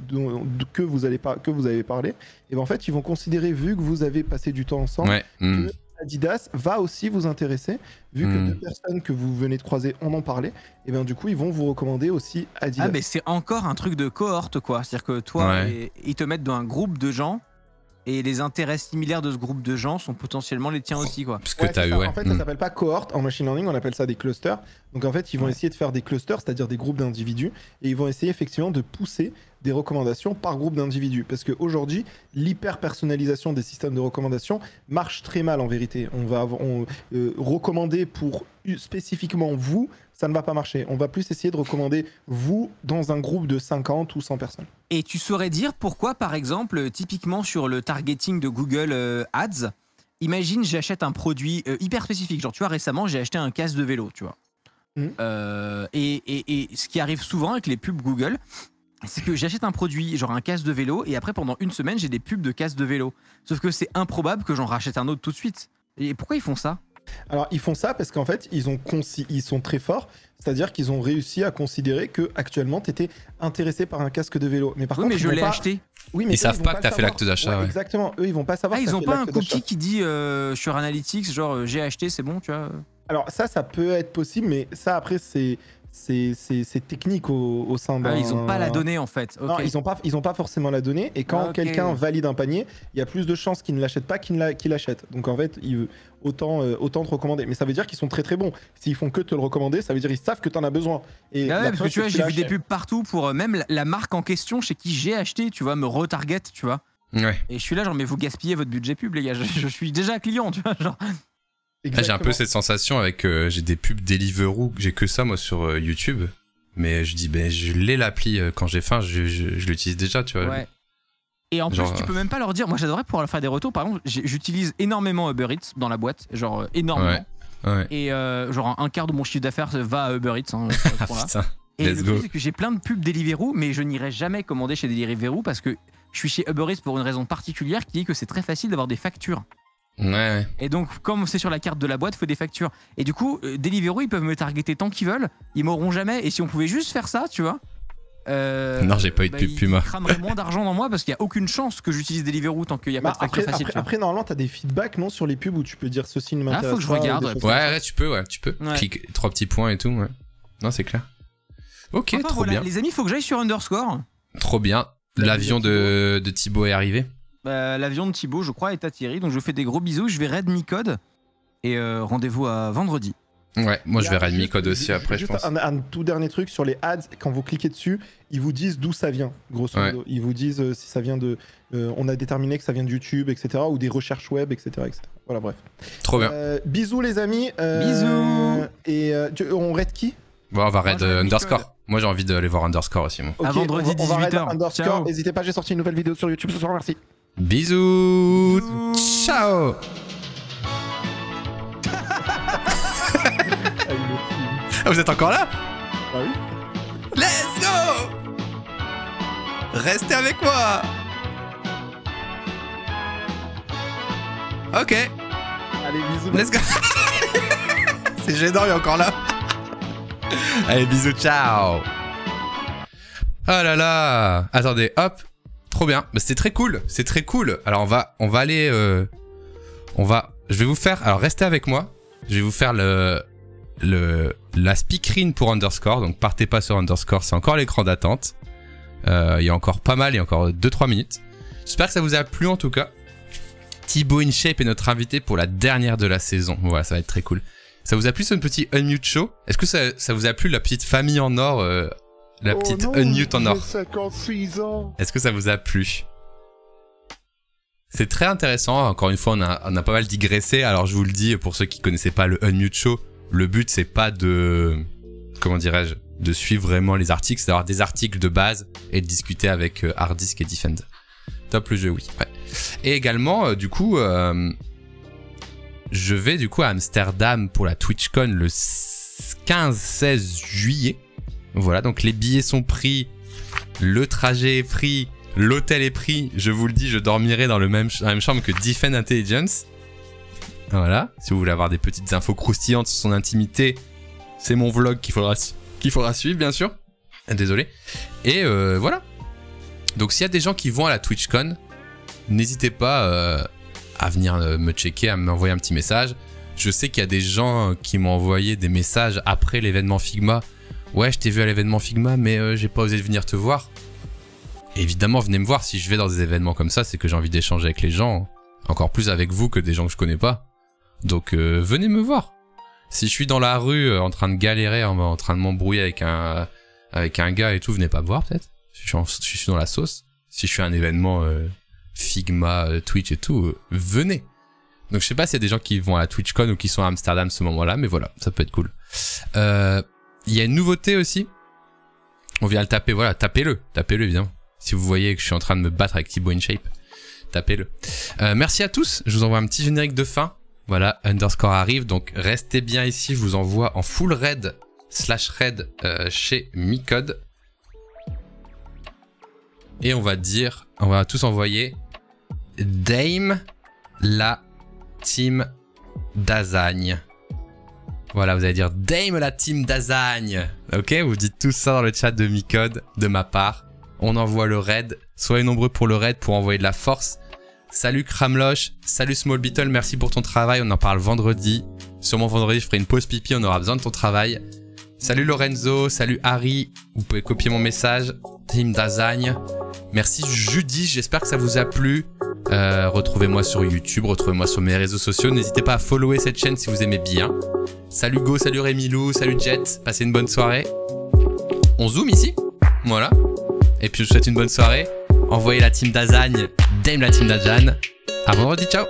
que vous avez parlé, et ben en fait, ils vont considérer, vu que vous avez passé du temps ensemble, Ouais. que Adidas va aussi vous intéresser, vu que 2 personnes que vous venez de croiser en ont parlé, et bien du coup, ils vont vous recommander aussi Adidas. Ah mais c'est encore un truc de cohorte quoi, c'est-à-dire que toi ils te mettent dans un groupe de gens. Et les intérêts similaires de ce groupe de gens sont potentiellement les tiens aussi, quoi. Parce que t'as c'est eu, ça. ouais. En fait, ça s'appelle pas cohorte en machine learning, on appelle ça des clusters. Donc en fait, ils vont essayer de faire des clusters, c'est-à-dire des groupes d'individus, et ils vont essayer effectivement de pousser des recommandations par groupe d'individus. Parce qu'aujourd'hui, l'hyper-personnalisation des systèmes de recommandation marche très mal en vérité. On va recommander pour spécifiquement vous, ça ne va pas marcher. On va plus essayer de recommander vous dans un groupe de 50 ou 100 personnes. Et tu saurais dire pourquoi, par exemple, typiquement sur le targeting de Google Ads, imagine j'achète un produit hyper spécifique. Genre, tu vois, récemment, j'ai acheté un casque de vélo, tu vois. Et ce qui arrive souvent avec les pubs Google, c'est que j'achète un produit, genre un casque de vélo, et après, pendant une semaine, j'ai des pubs de casque de vélo. Sauf que c'est improbable que j'en rachète un autre tout de suite. Et pourquoi ils font ça? Alors ils font ça parce qu'en fait ils sont très forts, c'est-à-dire qu'ils ont réussi à considérer que actuellement tu étais intéressé par un casque de vélo. Mais par contre, mais je l'ai acheté. Oui, mais Ils savent pas que t'as fait l'acte d'achat. Ouais. Exactement, eux ils vont pas savoir. Ah, que ils t'as ont fait pas un l'acte d'achat. cookie qui dit sur Analytics, genre j'ai acheté, c'est bon, tu vois. Alors ça peut être possible, mais ça après c'est technique au sein d'un... ils ont pas la donnée en fait. Non, ils ont pas forcément la donnée, et quand quelqu'un valide un panier, il y a plus de chances qu'il ne l'achète pas qu'il l'achète. Donc en fait, autant te recommander. Mais ça veut dire qu'ils sont très très bons. S'ils font que te le recommander, ça veut dire qu'ils savent que t'en as besoin. Et Ah ouais, parce que tu vois, j'ai vu des pubs. pubs partout pour même la marque en question chez qui j'ai acheté, tu vois, me retarget, tu vois. Ouais. Et je suis là, genre, mais vous gaspillez votre budget pub, les gars. Je suis déjà client, tu vois, genre. Là, j'ai un peu cette sensation avec j'ai des pubs Deliveroo, j'ai que ça moi sur YouTube. Mais je dis, ben je l'ai l'appli quand j'ai faim, je l'utilise déjà, tu vois. Ouais. Et en Genre, plus, tu peux même pas leur dire. Moi, j'adorerais pouvoir leur faire des retours. Par exemple, j'utilise énormément Uber Eats dans la boîte, genre énormément. Ouais. Et genre un quart de mon chiffre d'affaires va à Uber Eats. Hein, Ah putain, et let's le go. truc, c'est que j'ai plein de pubs Deliveroo, mais je n'irai jamais commander chez Deliveroo parce que je suis chez Uber Eats pour une raison particulière qui est que c'est très facile d'avoir des factures. Ouais. Et donc, comme c'est sur la carte de la boîte, il faut des factures. Et du coup, Deliveroo, ils peuvent me targeter tant qu'ils veulent. Ils m'auront jamais. Et si on pouvait juste faire ça, tu vois. Non, j'ai pas eu de pub Puma. Ils crameraient moins d'argent dans moi parce qu'il n'y a aucune chance que j'utilise Deliveroo tant qu'il n'y a pas de facture facile. Après, normalement, t'as des feedbacks, non, sur les pubs où tu peux dire ceci ne m'intéresse pas. faut que je regarde. ou des choses Ouais, tu peux. Ouais. Clique 3 petits points et tout, ouais. Non, c'est clair. Ok, Enfin, trop voilà, bien. les amis, il faut que j'aille sur Underscore. Trop bien. L'avion de Thibaut est arrivé. L'avion de Thibaut, je crois, est atterri. Donc, je fais des gros bisous. Je vais raid Micode. Et rendez-vous à vendredi. Ouais, moi je Et vais après, raid Micode aussi après, je juste pense. un tout dernier truc sur les ads, quand vous cliquez dessus, ils vous disent d'où ça vient, grosso modo. Ils vous disent si ça vient de... on a déterminé que ça vient de YouTube, etc. Ou des recherches web, etc. Voilà, bref. Trop bien. Bisous les amis. Bisous. Et on raid qui? Bon, on va raid je vais underscore. Micode. Moi, j'ai envie d'aller voir underscore aussi, moi. À vendredi, on va 18 arrêter heures. underscore. Ciao. N'hésitez pas, j'ai sorti une nouvelle vidéo sur YouTube ce soir, merci. Bisous. Ciao. Ah, vous êtes encore là? Ah oui. Let's go. Restez avec moi. Ok, Allez, bisous. let's go. C'est gênant, il est encore là. Allez, bisous, ciao. Oh là là. Attendez, hop. Trop bien. Bah, c'était très cool. C'est très cool. Alors, on va aller... je vais vous faire... Alors, restez avec moi. Je vais vous faire la speakerine pour underscore. Donc, partez pas sur underscore. C'est encore l'écran d'attente. Il y a encore pas mal. Il y a encore 2-3 minutes. J'espère que ça vous a plu, en tout cas. Thibaut InShape est notre invité pour la dernière de la saison. Voilà, ça va être très cool. Ça vous a plu ce petit Unmute Show? Est-ce que ça vous a plu la petite famille en or, la petite Unmute en or? 56 ans. Est-ce que ça vous a plu? C'est très intéressant. Encore une fois, on a pas mal digressé. Alors je vous le dis, pour ceux qui connaissaient pas le Unmute Show, le but c'est pas de... Comment dirais-je? De suivre vraiment les articles, c'est d'avoir des articles de base et de discuter avec Hardisk et Defend. Top le jeu, oui. Ouais. Et également, du coup... je vais du coup à Amsterdam pour la TwitchCon le 15-16 juillet. Voilà, donc les billets sont pris, le trajet est pris, l'hôtel est pris. Je vous le dis, je dormirai dans la même chambre que Defend Intelligence. Voilà, si vous voulez avoir des petites infos croustillantes sur son intimité, c'est mon vlog qu'il faudra suivre, bien sûr. Désolé. Et voilà. Donc s'il y a des gens qui vont à la TwitchCon, n'hésitez pas... à venir me checker, à m'envoyer un petit message. Je sais qu'il y a des gens qui m'ont envoyé des messages après l'événement Figma. Ouais, je t'ai vu à l'événement Figma, mais j'ai pas osé venir te voir. Et évidemment, venez me voir. Si je vais dans des événements comme ça, c'est que j'ai envie d'échanger avec les gens. Encore plus avec vous que des gens que je connais pas. Donc venez me voir. Si je suis dans la rue en train de galérer, en train de m'embrouiller avec un gars et tout, venez pas me voir peut-être. Je suis dans la sauce. Si je suis à un événement... Figma, Twitch et tout, venez. Donc je sais pas s'il y a des gens qui vont à la TwitchCon ou qui sont à Amsterdam ce moment-là, mais voilà, ça peut être cool. Il y a une nouveauté aussi. On vient le taper, voilà, tapez-le évidemment. Si vous voyez que je suis en train de me battre avec Thibaut InShape, tapez-le. Merci à tous, je vous envoie un petit générique de fin. Voilà, underscore arrive, donc restez bien ici, je vous envoie en full raid /raid chez Micode. Et on va tous envoyer Dame la team d'Azagne. Voilà, vous allez dire Dame la team d'Azagne. Ok, vous dites tout ça dans le chat de Micode, de ma part. On envoie le raid. Soyez nombreux pour le raid pour envoyer de la force. Salut Kramloche, salut Small Beetle, merci pour ton travail. On en parle vendredi. Sûrement vendredi, je ferai une pause pipi, on aura besoin de ton travail. Salut Lorenzo, salut Harry. Vous pouvez copier mon message. Team d'Azagne. Merci Judy, j'espère que ça vous a plu. Retrouvez-moi sur YouTube, retrouvez-moi sur mes réseaux sociaux. N'hésitez pas à follower cette chaîne si vous aimez bien. Salut Go, salut Rémilou, salut Jet. Passez une bonne soirée. On zoom ici. Voilà. Et puis je vous souhaite une bonne soirée. Envoyez la team d'Azagne, Dame la team d'Azagne. À vendredi, ciao.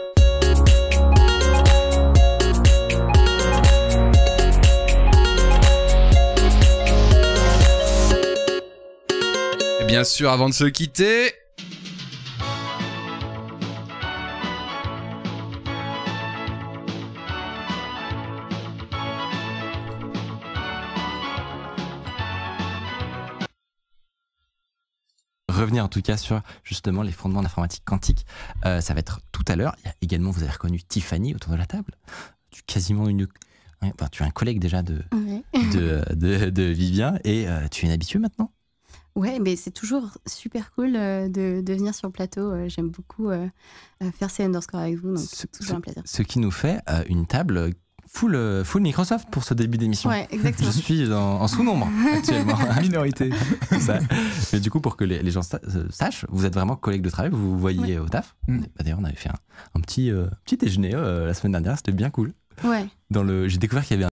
Bien sûr, avant de se quitter... Revenir en tout cas sur justement les fondements de l'informatique quantique. Ça va être tout à l'heure. Il y a également, vous avez reconnu Tiffany autour de la table. Tu es un collègue déjà de Vivien et tu es une habituée maintenant. Ouais, mais c'est toujours super cool de venir sur le plateau. J'aime beaucoup faire ces underscores avec vous, donc c'est toujours un plaisir. Ce qui nous fait une table full Microsoft pour ce début d'émission. Ouais, exactement. Je suis en sous-nombre actuellement. Minorité. Ça. Mais du coup, pour que les gens sachent, vous êtes vraiment collègues de travail, vous vous voyez au taf. D'ailleurs, on avait fait un petit déjeuner la semaine dernière, c'était bien cool. Ouais. J'ai découvert qu'il y avait